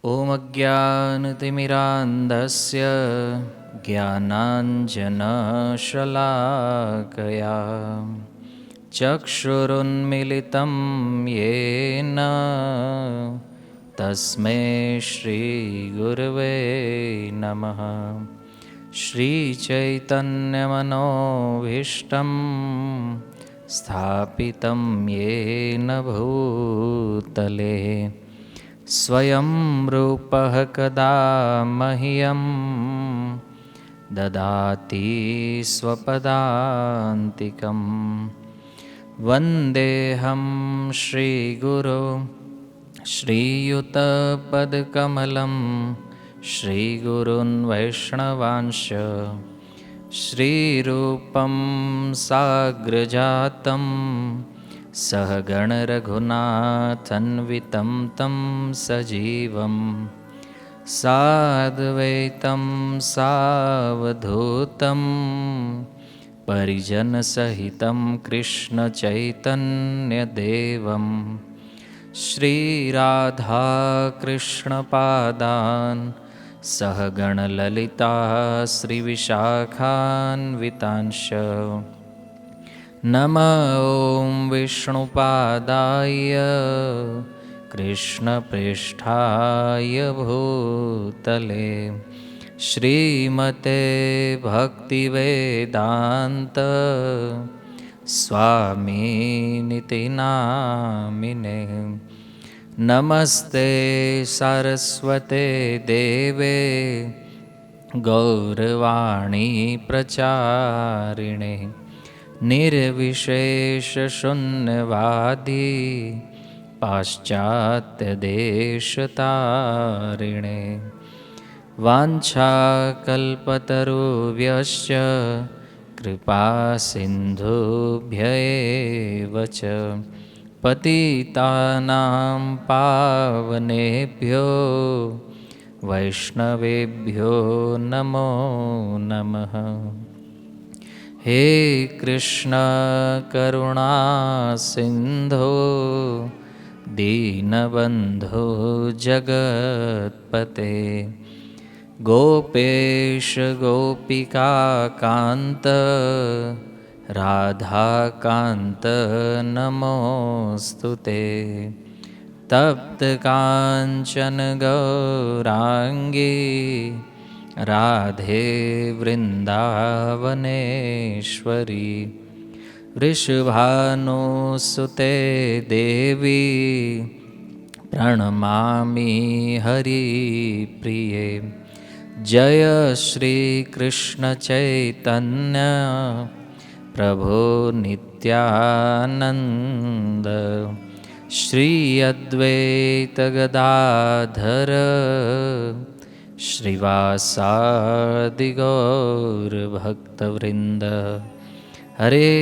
ॐ अज्ञानतिमिरान्धस्य ज्ञानाञ्जनशलाकया चक्षुरुन्मिलितं येन तस्मै श्रीगुरवे नमः। श्रीचैतन्यमनोभीष्टं स्थापितं येन भूतले स्वयं रूपः कदा मह्यं ददाति स्वपदान्तिकं। वन्देऽहं श्रीगुरो श्रीयुतपदकमलं श्रीगुरुन् वैष्णवांश श्रीरूपं साग्रजातं सहगणरघुनाथन्वितं तं सजीवं साद्वैतं सावधूतं परिजनसहितं कृष्णचैतन्यदेवं श्रीराधाकृष्णपादान् सहगणललिता श्रीविशाखान्वितांश। नमः ॐ विष्णुपादाय कृष्णप्रेष्ठाय भूतले श्रीमते भक्तिवेदान्त स्वामिनिति नामिने। नमस्ते सारस्वते देवे गौरवाणी प्रचारिणे निर्विशेषशून्यवादी पाश्चात्यदेशतारिणे। वाञ्छाकल्पतरुभ्यश्च कृपासिन्धुभ्य एव च पतितानां पावनेभ्यो वैष्णवेभ्यो नमो नमः। हे कृष्ण करुणा सिन्धो दीनबन्धो जगत्पते गोपेश गोपिका कान्त राधाकान्त नमोऽस्तुते। तप्तकाञ्चन गौराङ्गी राधे वृन्दावनेश्वरी वृषभानुसुते देवी प्रणमामि हरिप्रिये। जय श्रीकृष्ण चैतन्य प्रभो नित्यानन्द श्री अद्वैत गदाधर श्रीवासादि गौरभक्तवृन्द। हरे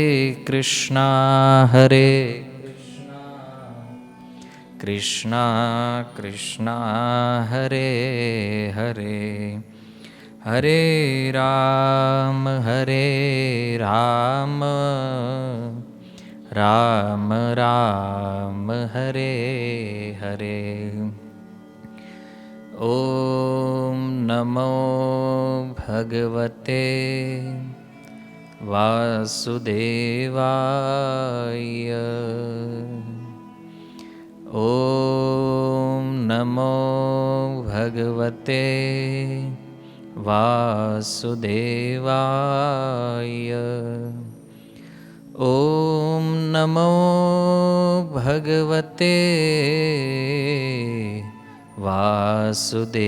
कृष्णा कृष्णा कृष्णा हरे हरे हरे राम राम राम हरे हरे। ॐ नमो भगवते वासुदेवाय। ॐ नमो भगवते वासुदेवाय। ॐ नमो भगवते वासुदेवाय।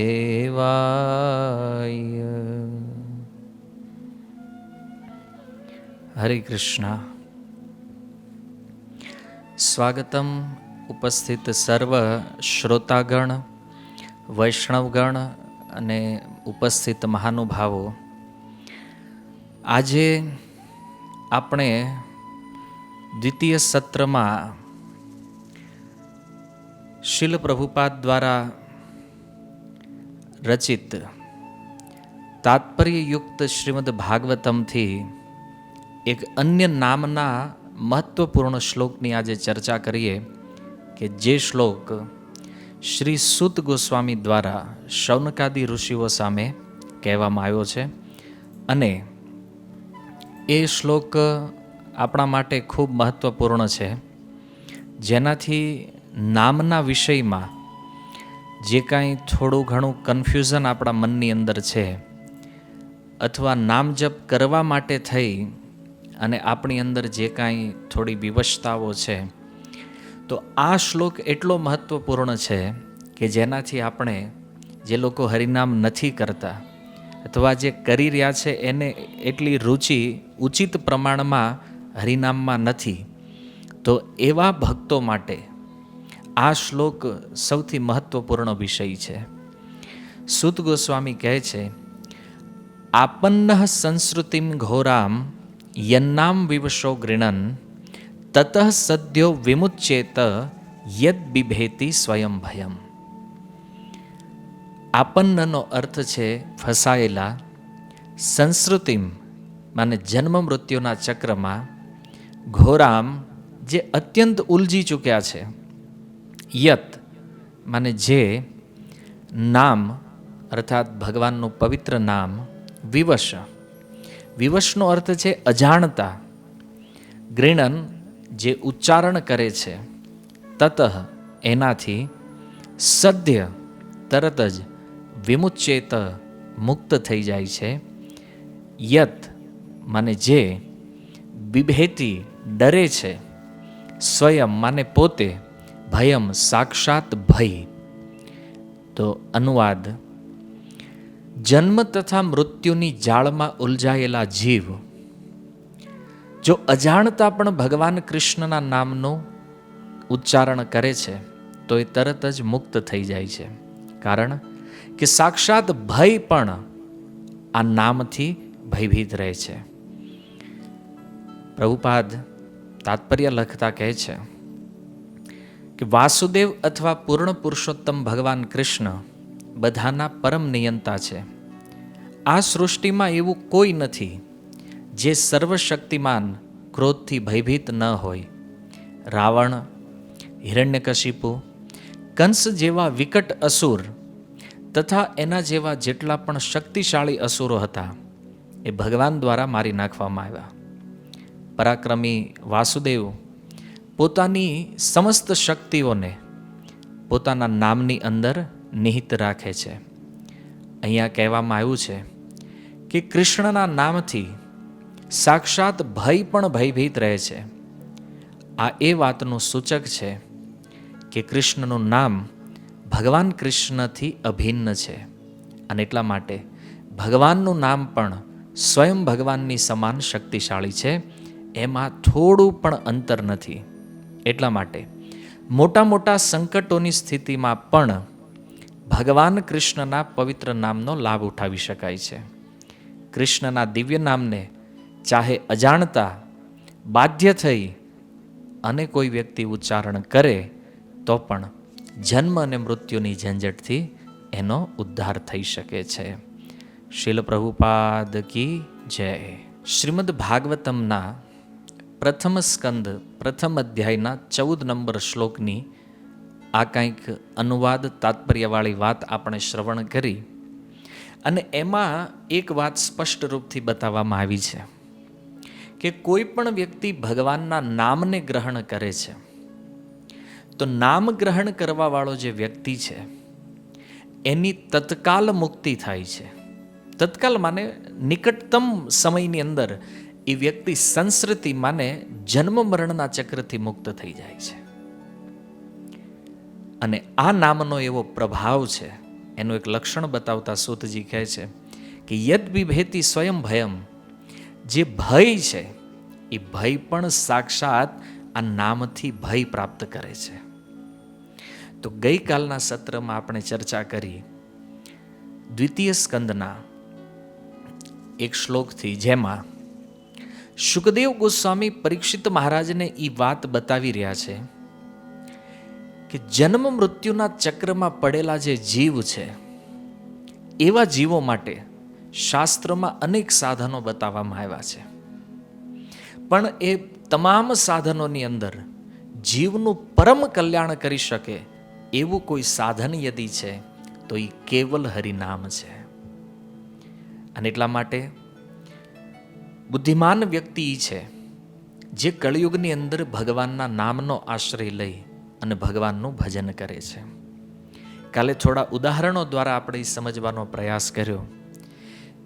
हरे कृष्णा। स्वागतम ઉપસ્થિત સર્વ શ્રોતાગણ, વૈષ્ણવગણ અને ઉપસ્થિત મહાનુભાવો, આજે આપણે દ્વિતીય સત્રમાં શીલ પ્રભુપાદ દ્વારા રચિત તાત્પર્યયુક્ત શ્રીમદ ભાગવતમથી એક અન્ય નામના મહત્વપૂર્ણ શ્લોકની આજે ચર્ચા કરીએ કે જે શ્લોક શ્રી સૂત ગોસ્વામી દ્વારા શૌનકાદિ ઋષિઓ સામે કહેવામાં આવ્યો છે અને એ શ્લોક આપણા માટે ખૂબ મહત્ત્વપૂર્ણ છે, જેનાથી નામના વિષયમાં જે કાંઈ થોડું ઘણું કન્ફ્યુઝન આપણા મનની અંદર છે અથવા નામ જપ કરવા માટે થઈ અને આપણી અંદર જે કાંઈ થોડી વિવશતાઓ છે, તો આ શ્લોક એટલો મહત્ત્વપૂર્ણ છે કે જેનાથી આપણે જે લોકો હરિનામ નથી કરતા અથવા જે કરી રહ્યા છે એને એટલી રુચિ ઉચિત પ્રમાણમાં હરિનામમાં નથી, તો એવા ભક્તો માટે આ શ્લોક સૌથી મહત્ત્વપૂર્ણ વિષય છે. સૂત ગોસ્વામી કહે છે, આપન્ન સંસ્કૃતિમ ઘોરામ યન્નામ વિવશો ગૃણન તતઃ સદ્યો વિમુચ્યેત યદ બિભેતિ સ્વયં ભયમ. આપન્નનો અર્થ છે ફસાયેલા, સંસ્કૃતિમ માને જન્મ મૃત્યુના ચક્રમાં, ઘોરામ જે અત્યંત ઉલજી ચૂક્યા છે, યત માને જે, નામ અર્થાત ભગવાનનું પવિત્ર નામ, વિવશ વિવશનો અર્થ છે અજાણતા, ગૃણન જે ઉચ્ચારણ કરે છે, તતઃ એનાથી, સદ્ય તરત જ, વિમુચ્યેત મુક્ત થઈ જાય છે, યત માને જે, બિભેતિ ડરે છે, સ્વયં માને પોતે, ભયમ સાક્ષાત ભય. તો અનુવાદ, જન્મ તથા મૃત્યુની જાળમાં ઉલઝાયેલા જીવ જો અજાણતા પણ ભગવાન કૃષ્ણના નામનું ઉચ્ચારણ કરે છે તો એ તરત જ મુક્ત થઈ જાય છે, કારણ કે સાક્ષાત ભય પણ આ નામથી ભયભીત રહે છે. પ્રભુપાદ તાત્પર્ય લખતા કહે છે કે વાસુદેવ અથવા પૂર્ણ પુરુષોત્તમ ભગવાન કૃષ્ણ બધાના પરમ નિયંતા છે. આ સૃષ્ટિમાં એવું કોઈ નથી જે સર્વશક્તિમાન ક્રોધથી ભયભીત ન હોય. રાવણ, હિરણ્યકશિપુ, કંસ જેવા વિકટ અસુર તથા એના જેવા જેટલા પણ શક્તિશાળી અસુરો હતા એ ભગવાન દ્વારા મારી નાખવામાં આવ્યા. પરાક્રમી વાસુદેવ પોતાની સમસ્ત શક્તિઓને પોતાના નામની અંદર નિહિત રાખે છે. અહીંયા કહેવામાં આવ્યું છે કે કૃષ્ણના નામથી સાક્ષાત ભય પણ ભયભીત રહે છે. આ એ વાતનું સૂચક છે કે કૃષ્ણનું નામ ભગવાન કૃષ્ણથી અભિન્ન છે અને એટલા માટે ભગવાનનું નામ પણ સ્વયં ભગવાનની સમાન શક્તિશાળી છે, એમાં થોડું પણ અંતર નથી. એટલા માટે મોટા મોટા સંકટોની સ્થિતિમાં પણ ભગવાન કૃષ્ણના પવિત્ર નામનો લાભ ઉઠાવી શકાય છે. કૃષ્ણના દિવ્ય નામને ચાહે અજાણતા બાધ્ય થઈ અને કોઈ વ્યક્તિ ઉચ્ચારણ કરે તો પણ જન્મ અને મૃત્યુની ઝંઝટથી એનો ઉદ્ધાર થઈ શકે છે. શીલ પ્રભુપાદ કી જય. શ્રીમદ ભાગવતમના પ્રથમ સ્કંદ પ્રથમ અધ્યાયના 14 નંબર શ્લોકની આ કંઈક અનુવાદ તાત્પર્યવાળી વાત આપણે શ્રવણ કરી અને એમાં એક વાત સ્પષ્ટ રૂપથી બતાવવામાં આવી છે કે કોઈ પણ વ્યક્તિ ભગવાનના નામને ગ્રહણ કરે છે તો નામ ગ્રહણ કરવાવાળો જે વ્યક્તિ છે એની તત્કાલ મુક્તિ થાય છે. તત્કાલ માને નિકટતમ સમયની અંદર એ વ્યક્તિ સંસ્કૃતિ માને જન્મ મરણના ચક્રથી મુક્ત થઈ જાય છે. અને આ નામનો એવો પ્રભાવ છે, એનું એક લક્ષણ બતાવતા સૂતજી કહે છે કે યદ બિભેતિ સ્વયં ભયમ, જે ભય છે એ ભય પણ સાક્ષાત આ નામથી ભય પ્રાપ્ત કરે છે. તો ગઈકાલના સત્રમાં આપણે ચર્ચા કરી દ્વિતીય સ્કંદના એક શ્લોકથી, જેમાં શુકદેવ ગોસ્વામી પરીક્ષિત મહારાજને એ વાત બતાવી રહ્યા છે કે જન્મ મૃત્યુના ચક્રમાં પડેલા જે જીવ છે એવા જીવો માટે શાસ્ત્રમાં અનેક સાધનો બતાવવામાં આવ્યા છે, પણ એ તમામ સાધનોની અંદર જીવનું પરમ કલ્યાણ કરી શકે એવું કોઈ સાધન યદી છે તો એ કેવલ હરિનામ છે. અને એટલા માટે બુદ્ધિમાન વ્યક્તિ છે જે કળિયુગની અંદર ભગવાનના નામનો આશ્રય લઈ અને ભગવાનનું ભજન કરે છે. કાલે થોડા ઉદાહરણો દ્વારા આપણે સમજવાનો પ્રયાસ કર્યો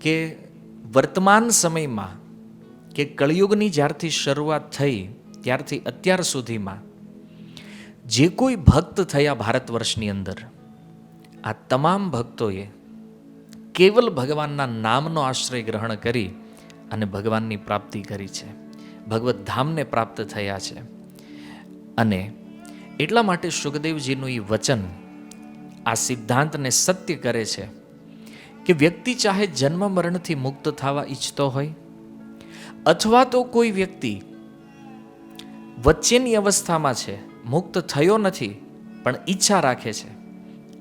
કે વર્તમાન સમયમાં કે કળિયુગની જ્યારથી શરૂઆત થઈ ત્યારથી અત્યાર સુધીમાં જે કોઈ ભક્ત થયા ભારત વર્ષની અંદર, આ તમામ ભક્તોએ કેવલ ભગવાનના નામનો આશ્રય ગ્રહણ કરી અને ભગવાનની પ્રાપ્તિ કરી છે, ભગવત ધામને પ્રાપ્ત થયા છે. અને એટલા માટે સુખદેવજીનું એ વચન આ સિદ્ધાંતને સત્ય કરે છે કે વ્યક્તિ ચાહે જન્મ મરણથી મુક્ત થવા ઈચ્છતો હોય અથવા તો કોઈ વ્યક્તિ વચ્ચેની અવસ્થામાં છે, મુક્ત થયો નથી પણ ઈચ્છા રાખે છે,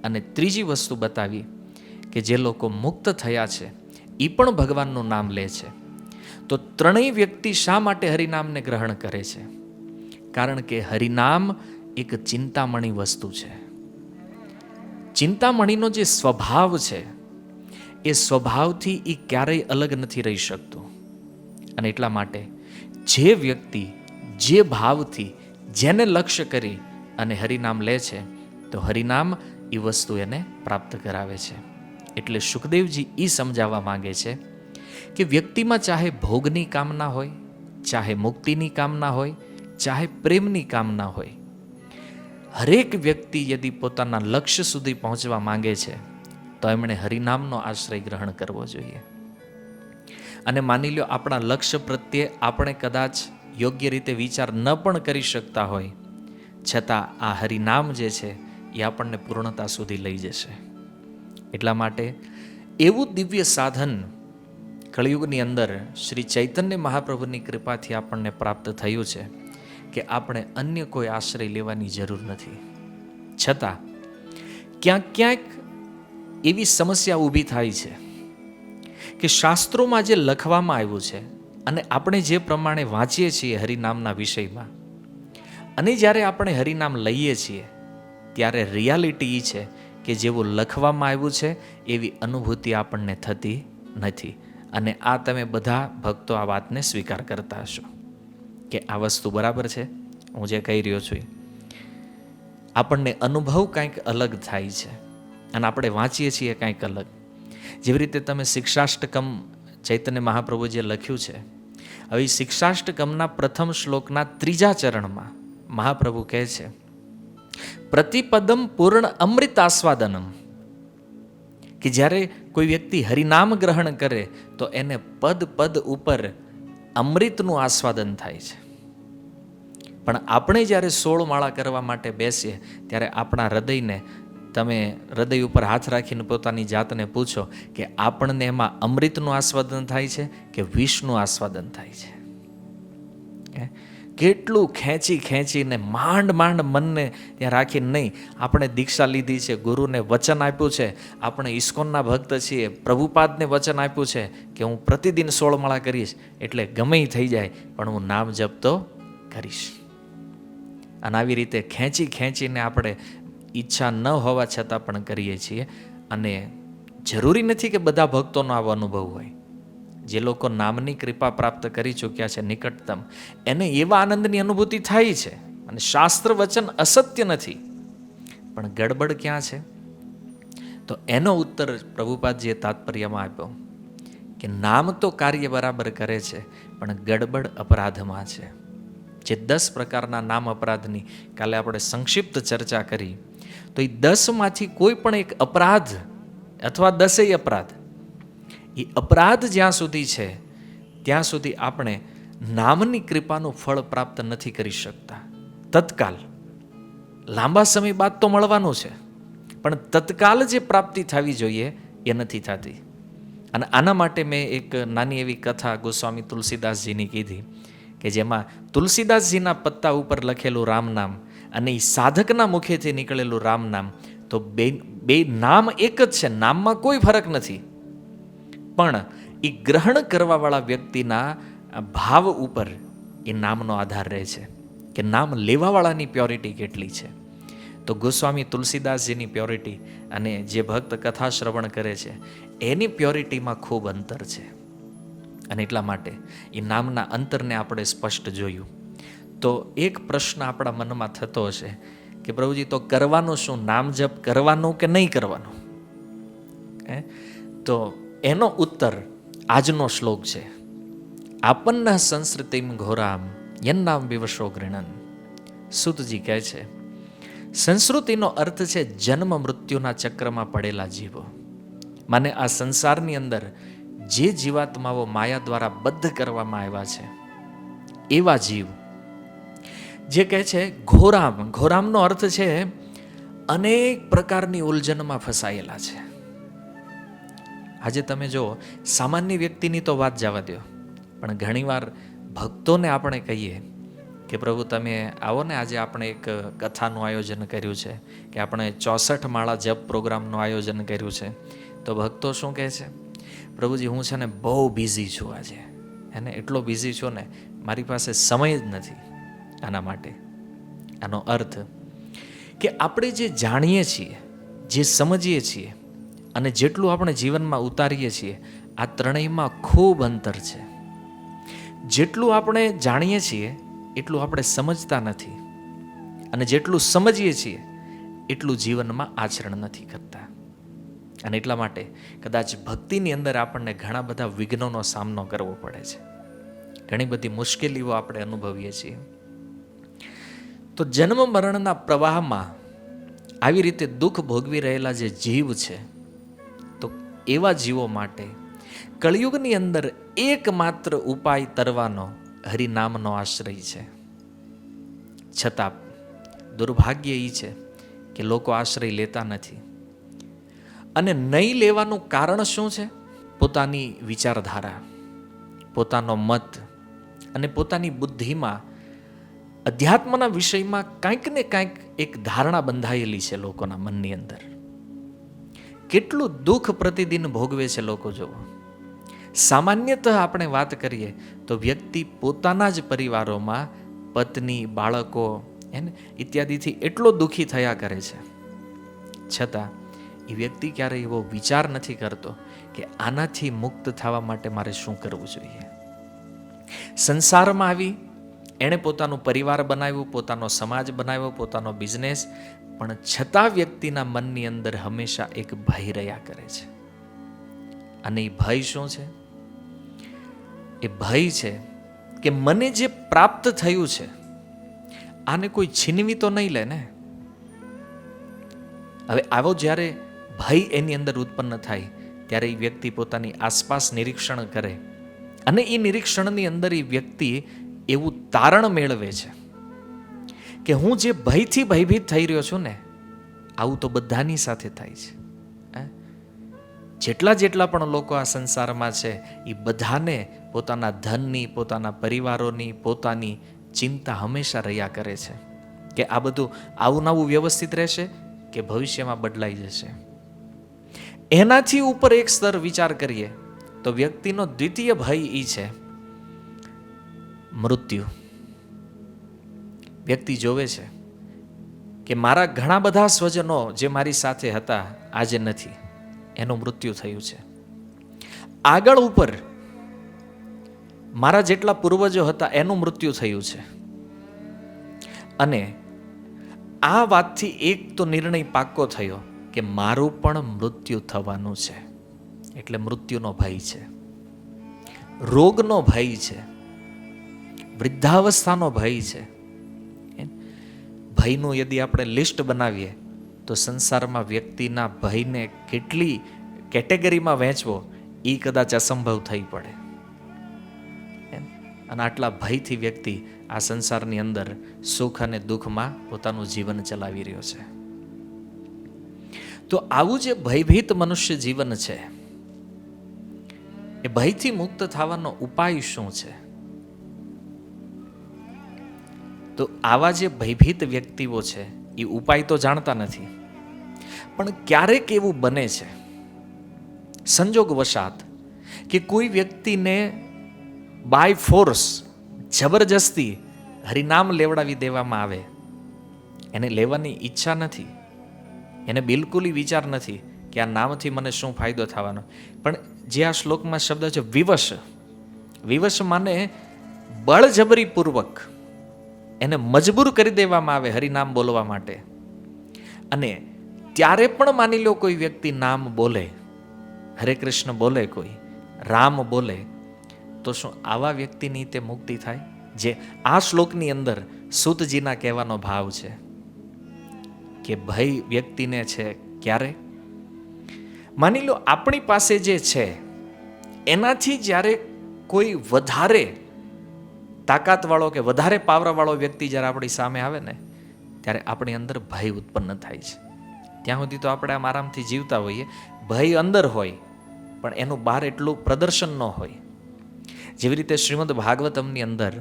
અને ત્રીજી વસ્તુ બતાવી કે જે લોકો મુક્ત થયા છે એ પણ ભગવાનનું નામ લે છે, તો ત્રણેય વ્યક્તિ શા માટે હરિનામને ગ્રહણ કરે છે? કારણ કે હરિનામ એક ચિંતામણી વસ્તુ છે. ચિંતામણીનો જે સ્વભાવ છે એ સ્વભાવથી એ ક્યારેય અલગ નથી રહી શકતો. અને એટલા માટે જે વ્યક્તિ જે ભાવથી જેને લક્ષ્ય કરી અને હરિનામ લે છે તો હરિનામ એ વસ્તુ એને પ્રાપ્ત કરાવે છે. એટલે સુખદેવજી એ સમજાવવા માંગે છે કે વ્યક્તિમાં ચાહે ભોગની કામના હોય, ચાહે મુક્તિની કામના હોય, ચાહે પ્રેમની કામના હોય, હરેક વ્યક્તિ યદી પોતાના લક્ષ્ય સુધી પહોંચવા માંગે છે તો એમણે હરિનામનો આશ્રય ગ્રહણ કરવો જોઈએ. અને માની લો આપણા લક્ષ્ય પ્રત્યે આપણે કદાચ યોગ્ય રીતે વિચાર ન પણ કરી શકતા હોય, છતાં આ હરિનામ જે છે એ આપણને પૂર્ણતા સુધી લઈ જશે. એટલા માટે એવું દિવ્ય સાધન કળિયુગની અંદર શ્રી ચૈતન્ય મહાપ્રભુની કૃપાથી આપણને પ્રાપ્ત થયું છે કે આપણે અન્ય કોઈ આશ્રય લેવાની જરૂર નથી. છતાં ક્યાંક ક્યાંક એવી સમસ્યા ઊભી થાય છે કે શાસ્ત્રોમાં જે લખવામાં આવ્યું છે અને આપણે જે પ્રમાણે વાંચીએ છીએ હરિનામના વિષયમાં, અને જ્યારે આપણે હરિનામ લઈએ છીએ ત્યારે રિયાલિટી એ છે કે જેવું લખવામાં આવ્યું છે એવી અનુભૂતિ આપણને થતી નથી. અને આ તમે બધા ભક્તો આ વાતને સ્વીકાર કરતા હશો કે આ વસ્તુ બરાબર છે. હું જે કહી રહ્યો છું આપણને અનુભવ કંઈક અલગ થાય છે અને આપણે વાંચીએ છીએ કંઈક અલગ. જેવી રીતે તમે શિક્ષાષ્ટકમ ચૈતન્ય મહાપ્રભુ જે લખ્યું છે, હવે શિક્ષાષ્ટકમના પ્રથમ શ્લોકના 3જા ચરણમાં મહાપ્રભુ કહે છે પ્રતિપદમ પૂર્ણ અમૃત આસ્વાદનમ, કે જ્યારે કોઈ વ્યક્તિ હરિનામ ગ્રહણ કરે તો એને પદ પદ ઉપર અમૃતનું આસ્વાદન થાય છે. પણ આપણે જ્યારે 16 માળા કરવા માટે બેસીએ ત્યારે આપણા હૃદયને તમે હૃદય ઉપર હાથ રાખીને પોતાની જાતને પૂછો કે આપણને એમાં અમૃતનું આસ્વાદન થાય છે કે વિષનું આસ્વાદન થાય છે? કેટલું ખેંચીને માંડ મનને ત્યાં રાખીને નહીં. આપણે દીક્ષા લીધી છે, ગુરુને વચન આપ્યું છે, આપણે ઇસ્કોનના ભક્ત છીએ, પ્રભુપાદને વચન આપ્યું છે કે હું પ્રતિદિન 16 માળા કરીશ, એટલે ગમે થઈ જાય પણ હું નામ જપતો કરીશ. અને આવી રીતે ખેંચીને આપણે ઈચ્છા ન હોવા છતાં પણ કરીએ છીએ. અને જરૂરી નથી કે બધા ભક્તોનો આવો અનુભવ હોય. જે લોકો નામની કૃપા પ્રાપ્ત કરી ચૂક્યા છે નિકટતમ, એને એવા આનંદની અનુભૂતિ થાય છે. અને શાસ્ત્ર વચન અસત્ય નથી, પણ ગડબડ ક્યાં છે? તો એનો ઉત્તર પ્રભુપાદજીએ તાત્પર્યમાં આપ્યો કે નામ તો કાર્ય બરાબર કરે છે, પણ ગડબડ અપરાધમાં છે. જે 10 પ્રકારના નામ અપરાધની કાલે આપણે સંક્ષિપ્ત ચર્ચા કરી, તો એ 10માંથી કોઈ પણ એક અપરાધ અથવા 10 અપરાધ, એ અપરાધ જ્યાં સુધી છે ત્યાં સુધી આપણે નામની કૃપાનું ફળ પ્રાપ્ત નથી કરી શકતા. તત્કાલ લાંબા સમય બાદ તો મળવાનું છે, પણ તત્કાલ જે પ્રાપ્તિ થવી જોઈએ એ નથી થતી. અને આના માટે મેં એક નાની એવી કથા ગોસ્વામી તુલસીદાસજીની કીધી કે જેમાં તુલસીદાસજીના પત્તા ઉપર લખેલું રામ નામ અને એ સાધકના મુખેથી નીકળેલું રામ નામ, તો બે નામ એક જ છે, નામમાં કોઈ ફરક નથી. પણ એ ગ્રહણ કરવાવાળા વ્યક્તિના ભાવ ઉપર એ નામનો આધાર રહે છે કે નામ લેવાવાળાની પ્યોરિટી કેટલી છે. તો ગોસ્વામી તુલસીદાસજીની પ્યોરિટી અને જે ભક્ત કથા શ્રવણ કરે છે એની પ્યોરિટીમાં ખૂબ અંતર છે. અને એટલા માટે એ નામના અંતરને આપણે સ્પષ્ટ જોયું. તો એક પ્રશ્ન આપણા મનમાં થતો હશે કે પ્રભુજી, તો કરવાનું શું? નામ જપ કરવાનું કે નહીં કરવાનું? તો એનો ઉત્તર આજનો શ્લોક છે. આપન્ન સંસ્કૃતિમ ઘોરામ યન્નામ વિવશો ગૃણન. સુતજી કહે છે, સંસ્કૃતિનો અર્થ છે જન્મ મૃત્યુના ચક્રમાં પડેલા જીવો. માને આ સંસારની અંદર જે જીવાત્માઓ માયા દ્વારા બંધ કરવામાં આવ્યા છે એવા જીવ જે કહે છે ઘોરામ. ઘોરામનો અર્થ છે અનેક પ્રકારની ઉલઝનમાં ફસાયેલા છે. આજે તમે જો સામાન્ય વ્યક્તિની તો વાત જવા દો, પણ ઘણીવાર ભક્તોને આપણે કહીએ કે પ્રભુ તમે આવો ને, આજે આપણે એક કથાનું આયોજન કર્યું છે કે આપણે 64 માળા જપ પ્રોગ્રામનું આયોજન કર્યું છે. તો ભક્તો શું કહે છે? પ્રભુજી હું છે ને બહુ બિઝી છું આજે, એને એટલો બિઝી છું ને મારી પાસે સમય જ નથી આના માટે. આનો અર્થ કે આપણે જે જાણીએ છીએ, જે સમજીએ છીએ અને જેટલું આપણે જીવનમાં ઉતારીએ છીએ, આ ત્રણેયમાં ખૂબ અંતર છે. જેટલું આપણે જાણીએ છીએ એટલું આપણે સમજતા નથી, અને જેટલું સમજીએ છીએ એટલું જીવનમાં આચરણ નથી કરતા. અને એટલા માટે કદાચ ભક્તિની અંદર આપણને ઘણા બધા વિઘ્નોનો સામનો કરવો પડે છે, ઘણી બધી મુશ્કેલીઓ આપણે અનુભવીએ છીએ. તો જન્મ મરણના પ્રવાહમાં આવી રીતે દુઃખ ભોગવી રહેલા જે જીવ છે, તો એવા જીવો માટે કળિયુગની અંદર એકમાત્ર ઉપાય તરવાનો હરિનામનો આશ્રય છે. છતાં દુર્ભાગ્ય એ છે કે લોકો આશ્રય લેતા નથી. અને નહીં લેવાનું કારણ શું છે? પોતાની વિચારધારા, પોતાનો મત અને પોતાની બુદ્ધિમાં અધ્યાત્મના વિષયમાં કાંઈક ને કાંઈક એક ધારણા બંધાયેલી છે લોકોના મનની અંદર. કેટલું દુઃખ પ્રતિદિન ભોગવે છે લોકો. જોવો, સામાન્યતઃ આપણે વાત કરીએ તો વ્યક્તિ પોતાના જ પરિવારોમાં પત્ની, બાળકો ઇત્યાદિથી એટલો દુઃખી થયા કરે છે, છતાં એ વ્યક્તિ ક્યારેય એવો વિચાર નથી કરતો કે આનાથી મુક્ત થવા માટે મારે શું કરવું જોઈએ. સંસારમાં આવી એણે પોતાનું પરિવાર બનાવ્યું, પોતાનો સમાજ બનાવ્યો, પોતાનો બિઝનેસ, પણ છતાં વ્યક્તિના મનની અંદર હંમેશા એક ભય રહ્યા કરે છે. અને એ ભય શું છે? એ ભય છે કે મને જે પ્રાપ્ત થયું છે આને કોઈ છીનવી તો નહીં લે ને. હવે આવો જ્યારે ભય એની અંદર ઉત્પન્ન થાય ત્યારે એ વ્યક્તિ પોતાની આસપાસ નિરીક્ષણ કરે, અને એ નિરીક્ષણની અંદર એ વ્યક્તિ એવું તારણ મેળવે છે કે હું જે ભયથી ભયભીત થઈ રહ્યો છું ને, આવું તો બધાની સાથે થાય છે. જેટલા પણ લોકો આ સંસારમાં છે એ બધાને પોતાના ધનની, પોતાના પરિવારોની, પોતાની ચિંતા હંમેશા રહ્યા કરે છે કે આ બધું આવું નવું વ્યવસ્થિત રહેશે કે ભવિષ્યમાં બદલાઈ જશે. એનાથી ઉપર એક સ્તર વિચાર કરીએ તો વ્યક્તિનો દ્વિતીય ભય એ છે મૃત્યુ. વ્યક્તિ જોવે છે કે મારા ઘણા બધા સ્વજનો જે મારી સાથે હતા આજે નથી, એનું મૃત્યુ થયું છે. આગળ ઉપર મારા જેટલા પૂર્વજો હતા એનું મૃત્યુ થયું છે. અને આ વાતથી એક તો નિર્ણય પાક્કો થયો કે મારું પણ મૃત્યુ થવાનું છે. એટલે મૃત્યુનો ભય છે, રોગનો ભય છે, વૃદ્ધાવસ્થાનો ભય છે. ભયનું યદિ આપણે લિસ્ટ બનાવીએ તો સંસારમાં વ્યક્તિના ભયને કેટલી કેટેગરીમાં વહેંચવો એ કદાચ અસંભવ થઈ પડે. અને આટલા ભયથી વ્યક્તિ આ સંસારની અંદર સુખ અને દુઃખમાં પોતાનું જીવન ચલાવી રહ્યો છે. તો આવું જે ભયભીત મનુષ્ય જીવન છે, એ ભયથી મુક્ત થવાનો ઉપાય શું છે? તો આવા જે ભયભીત વ્યક્તિઓ છે એ ઉપાય તો જાણતા નથી, પણ ક્યારેક એવું બને છે સંજોગવશાત કે કોઈ વ્યક્તિને બાય ફોર્સ, જબરજસ્તી હરિનામ લેવડાવી દેવામાં આવે એને લેવાની ઈચ્છા નથી, એને બિલકુલ વિચાર નથી કે આ નામથી મને શું ફાયદો થવાનો. પણ જે આ શ્લોકમાં શબ્દ છે વિવશ, વિવશ માને બળજબરીપૂર્વક એને મજબૂર કરી દેવામાં આવે હરિનામ બોલવા માટે. અને ત્યારે પણ માની લો કોઈ વ્યક્તિ નામ બોલે, હરે કૃષ્ણ બોલે, કોઈ રામ બોલે, તો શું આવા વ્યક્તિની તે મુક્તિ થાય? જે આ શ્લોકની અંદર સૂતજીના કહેવાનો ભાવ છે કે ભય વ્યક્તિને છે ક્યારે? માની લો આપણી પાસે જે છે એનાથી જ્યારે કોઈ વધારે તાકાતવાળો કે વધારે પાવરવાળો વ્યક્તિ જ્યારે આપણી સામે આવે ને, ત્યારે આપણી અંદર ભય ઉત્પન્ન થાય છે. ત્યાં સુધી તો આપણે આમ આરામથી જીવતા હોઈએ, ભય અંદર હોય પણ એનું બહાર એટલું પ્રદર્શન ન હોય. જેવી રીતે શ્રીમદ ભાગવતમની અંદર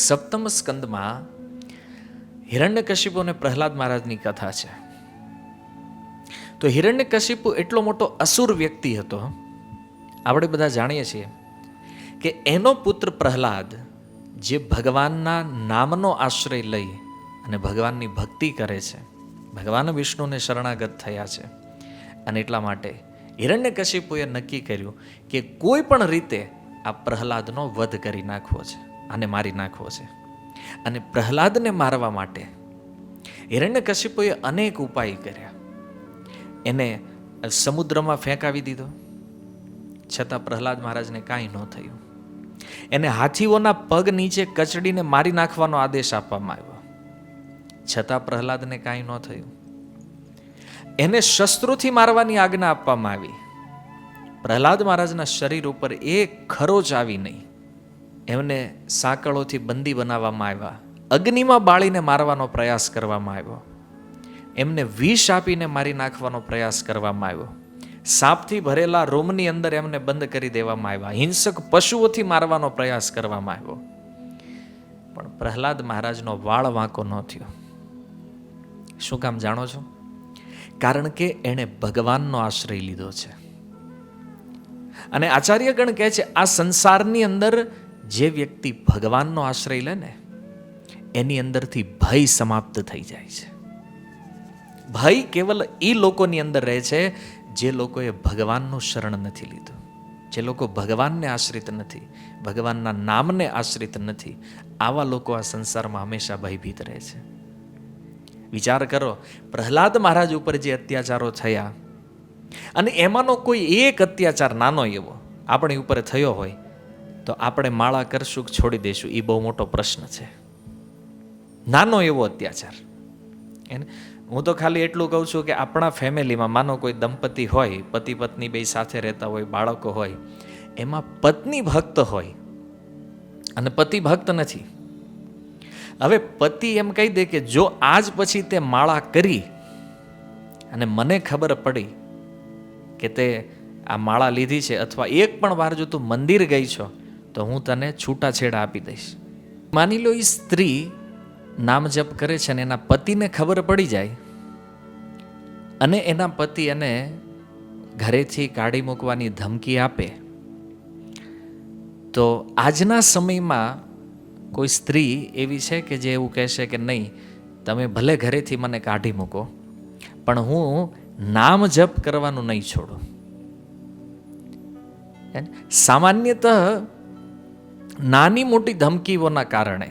સપ્તમ સ્કંદમાં હિરણ્યકશિપુ અને પ્રહલાદ મહારાજની કથા છે. તો હિરણ્યકશિપુ એટલો મોટો અસુર વ્યક્તિ હતો, આપણે બધા જાણીએ છીએ કે એનો પુત્ર પ્રહલાદ જે ભગવાનના નામનો આશ્રય લઈ અને ભગવાનની ભક્તિ કરે છે, ભગવાન વિષ્ણુને શરણાગત થયા છે, અને એટલા માટે હિરણ્યકશિપુએ નક્કી કર્યું કે કોઈ પણ રીતે આ પ્રહલાદનો વધ કરી નાખવો છે, આને મારી નાખવો છે. અને પ્રહલાદને મારવા માટે હિરણ્યકશિપુએ અનેક ઉપાય કર્યા. એને સમુદ્રમાં ફેંકાવી દીધો, છતાં પ્રહલાદ મહારાજને કાંઈ ન થયું. એને હાથીઓના પગ નીચે કચડીને મારી નાખવાનો આદેશ આપવામાં આવ્યો, છતાં પ્રહલાદને કાંઈ ન થયું. એને શસ્ત્રોથી મારવાની આજ્ઞા આપવામાં આવી, પ્રહલાદ મહારાજના શરીર ઉપર એક ખરોચ આવી નહીં. એમને સાંકળોથી બંદી બનાવવામાં આવ્યા, અગ્નિમાં બાળીને મારવાનો પ્રયાસ કરવામાં આવ્યો, એમને વિષ આપીને મારી નાખવાનો પ્રયાસ કરવામાં આવ્યો, સાપથી ભરેલા રૂમની અંદર એમને બંધ કરી દેવામાં આવ્યા, હિંસક પશુઓથી મારવાનો પ્રયાસ કરવામાં આવ્યો. પણ પ્રહલાદ મહારાજનો વાળ વાંકો ન થયો. શું કામ જાણો છો? કારણ કે એણે ભગવાનનો આશ્રય લીધો છે. અને આચાર્યગણ કહે છે આ સંસારની અંદર જે વ્યક્તિ ભગવાનનો આશ્રય લે ને, એની અંદરથી ભય સમાપ્ત થઈ જાય છે. ભય કેવલ એ લોકોની અંદર રહે છે જે લોકોએ ભગવાનનું શરણ નથી લીધું, જે લોકો ભગવાનને આશ્રિત નથી, ભગવાનના નામને આશ્રિત નથી. આવા લોકો આ સંસારમાં હંમેશા ભયભીત રહે છે. વિચાર કરો, પ્રહલાદ મહારાજ ઉપર જે અત્યાચારો થયા, અને એમાંનો કોઈ એક અત્યાચાર નાનો એવો આપણી ઉપર થયો હોય તો આપણે માળા કરશું કે છોડી દઈશું, એ બહુ મોટો પ્રશ્ન છે. નાનો એવો અત્યાચાર. હું તો ખાલી એટલું કહું છું કે આપણા ફેમિલીમાં માનો કોઈ દંપતી હોય, પતિ પત્ની બે સાથે રહેતા હોય, બાળકો હોય, એમાં પત્ની ભક્ત હોય અને પતિ ભક્ત નથી. હવે પતિ એમ કહી દે કે જો આજ પછી તે માળા કરી અને મને ખબર પડી કે તે આ માળા લીધી છે, અથવા એક પણ વાર જો તું મંદિર ગઈ છો તો હું તને છૂટાછેડા આપી દઈશ. માની લો એ સ્ત્રી નામ જપ કરે છે ને એના પતિને ખબર પડી જાય અને એના પતિ એને ઘરેથી કાઢી મૂકવાની ધમકી આપે, તો આજના સમયમાં કોઈ સ્ત્રી એવી છે કે જે એવું કહેશે કે નહીં, તમે ભલે ઘરેથી મને કાઢી મૂકો પણ હું નામ જપ કરવાનું નહીં છોડું. સામાન્યતઃ નાની મોટી ધમકીઓના કારણે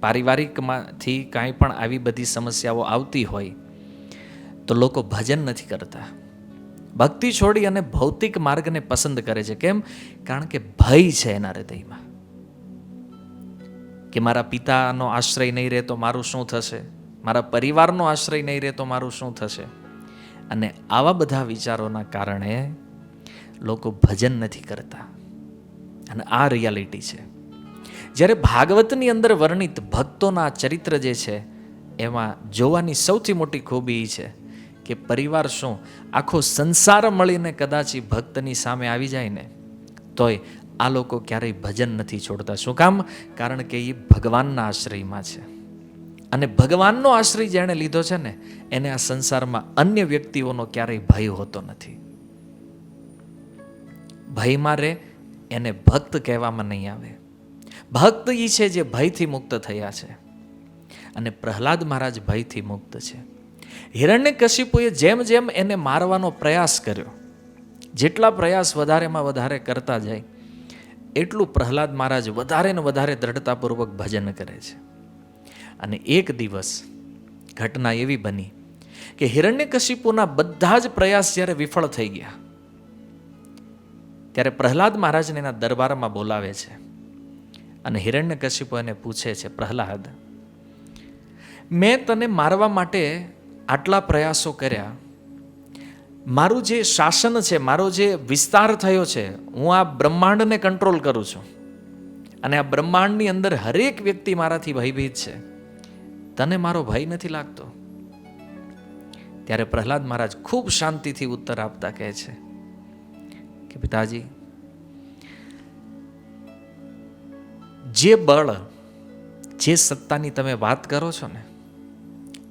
પારિવારિકમાંથી કાંઈ પણ આવી બધી સમસ્યાઓ આવતી હોય તો લોકો ભજન નથી કરતા, ભક્તિ છોડી અને ભૌતિક માર્ગને પસંદ કરે છે. કેમ? કારણ કે ભય છે એના હૃદયમાં કે મારા પિતાનો આશ્રય નહીં રહે તો મારું શું થશે, મારા પરિવારનો આશ્રય નહીં રહે તો મારું શું થશે. અને આવા બધા વિચારોના કારણે લોકો ભજન નથી કરતા. અને આ રિયાલિટી છે. જ્યારે ભાગવતની અંદર વર્ણિત ભક્તોના ચરિત્ર જે છે એમાં જોવાની સૌથી મોટી ખૂબી એ છે કે પરિવાર શું, આખો સંસાર મળીને કદાચ એ ભક્તની સામે આવી જાય ને તોય આ લોકો ક્યારેય ભજન નથી છોડતા. શું કામ? કારણ કે એ ભગવાનના આશ્રયમાં છે. અને ભગવાનનો આશ્રય જેણે લીધો છે ને એને આ સંસારમાં અન્ય વ્યક્તિઓનો ક્યારેય ભય હોતો નથી. ભયમાં રે એને ભક્ત કહેવામાં નહીં આવે. ભક્ત એ છે જે ભયથી મુક્ત થયા છે. અને પ્રહલાદ મહારાજ ભયથી મુક્ત છે. હિરણ્યકશિપુએ જેમ જેમ એને મારવાનો પ્રયાસ કર્યો, જેટલા પ્રયાસ વધારેમાં વધારે કરતા જાય એટલું પ્રહલાદ મહારાજ વધારે ને વધારે દ્રઢતાપૂર્વક ભજન કરે છે. અને એક દિવસ ઘટના એવી બની કે હિરણ્યકશિપુના બધા જ પ્રયાસ જ્યારે વિફળ થઈ ગયા ત્યારે પ્રહલાદ મહારાજને એના દરબારમાં બોલાવે છે અને હિરણ્યકશિપુ એને પૂછે છે, પ્રહલાદ, મેં તને મારવા માટે આટલા પ્રયાસો કર્યા, મારું જે શાસન છે, મારો જે વિસ્તાર થયો છે, હું આ બ્રહ્માંડને કંટ્રોલ કરું છું અને આ બ્રહ્માંડની અંદર હરેક વ્યક્તિ મારાથી ભયભીત છે, તને મારો ભય નથી લાગતો? ત્યારે પ્રહલાદ મહારાજ ખૂબ શાંતિથી ઉત્તર આપતા કહે છે કે પિતાજી, જે બળ, જે સત્તાની તમે વાત કરો છો ને,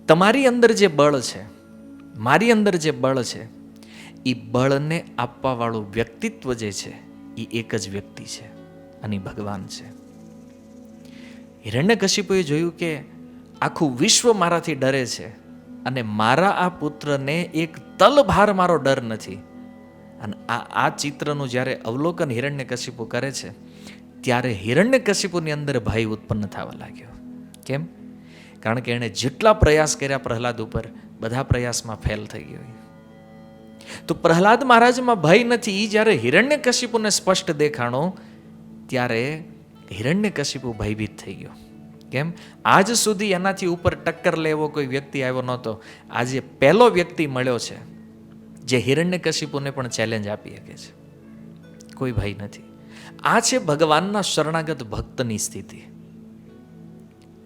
તમારી અંદર જે બળ છે, મારી અંદર જે બળ છે, એ બળને આપવા વાળું વ્યક્તિત્વ જે છે એ એક જ વ્યક્તિ છે અને ભગવાન છે. હિરણ્યકશિપુએ જોયું કે આખું વિશ્વ મારાથી ડરે છે અને મારા આ પુત્રને એક તલભાર મારો ડર નથી. અને આ ચિત્રનું જ્યારે અવલોકન હિરણ્યકશિપુ કરે છે ત્યારે હિરણ્યકશિપુની અંદર ભય ઉત્પન્ન થવા લાગ્યો. કેમ? કારણ કે એણે જેટલા પ્રયાસ કર્યા પ્રહલાદ ઉપર, બધા પ્રયાસમાં ફેલ થઈ ગયો. તો પ્રહલાદ મહારાજમાં ભય નથી, એ જ્યારે હિરણ્યકશિપુને સ્પષ્ટ દેખાણો ત્યારે હિરણ્યકશિપુ ભયભીત થઈ ગયો. કેમ? આજ સુધી એનાથી ઉપર ટક્કર લેવો કોઈ વ્યક્તિ આવ્યો નહોતો. આજે પહેલો વ્યક્તિ મળ્યો છે જે હિરણ્યકશિપુને પણ ચેલેન્જ આપી શકે છે. કોઈ ભય નથી. આ છે ભગવાનના શરણાગત ભક્તની સ્થિતિ.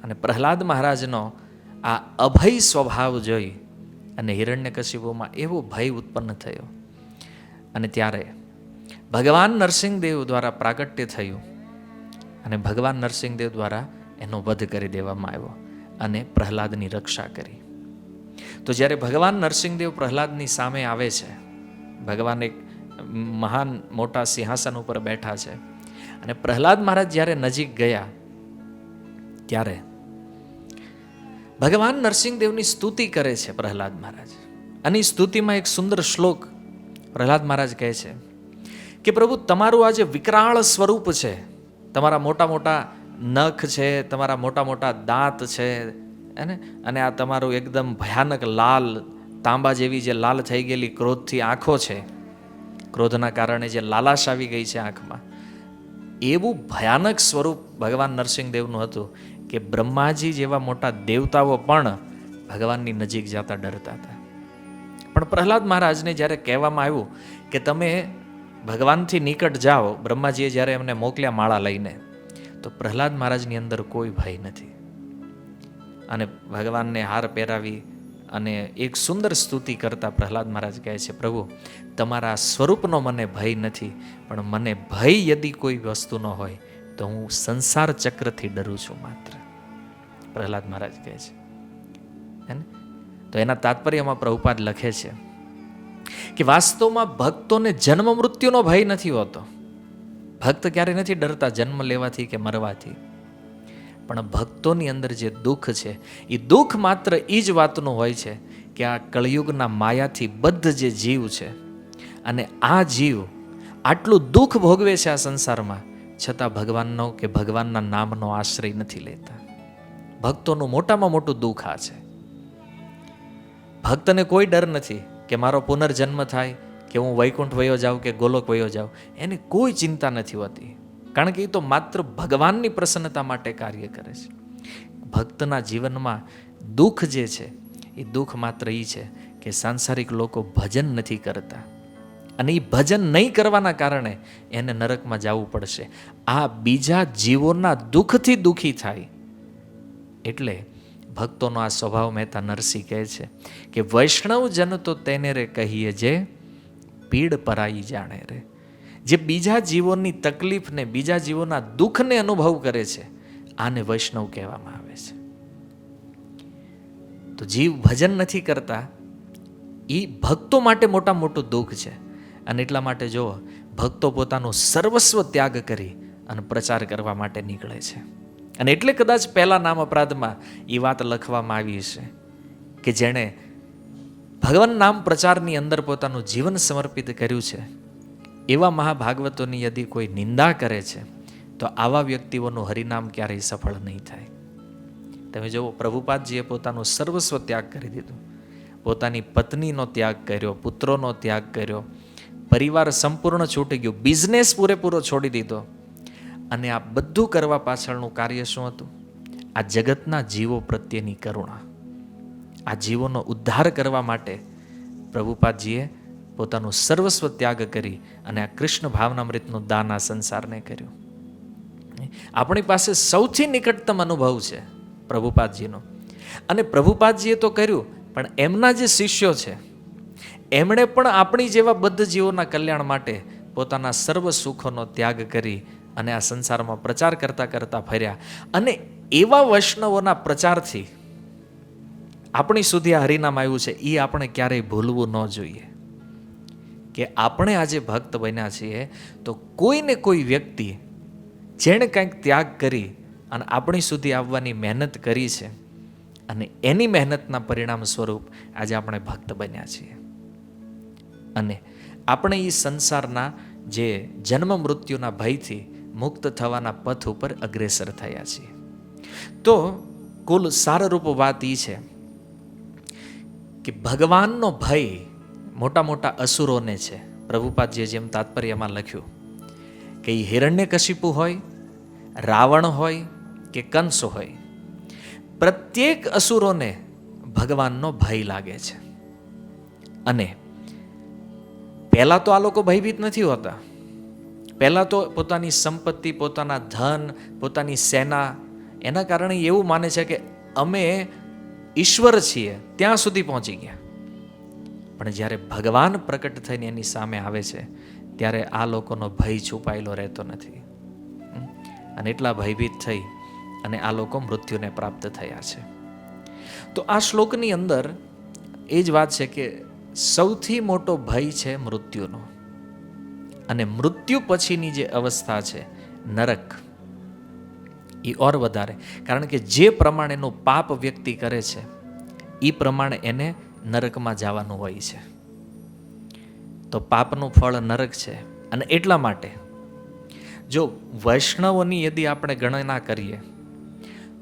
અને પ્રહલાદ મહારાજનો આ અભય સ્વભાવ જોઈ અને હિરણ્યકશિપુમાં એવો ભય ઉત્પન્ન થયો. અને ત્યારે ભગવાન નરસિંહદેવ દ્વારા પ્રાગટ્ય થયું અને ભગવાન નરસિંહદેવ દ્વારા એનો વધ કરી દેવામાં આવ્યો અને પ્રહલાદની રક્ષા કરી. તો જ્યારે ભગવાન નરસિંહદેવ પ્રહલાદની સામે આવે છે, ભગવાન એક મહાન મોટા સિંહાસન ઉપર બેઠા છે અને પ્રહલાદ મહારાજ જ્યારે નજીક ગયા ત્યારે ભગવાન નરસિંહદેવની સ્તુતિ કરે છે પ્રહલાદ મહારાજ. અને એ સ્તુતિમાં એક સુંદર શ્લોક પ્રહલાદ મહારાજ કહે છે કે પ્રભુ, તમારું આ જે વિકરાળ સ્વરૂપ છે, તમારા મોટા મોટા નખ છે, તમારા મોટા મોટા દાંત છે, અને આ તમારું એકદમ ભયાનક લાલ, તાંબા જેવી જે લાલ થઈ ગયેલી ક્રોધથી આંખો છે, ક્રોધના કારણે જે લાલાશ આવી ગઈ છે આંખમાં, એવું ભયાનક સ્વરૂપ ભગવાન નરસિંહદેવનું હતું કે બ્રહ્માજી જેવા મોટા દેવતાઓ પણ ભગવાનની નજીક જતા ડરતા હતા. પણ પ્રહલાદ મહારાજને જ્યારે કહેવામાં આવ્યું કે તમે ભગવાનથી નિકટ જાઓ, બ્રહ્માજીએ જ્યારે એમને મોકલ્યા માળા લઈને, તો પ્રહલાદ મહારાજની અંદર કોઈ ભય નથી. અને ભગવાનને હાર પહેરાવી અને એક સુંદર સ્તુતિ કરતા પ્રહલાદ મહારાજ કહે છે, પ્રભુ, તમારા સ્વરૂપનો મને ભય નથી, પણ મને ભય યદી કોઈ વસ્તુનો હોય તો હું સંસાર ચક્રથી ડરું છું માત્ર. પ્રહલાદ મહારાજ કહે છે. તો એના તાત્પર્યમાં પ્રભુપાદ લખે છે કે વાસ્તવમાં ભક્તોને જન્મ મૃત્યુનો ભય નથી હોતો. ભક્ત ક્યારે નથી ડરતા જન્મ લેવાથી કે મરવાથી. પણ ભક્તોની અંદર જે દુઃખ છે એ દુઃખ માત્ર એ જ વાતનું હોય છે કે આ કળિયુગના માયાથી બદ્ધ જે જીવ છે અને આ જીવ આટલું દુઃખ ભોગવે છે આ સંસારમાં, છતાં ભગવાનનો કે ભગવાનના નામનો આશ્રય નથી લેતા. ભક્તોનું મોટામાં મોટું દુઃખ આ છે. ભક્તને કોઈ ડર નથી કે મારો પુનર્જન્મ થાય, કે હું વૈકુંઠ વયો જાઉં કે ગોલોક વયો જાઉં, એને કોઈ ચિંતા નથી હોતી. કારણ કે એ તો માત્ર ભગવાનની પ્રસન્નતા માટે કાર્ય કરે છે. ભક્તના જીવનમાં દુઃખ જે છે એ દુઃખ માત્ર એ છે કે સાંસારિક લોકો ભજન નથી કરતા અને એ ભજન નહીં કરવાના કારણે એને નરકમાં જવું પડશે. આ બીજા જીવોના દુઃખથી દુઃખી થાય. એટલે ભક્તોનો આ સ્વભાવ મહેતા નરસિંહ કહે છે કે વૈષ્ણવ જન તો તેને રે કહીએ જે પીડ પરાઈ જાણે રે. જે બીજા જીવોની તકલીફને, બીજા જીવોના દુઃખને અનુભવ કરે છે, આને વૈષ્ણવ કહેવામાં આવે છે. તો જીવ ભજન નથી કરતા, એ ભક્તો માટે મોટા મોટું દુઃખ છે. અને એટલા માટે જો ભક્તો પોતાનું સર્વસ્વ ત્યાગ કરી અને પ્રચાર કરવા માટે નીકળે છે. અને એટલે કદાચ પહેલા નામ અપરાધમાં એ વાત લખવામાં આવી છે કે જેણે ભગવાન નામ પ્રચારની અંદર પોતાનું જીવન સમર્પિત કર્યું છે, એવા મહાભાગવતોની યદિ કોઈ નિંદા કરે છે તો આવા વ્યક્તિઓનું હરિનામ ક્યારેય સફળ નહીં થાય. તમે જુઓ, પ્રભુપાદજીએ પોતાનું સર્વસ્વ ત્યાગ કરી દીધું. પોતાની પત્નીનો ત્યાગ કર્યો, પુત્રોનો ત્યાગ કર્યો, પરિવાર સંપૂર્ણ છૂટી ગયું, બિઝનેસ પૂરેપૂરો છોડી દીધો. અને આ બધું કરવા પાછળનું કાર્ય શું હતું? આ જગતના જીવો પ્રત્યેની કરુણા. આ જીવોનો ઉદ્ધાર કરવા માટે પ્રભુપાદજીએ પોતાનું સર્વસ્વ ત્યાગ કરી અને આ કૃષ્ણ ભાવનામૃતનું દાન આ સંસારને કર્યું. આપણી પાસે સૌથી નિકટતમ અનુભવ છે પ્રભુપાદજીનો. અને પ્રભુપાદજીએ તો કર્યું, પણ એમના જે શિષ્યો છે એમણે પણ આપણી જેવા બદ્ધ જીવોના કલ્યાણ માટે પોતાના સર્વ સુખોનો ત્યાગ કરી અને આ સંસારમાં પ્રચાર કરતા કરતા ફર્યા. અને એવા વૈષ્ણવોના પ્રચારથી આપણી સુધી આ હરિનામ આવ્યું છે. એ આપણે ક્યારેય ભૂલવું ન જોઈએ કે આપણે આજે ભક્ત બન્યા છીએ તો કોઈને કોઈ વ્યક્તિ જેણે કંઈક ત્યાગ કરી અને આપણી સુધી આવવાની મહેનત કરી છે અને એની મહેનતના પરિણામ સ્વરૂપ આજે આપણે ભક્ત બન્યા છીએ. અને આપણે એ સંસારના જે જન્મ મૃત્યુના ભયથી મુક્ત થવાના પથ ઉપર અગ્રેસર થયા છીએ. તો કુલ સારરૂપ વાત એ છે કે ભગવાનનો ભય મોટા મોટા અસુરોને છે. પ્રભુપાદજીએ જેમ તાત્પર્યમાં લખ્યું કે એ હિરણ્યકશિપુ હોય, રાવણ હોય કે કંસ હોય, પ્રત્યેક અસુરોને ભગવાનનો ભય લાગે છે. અને પહેલાં તો આ લોકો ભયભીત નથી હોતા. પહેલાં તો પોતાની સંપત્તિ, પોતાના ધન, પોતાની સેના, એના કારણે એવું માને છે કે અમે ઈશ્વર છીએ, ત્યાં સુધી પહોંચી ગયા. પણ જ્યારે ભગવાન પ્રકટ થઈને એની સામે આવે છે ત્યારે આ લોકોનો ભય છુપાયેલો રહેતો નથી. અને એટલા ભયભીત થઈ અને આ લોકો મૃત્યુને પ્રાપ્ત થયા છે. તો આ શ્લોકની અંદર એ જ વાત છે કે સૌથી મોટો ભય છે મૃત્યુનો. અને મૃત્યુ પછીની જે અવસ્થા છે નરક, એ ઓર વધારે. કારણ કે જે પ્રમાણેનું પાપ વ્યક્તિ કરે છે એ પ્રમાણે એને નરકમાં જવાનું હોય છે. તો પાપનું ફળ નરક છે. અને એટલા માટે જો વૈષ્ણવોની યદિ આપણે ગણના કરીએ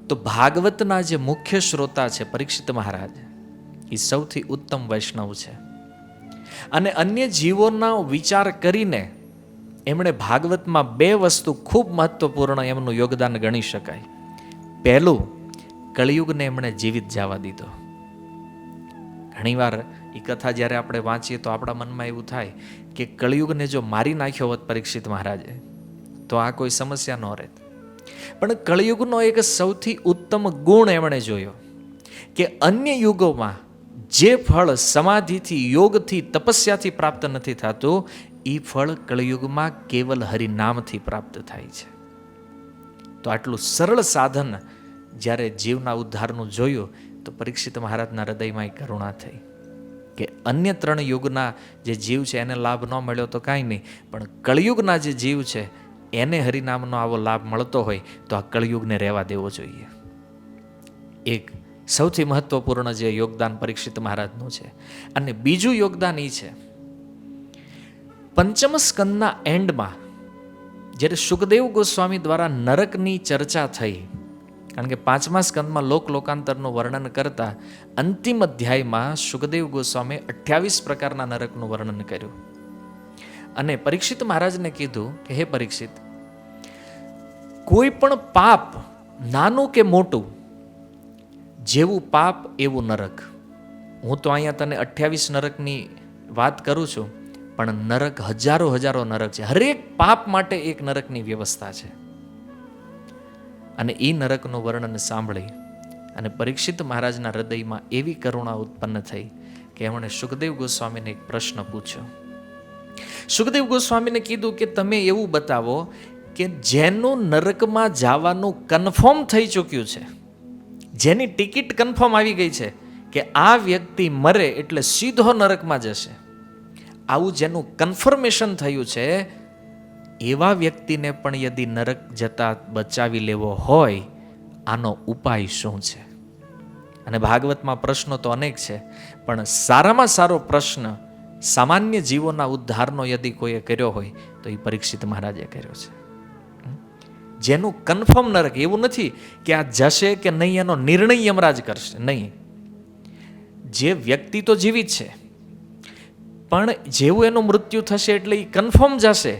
તો ભાગવતના જે મુખ્ય શ્રોતા છે પરીક્ષિત મહારાજ, એ સૌથી ઉત્તમ વૈષ્ણવ છે. અને અન્ય જીવોના વિચાર કરીને એમણે ભાગવતમાં બે વસ્તુ ખૂબ મહત્વપૂર્ણ એમનું યોગદાન ગણી શકાય. પહેલું, કળિયુગને એમણે જીવિત જવા દીધો. ઘણીવાર એ કથા જ્યારે આપણે વાંચીએ તો આપણા મનમાં એવું થાય કે કળિયુગને જો મારી નાખ્યો હોત પરીક્ષિત મહારાજે તો આ કોઈ સમસ્યા ન રહેત. પણ કળિયુગનો એક સૌથી ઉત્તમ ગુણ એમણે જોયો કે અન્ય યુગોમાં જે ફળ સમાધિથી, યોગથી, તપસ્યાથી પ્રાપ્ત નથી થતું, એ ફળ કળિયુગમાં કેવલ હરિનામથી પ્રાપ્ત થાય છે. તો આટલું સરળ સાધન જ્યારે જીવના ઉદ્ધારનું જોયું તો પરીક્ષિત મહારાજના હૃદયમાં કરુણા થઈ કે અન્ય 3 યુગના જે જીવ છે એને લાભ ન મળ્યો તો કાંઈ નહીં, પણ કળિયુગના જે જીવ છે એને હરિનામનો આવો લાભ મળતો હોય તો આ કળિયુગને રહેવા દેવો જોઈએ. એક સૌથી મહત્વપૂર્ણ જે યોગદાન પરીક્ષિત મહારાજનું છે. અને બીજું યોગદાન એ છે, પંચમ સ્કંદના એન્ડમાં જ્યારે સુખદેવ ગોસ્વામી દ્વારા નરકની ચર્ચા થઈ, કારણ કે 5મા સ્કંદમાં લોકાંતરનું વર્ણન કરતા અંતિમ અધ્યાયમાં સુખદેવ ગોસ્વામી 28 પ્રકારના નરકનું વર્ણન કર્યું. અને પરીક્ષિત મહારાજને કીધું કે હે પરીક્ષિત, કોઈ પણ પાપ નાનું કે મોટું, જેવું પાપ એવું નરક. હું તો અહીંયા તને 28 નરકની વાત કરું છું, પણ નરક હજારો નરક છે. હરેક પાપ માટે એક નરકની વ્યવસ્થા છે. અને એ નરકનું વર્ણન સાંભળી અને પરીક્ષિત મહારાજના હૃદયમાં એવી કરુણા ઉત્પન્ન થઈ કે એમણે સુખદેવ ગોસ્વામીને એક પ્રશ્ન પૂછ્યો. સુખદેવ ગોસ્વામીને કીધું કે તમે એવું બતાવો કે જેનું નરકમાં જવાનું કન્ફર્મ થઈ ચૂક્યું છે, જેની ટિકિટ કન્ફર્મ આવી ગઈ છે કે આ વ્યક્તિ મરે એટલે સીધો નરકમાં જશે, આવું જેનું કન્ફર્મેશન થયું છે, એવા વ્યક્તિને પણ યદિ નરક જતા બચાવી લેવો હોય આનો ઉપાય શું છે? અને ભાગવતમાં પ્રશ્નો તો અનેક છે, પણ સારામાં સારો પ્રશ્ન સામાન્ય જીવોના ઉદ્ધારનો યદિ કોઈએ કર્યો હોય તો એ પરીક્ષિત મહારાજે કર્યો છે. જેનું કન્ફર્મ ન રાખે, એવું નથી કે આ જશે કે નહીં એનો નિર્ણય યમરાજ કરશે, નહીં. જે વ્યક્તિ તો જીવિત છે, પણ જેવું એનું મૃત્યુ થશે એટલે એ કન્ફર્મ જશે.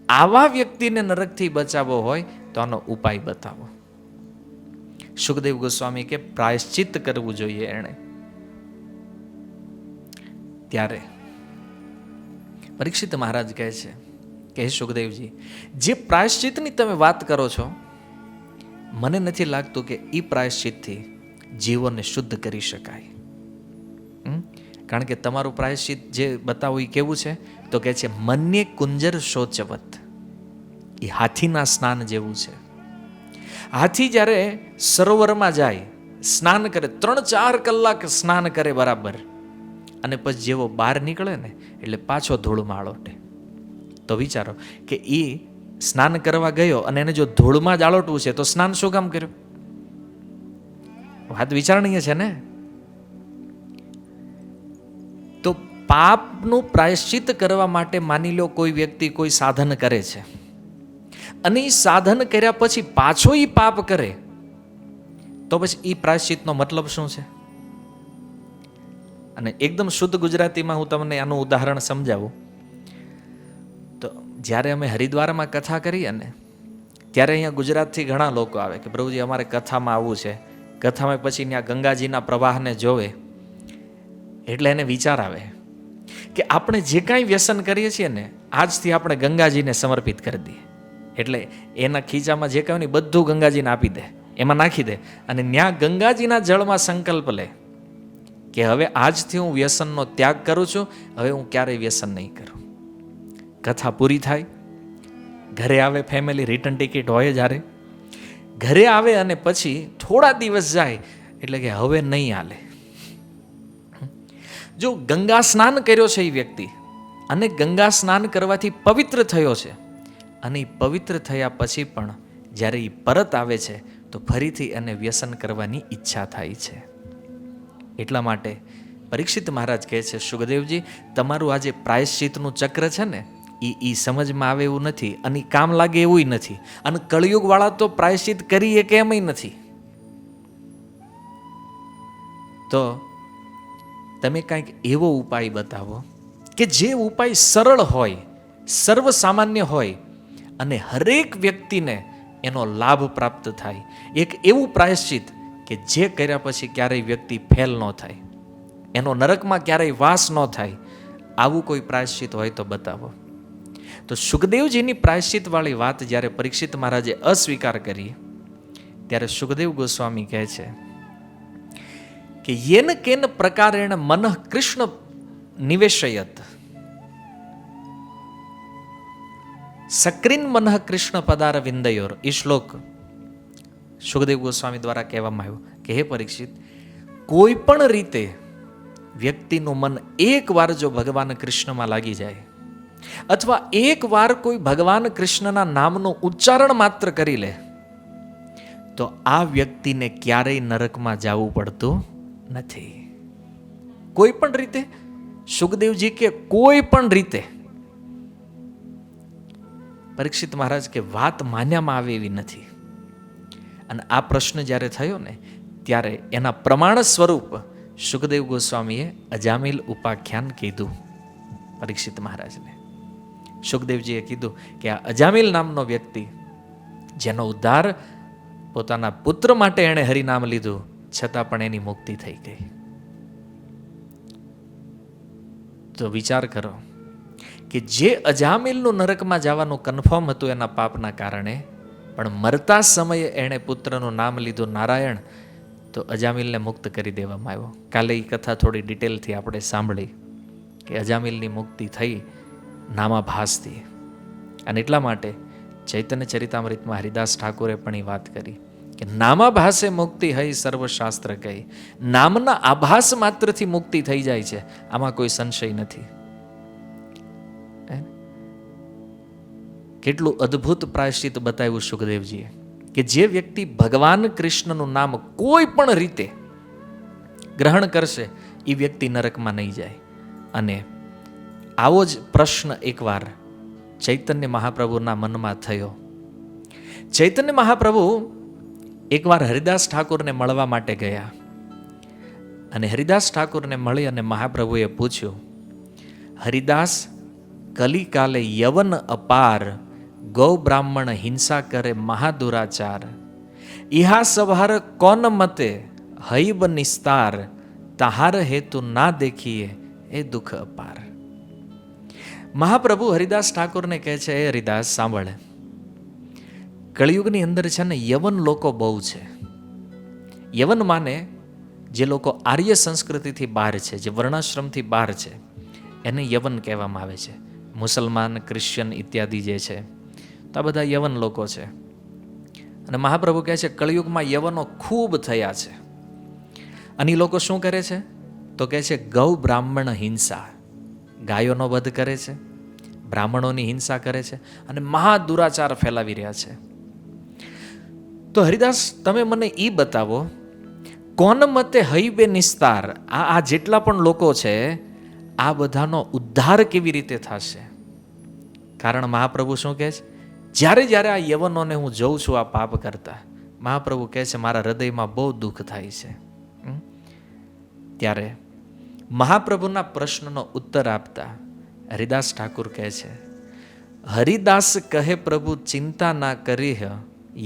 આવા વ્યક્તિને નરકથી બચાવવો હોય તો આનો ઉપાય બતાવો. સુખદેવ ગોસ્વામી કે પ્રાયશ્ચિત કરવું જોઈએ એણે. ત્યારે પરીક્ષિત મહારાજ કહે છે કે હે સુખદેવજી, જે પ્રાયશ્ચિતની તમે વાત કરો છો, મને નથી લાગતું કે એ પ્રાયશ્ચિતથી જીવોને શુદ્ધ કરી શકાય. કારણ કે તમારું પ્રાયશ્ચિત જે બતાવું એ કેવું છે તો કે છે મન્ય કુંજર શોચવત. એ હાથીના સ્નાન જેવું છે. હાથી જ્યારે સરોવરમાં જાય, સ્નાન કરે, 3-4 કલાક સ્નાન કરે બરાબર, અને પછી જેવો બહાર નીકળે ને એટલે પાછો ધૂળમાં આળોટે. તો વિચારો કે એ સ્નાન કરવા ગયો અને એને જો ધૂળમાં જ આળોટવું છે તો સ્નાન શું કામ કર્યું? વાત વિચારણીય છે ને. તો પાપનું પ્રાયશ્ચિત કરવા માટે માની લો કોઈ વ્યક્તિ કોઈ સાધન કરે છે, અને એ સાધન કર્યા પછી પાછો એ પાપ કરે, તો પછી એ પ્રાયશ્ચિતનો મતલબ શું છે? અને એકદમ શુદ્ધ ગુજરાતીમાં હું તમને આનું ઉદાહરણ સમજાવું. તો જ્યારે અમે હરિદ્વારમાં કથા કરીએ ને, ત્યારે અહીંયા ગુજરાતથી ઘણા લોકો આવે કે પ્રભુજી અમારે કથામાં આવવું છે. કથામાં પછી ત્યાં ગંગાજીના પ્રવાહને જોવે એટલે એને વિચાર આવે કે આપણે જે કાંઈ વ્યસન કરીએ છીએ ને, આજથી આપણે ગંગાજીને સમર્પિત કરી દઈએ. એટલે એના ખીચામાં જે કાંઈ બધું ગંગાજીને આપી દે, એમાં નાખી દે, અને ત્યાં ગંગાજીના જળમાં સંકલ્પ લે કે હવે આજથી હું વ્યસનનો ત્યાગ કરું છું, હવે હું ક્યારેય વ્યસન નહીં કરું. કથા પૂરી થાય, ઘરે આવે, ફેમિલી રિટર્ન ટિકિટ હોય જ્યારે ઘરે આવે, અને પછી થોડા દિવસ જાય એટલે કે હવે નહીં હાલે. જો ગંગા સ્નાન કર્યો છે એ વ્યક્તિ, અને ગંગા સ્નાન કરવાથી પવિત્ર થયો છે, અને એ પવિત્ર થયા પછી પણ જ્યારે એ પરત આવે છે તો ફરીથી એને વ્યસન કરવાની ઈચ્છા થાય છે. એટલા માટે પરીક્ષિત મહારાજ કહે છે, સુખદેવજી તમારું આ જે પ્રાયશ્ચિતનું ચક્ર છે ને, એ સમજમાં આવે એવું નથી, અને કામ લાગે એવું નથી. અને કળિયુગવાળા તો પ્રાયશ્ચિત કરીએ કે એમય નથી. તો તમે કંઈક એવો ઉપાય બતાવો કે જે ઉપાય સરળ હોય, સર્વસામાન્ય હોય, અને હરેક વ્યક્તિને એનો લાભ પ્રાપ્ત થાય. એક એવું પ્રાયશ્ચિત કે જે કર્યા પછી ક્યારેય વ્યક્તિ ફેલ ન થાય, એનો નરકમાં ક્યારેય વાસ ન થાય. આવું કોઈ પ્રાયશ્ચિત હોય તો બતાવો. તો સુખદેવજીની પ્રાયશ્ચિતવાળી વાત જ્યારે પરીક્ષિત મહારાજે અસ્વીકાર કરી, ત્યારે સુખદેવ ગોસ્વામી કહે છે કે યેન કેન પ્રકારેણ મનઃ કૃષ્ણ નિવેશયત સક્રિન મનઃ કૃષ્ણ પદાર વિંદયોર. એ શ્લોક સુખદેવ ગોસ્વામી દ્વારા કહેવામાં આવ્યો કે હે પરીક્ષિત, કોઈ પણ રીતે વ્યક્તિનું મન એક વાર જો ભગવાન કૃષ્ણમાં લાગી જાય, અથવા એક વાર કોઈ ભગવાન કૃષ્ણના નામનું ઉચ્ચારણ માત્ર કરી લે, તો આ વ્યક્તિને ક્યારેય નરકમાં જવું પડતું નથી. કોઈ પણ રીતે, સુખદેવજી કે કોઈ પણ રીતે. પરીક્ષિત મહારાજ કે વાત માન્યામાં આવે એવી નથી. અને આ પ્રશ્ન જ્યારે થયો ને, ત્યારે એના પ્રમાણ સ્વરૂપ સુખદેવ ગોસ્વામીએ અજામિલ ઉપાખ્યાન કીધું પરીક્ષિત મહારાજને. સુખદેવજીએ કીધું કે આ અજામિલ નામનો વ્યક્તિ, જેનો ઉદ્ધાર પોતાના પુત્ર માટે એણે હરિનામ લીધું, છતાં પણ એની મુક્તિ થઈ ગઈ. તો વિચાર કરો કે જે અજામિલનું નરકમાં જવાનું કન્ફર્મ હતું એના પાપના કારણે, પણ મરતા સમયે એણે પુત્રનું નામ લીધું નારાયણ, તો અજામિલને મુક્ત કરી દેવામાં આવ્યો. કાલે એ કથા થોડી ડિટેલથી આપણે સાંભળી કે અજામિલની મુક્તિ થઈ નામાભાસથી. અને એટલા માટે ચૈતન્ય ચરિતામૃતમાં હરિદાસ ઠાકોરે પણ એ વાત કરી કે નામાભાસે મુક્તિ હઈ સર્વશાસ્ત્ર કહી. નામના આભાસ માત્રથી મુક્તિ થઈ જાય છે, આમાં કોઈ સંશય નથી. કેટલું અદ્ભુત પ્રાયશ્ચિત બતાવ્યું સુખદેવજીએ કે જે વ્યક્તિ ભગવાન કૃષ્ણનું નામ કોઈ પણ રીતે ગ્રહણ કરશે એ વ્યક્તિ નરકમાં નહીં જાય. અને આવો જ પ્રશ્ન એકવાર ચૈતન્ય મહાપ્રભુના મનમાં થયો. ચૈતન્ય મહાપ્રભુ એકવાર હરિદાસ ઠાકુરને મળવા માટે ગયા અને હરિદાસ ઠાકુરને મળી અને મહાપ્રભુએ પૂછ્યું, હરિદાસ, કલિકાલે યવન અપાર, ગૌ બ્રાહ્મણ હિંસા કરે મહાદુરાચાર, ઇહા સભાર કોન મતે હૈબ નિસ્તાર, તાહાર હેતુ ના દેખીએ એ દુઃખ અપાર. મહાપ્રભુ હરિદાસ ઠાકુરને કહે છે, એ હરિદાસ સાંભળે, કળિયુગની અંદર છે ને યવન લોકો બહુ છે. યવન માને જે લોકો આર્ય સંસ્કૃતિથી બહાર છે, જે વર્ણાશ્રમથી બહાર છે, એને યવન કહેવામાં આવે છે. મુસલમાન, ક્રિશ્ચિયન ઇત્યાદિ જે છે તો આ બધા યવન લોકો છે. અને મહાપ્રભુ કહે છે કળિયુગમાં યવનો ખૂબ થયા છે. અને એ લોકો શું કરે છે તો કહે છે ગૌ બ્રાહ્મણ હિંસા, ગાયોનો વધ કરે છે, બ્રાહ્મણોની હિંસા કરે છે અને મહાદુરાચાર ફેલાવી રહ્યા છે. તો હરિદાસ, તમે મને એ બતાવો, કોન મતે હૈબે નિસ્તાર, આ જેટલા પણ લોકો છે આ બધાનો ઉદ્ધાર કેવી રીતે થશે? કારણ મહાપ્રભુ શું કહે છે, જ્યારે જ્યારે આ યવનોને હું જોઉં છું આ પાપ કરતા, મહાપ્રભુ કહે છે મારા હૃદયમાં બહુ દુઃખ થાય છે. ત્યારે મહાપ્રભુના પ્રશ્નનો ઉત્તર આપતા હરિદાસ ઠાકુર કહે છે, હરિદાસ કહે પ્રભુ ચિંતા ના કરી,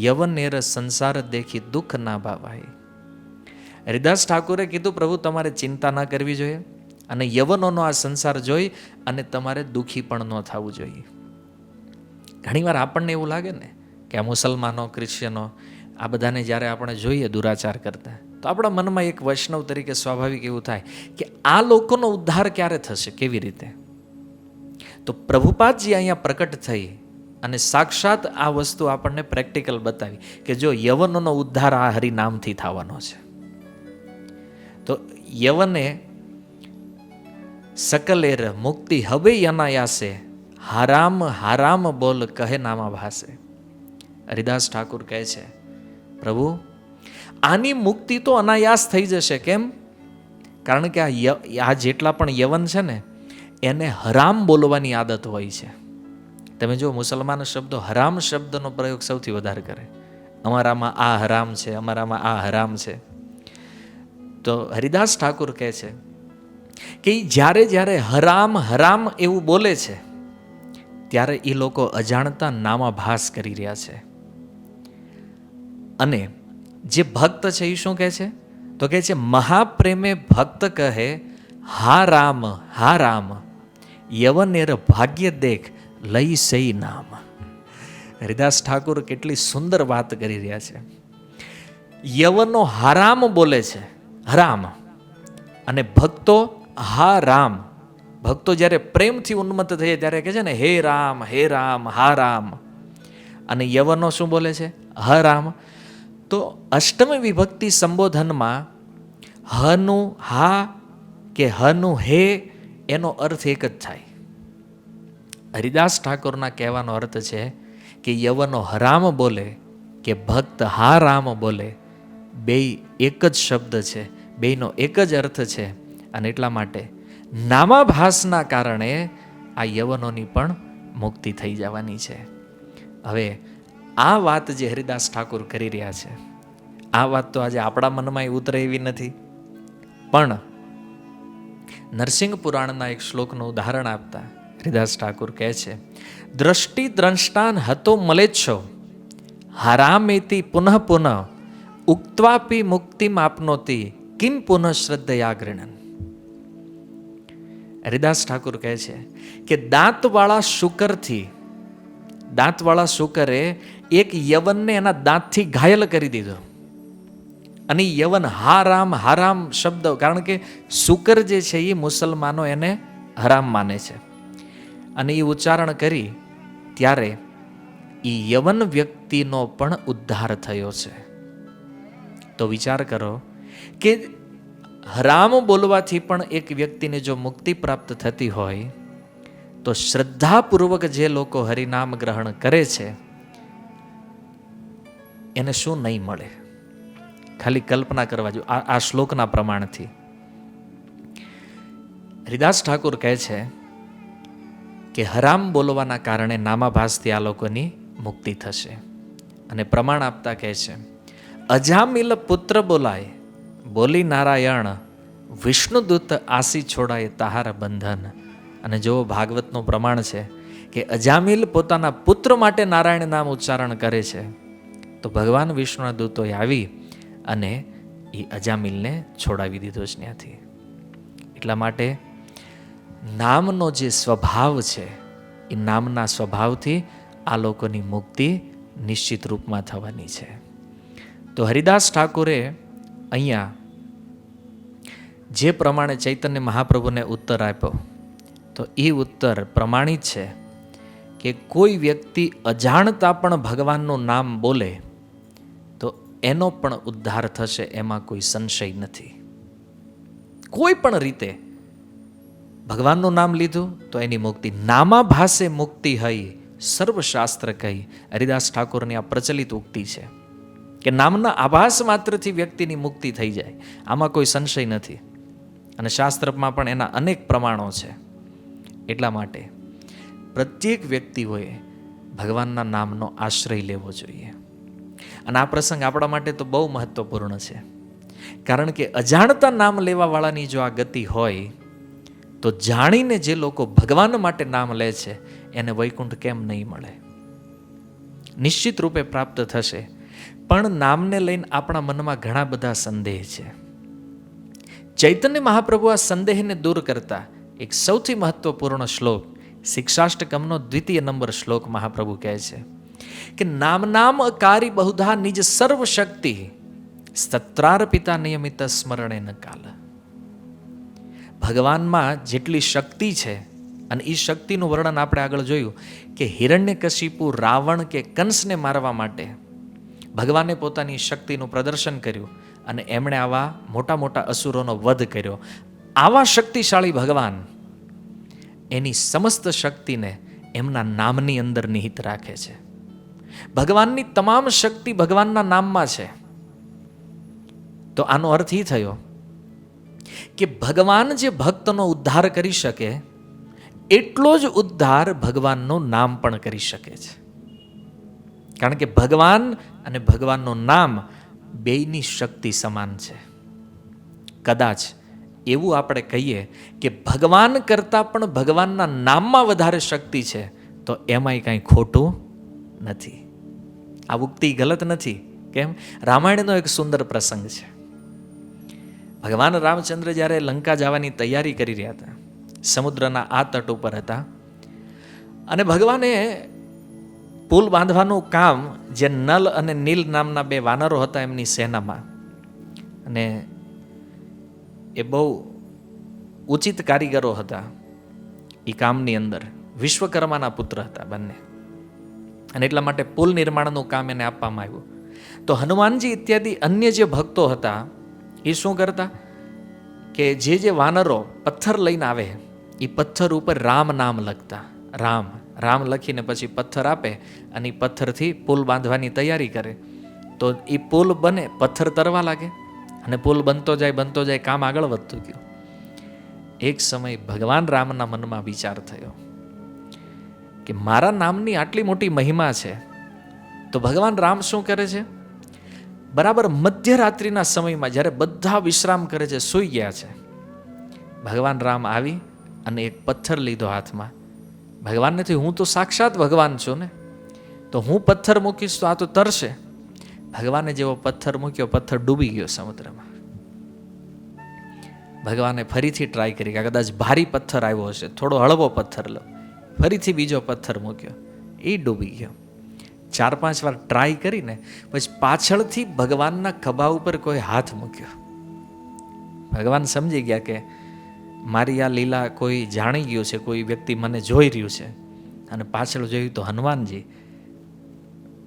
યવનેર સંસાર દેખી દુઃખ ના ભાવાય. હરિદાસ ઠાકુરે કીધું, પ્રભુ તમારે ચિંતા ના કરવી જોઈએ અને યવનોનો આ સંસાર જોઈ અને તમારે દુઃખી પણ ન થવું જોઈએ. ઘણીવાર આપણને એવું લાગે ને કે આ મુસલમાનો, ક્રિશ્ચિયનો આ બધાને જ્યારે આપણે જોઈએ દુરાચાર કરતા, તો આપણા મનમાં એક વૈષ્ણવ તરીકે સ્વાભાવિક એવું થાય કે આ લોકોનો ઉદ્ધાર ક્યારે થશે, કેવી રીતે? તો પ્રભુપાદજી અહીંયા પ્રકટ થઈ અને સાક્ષાત આ વસ્તુ આપણને પ્રેક્ટિકલ બતાવી કે જો યવનોનો ઉદ્ધાર આ હરિનામથી થવાનો છે. તો યવને સકલેર મુક્તિ હવે અનાયાસે, હારામ હારામ બોલ કહે નામા ભાસે. હરિદાસ ઠાકુર કહે છે, પ્રભુ આની મુક્તિ તો અનાયાસ થઈ જશે. કેમ? કારણ કે આ જેટલા પણ યવન છે ને એને હરામ બોલવાની આદત હોય છે. તમે જો મુસલમાન શબ્દો હરામ શબ્દનો પ્રયોગ સૌથી વધારે કરે, અમારામાં આ હરામ છે, અમારામાં આ હરામ છે. તો હરિદાસ ઠાકુર કહે છે કે જ્યારે જ્યારે હરામ હરામ એવું બોલે છે ત્યારે એ લોકો અજાણતા નામાભાસ કરી રહ્યા છે. અને જે ભક્ત છે એ શું કહે છે તો કહે છે મહાપ્રેમે ભક્ત કહે, હા રામ, યવનેર ભાગ્ય દેખ લઈ સઈ નામ. હરિદાસ ઠાકુર કેટલી સુંદર વાત કરી રહ્યા છે. યવનો હરામ બોલે છે, હરામ, અને ભક્તો હા રામ. ભક્તો જ્યારે પ્રેમથી ઉન્મત્ત થઈએ ત્યારે કહે છે ને હે રામ, હા રામ. અને યવનો શું બોલે છે? હ રામ. તો અષ્ટમી વિભક્તિ સંબોધનમાં હનું હા કે હનું હે એનો અર્થ એક જ થાય. હરિદાસ ઠાકોરના કહેવાનો અર્થ છે કે યવનો હરામ બોલે કે ભક્ત હા રામ બોલે, બે એક જ શબ્દ છે, બેનો એક જ અર્થ છે. અને એટલા માટે નામાભાસના કારણે આ યવનોની પણ મુક્તિ થઈ જવાની છે. હવે આ વાત જે હરિદાસ ઠાકુર કરી રહ્યા છે, આ વાત તો આજે આપણા મનમાં ઉતરે એવી નથી. પણ નરસિંહ પુરાણના એક શ્લોકનું ઉદાહરણ આપતા હરિદાસ ઠાકુર કહે છે, દ્રષ્ટિ દ્રષ્ટાન હતો મલેચ્છો, હરામેતી પુનઃ પુનઃ, ઉક્ત્વાપી મુક્તિમ આપનોતી, કિમ પુનઃ શ્રદ્ધયા ગૃણન. હરિદાસ ઠાકુર કહે છે કે દાંતવાળા શુકરે એક યવનને એના દાંતથી ઘાયલ કરી દીધો. અને યવન હારામ શબ્દ, કારણ કે શુકર જે છે એ મુસલમાનો એને હરામ માને છે, અને એ ઉચ્ચારણ કરી ત્યારે એ યવન વ્યક્તિનો પણ ઉદ્ધાર થયો છે. તો વિચાર કરો કે હરામ બોલવાથી પણ એક વ્યક્તિને જો મુક્તિ પ્રાપ્ત થતી હોય, તો શ્રદ્ધાપૂર્વક જે લોકો હરિનામ ગ્રહણ કરે છે એને શું નહીં મળે. ખાલી કલ્પના કરવા જો આ શ્લોકના પ્રમાણથી. હરિદાસ ઠાકુર કહે છે કે હરામ બોલવાના કારણે નામાભાસથી આ લોકોની મુક્તિ થશે. અને પ્રમાણ આપતા કહે છે, અજામિલ પુત્ર બોલાય બોલી નારાયણ, વિષ્ણુદૂત આસી છોડાય તાહાર બંધન. અને જો ભાગવતનું પ્રમાણ છે કે અજામિલ પોતાના પુત્ર માટે નારાયણ નામ ઉચ્ચારણ કરે છે, તો ભગવાન વિષ્ણુના દૂતોએ આવી અને એ અજામિલને છોડાવી દીધો છે ત્યાંથી. એટલા માટે નામનો જે સ્વભાવ છે એ નામના સ્વભાવથી આ લોકોની મુક્તિ નિશ્ચિત રૂપમાં થવાની છે. તો હરિદાસ ઠાકુરે અહીંયા જે પ્રમાણે ચૈતન્ય મહાપ્રભુને ઉત્તર આપ્યો, તો એ ઉત્તર પ્રમાણિત છે કે કોઈ વ્યક્તિ અજાણતા પણ ભગવાનનું નામ બોલે તો એનો પણ ઉદ્ધાર થશે, એમાં કોઈ સંશય નથી. કોઈ પણ રીતે ભગવાનનું નામ લીધું તો એની મુક્તિ. નામાભાસે મુક્તિ હઈ સર્વશાસ્ત્ર કહી, હરિદાસ ઠાકોરની આ પ્રચલિત ઉક્તિ છે કે નામના આભાસ માત્રથી વ્યક્તિની મુક્તિ થઈ જાય, આમાં કોઈ સંશય નથી. અને શાસ્ત્રમાં પણ એના અનેક પ્રમાણો છે. એટલા માટે પ્રત્યેક વ્યક્તિઓએ ભગવાનના નામનો આશ્રય લેવો જોઈએ. અને આ પ્રસંગ આપણા માટે તો બહુ મહત્વપૂર્ણ છે, કારણ કે અજાણતા નામ લેવાવાળાની જો આ ગતિ હોય, તો જાણીને જે લોકો ભગવાન માટે નામ લે છે એને વૈકુંઠ કેમ નહીં મળે? નિશ્ચિત રૂપે પ્રાપ્ત થશે. પણ નામને લઈને આપણા મનમાં ઘણા બધા સંદેહ છે. ચૈતન્ય મહાપ્રભુ આ સંદેહને દૂર કરતા એક સૌથી મહત્વપૂર્ણ શ્લોક, શિક્ષાષ્ટકમનો 2 નંબર શ્લોક મહાપ્રભુ કહે છે કે નામ અકારી બહુધા નિજ સર્વ શક્તિ, સત્રાર્પિતા નિયમિત સ્મરણે ન કાલ. ભગવાનમાં જેટલી શક્તિ છે, અને એ શક્તિનું વર્ણન આપણે આગળ જોયું કે હિરણ્યકશિપુ, રાવણ કે કંસને મારવા માટે ભગવાને પોતાની શક્તિનું પ્રદર્શન કર્યું અને એમણે આવા મોટા મોટા અસુરોનો વધ કર્યો. આવા શક્તિશાળી ભગવાન એની સમસ્ત શક્તિને એમના નામની અંદર નિહિત રાખે છે. ભગવાનની તમામ શક્તિ ભગવાનના નામમાં છે. તો આનો અર્થ એ થયો કે ભગવાન જે ભક્તનો ઉદ્ધાર કરી શકે, એટલો જ ઉદ્ધાર ભગવાનનું નામ પણ કરી શકે છે. કારણ કે ભગવાન અને ભગવાનનું નામ બેયની શક્તિ સમાન છે. કદાચ એવું આપણે કહીએ કે ભગવાન કરતાં પણ ભગવાનના નામમાં વધારે શક્તિ છે, તો એમાંય કાંઈ ખોટું નથી. આ ઉક્તિ ગલત નથી. કેમ? રામાયણનો એક સુંદર પ્રસંગ છે. ભગવાન રામચંદ્ર જ્યારે લંકા જવાની તૈયારી કરી રહ્યા હતા, સમુદ્રના આ તટ ઉપર હતા, અને ભગવાને પુલ બાંધવાનું કામ, જે નલ અને નીલ નામના 2 વાનરો હતા એમની સેનામાં, અને એ બહુ ઉચિત કારીગરો હતા એ કામની અંદર, વિશ્વકર્માના પુત્ર હતા બંને, અને એટલા માટે પુલ નિર્માણનું કામ એને આપવામાં આવ્યું. તો હનુમાનજી ઇત્યાદિ અન્ય જે ભક્તો હતા એ શું કરતા કે જે વાનરો પથ્થર લઈને આવે એ પથ્થર ઉપર રામ નામ લખતા. રામ રામ લખીને પછી પથ્થર આપે અને એ પથ્થરથી પુલ બાંધવાની તૈયારી કરે. તો એ પુલ બને, પથ્થર તરવા લાગે, અને પુલ બનતો જાય, કામ આગળ વધતું ગયું. એક સમય ભગવાન રામના મનમાં વિચાર થયો કે મારા નામની આટલી મોટી મહિમા છે, તો ભગવાન રામ શું કરે છે? બરાબર મધ્યરાત્રિના સમયમાં જ્યારે બધા વિશ્રામ કરે છે, સૂઈ ગયા છે, ભગવાન રામ આવી અને એક પથ્થર લીધો હાથમાં. ભગવાનને થયું હું તો સાક્ષાત ભગવાન છું ને, તો હું પથ્થર મૂકીશ તો આ તો તરશે. ભગવાને જેવો પથ્થર મૂક્યો, પથ્થર ડૂબી ગયો સમુદ્રમાં. ભગવાને ફરીથી ટ્રાય કરી કે કદાચ ભારી પથ્થર આવ્યો હશે, થોડો હળવો પથ્થર લો. ફરીથી બીજો પથ્થર મૂક્યો, એ ડૂબી ગયો. 4-5 વાર ટ્રાય કરીને પછી પાછળથી ભગવાનના ખભા ઉપર કોઈ હાથ મૂક્યો. ભગવાન સમજી ગયા કે મારી આ લીલા કોઈ જાણી ગયું છે, કોઈ વ્યક્તિ મને જોઈ રહ્યું છે. અને પાછળ જોયું તો હનુમાનજી.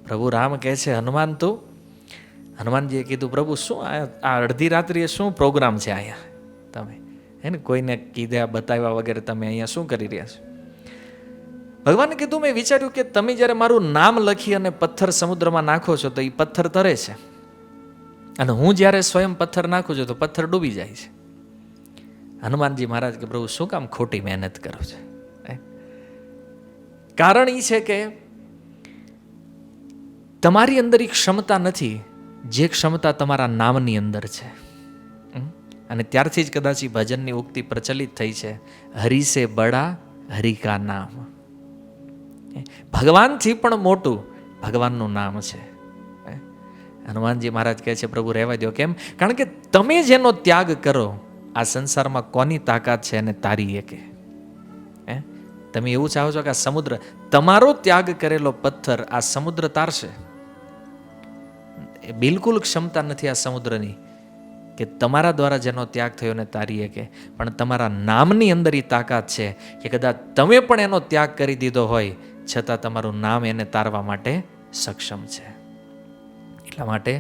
પ્રભુ રામ કહે છે, હનુમાન તું? હનુમાનજીએ કીધું, પ્રભુ શું આ અડધી રાત્રિએ શું પ્રોગ્રામ છે અહીંયા? તમે એને કોઈને કીધા બતાવ્યા વગેરે તમે અહીંયા શું કરી રહ્યા છો? ભગવાને કીધું, મેં વિચાર્યું કે તમે જ્યારે મારું નામ લખી અને પથ્થર સમુદ્રમાં નાખો છો તો એ પથ્થર તરે છે, અને હું જ્યારે સ્વયં પથ્થર નાખું છું તો પથ્થર ડૂબી જાય છે. હનુમાનજી મહારાજ કે પ્રભુ શું કામ ખોટી મહેનત કરો છો? કારણ એ છે કે તમારી અંદર એક ક્ષમતા નથી જે ક્ષમતા તમારા નામની અંદર છે. અને ત્યારથી જ કદાચ એ ભજનની ઉક્તિ પ્રચલિત થઈ છે, હરિ સે બડા હરિ કા નામ. ભગવાનથી પણ મોટું ભગવાનનું નામ છે. હનુમાનજી મહારાજ કહે છે, પ્રભુ રહેવા દો. કેમ? કારણ કે તમે જેનો ત્યાગ કરો, આ સંસારમાં કોની તાકાત છે અને તારી એકે? તમે એવું ચાહો છો કે આ સમુદ્ર, તમારો ત્યાગ કરેલો પથ્થર આ સમુદ્ર તારશે? એ બિલકુલ ક્ષમતા નથી આ સમુદ્રની કે તમારા દ્વારા જેનો ત્યાગ થયો ને તારી એકે. પણ તમારા નામની અંદર એ તાકાત છે કે કદાચ તમે પણ એનો ત્યાગ કરી દીધો હોય છતાં તમારું નામ એને તારવા માટે સક્ષમ છે. એટલા માટે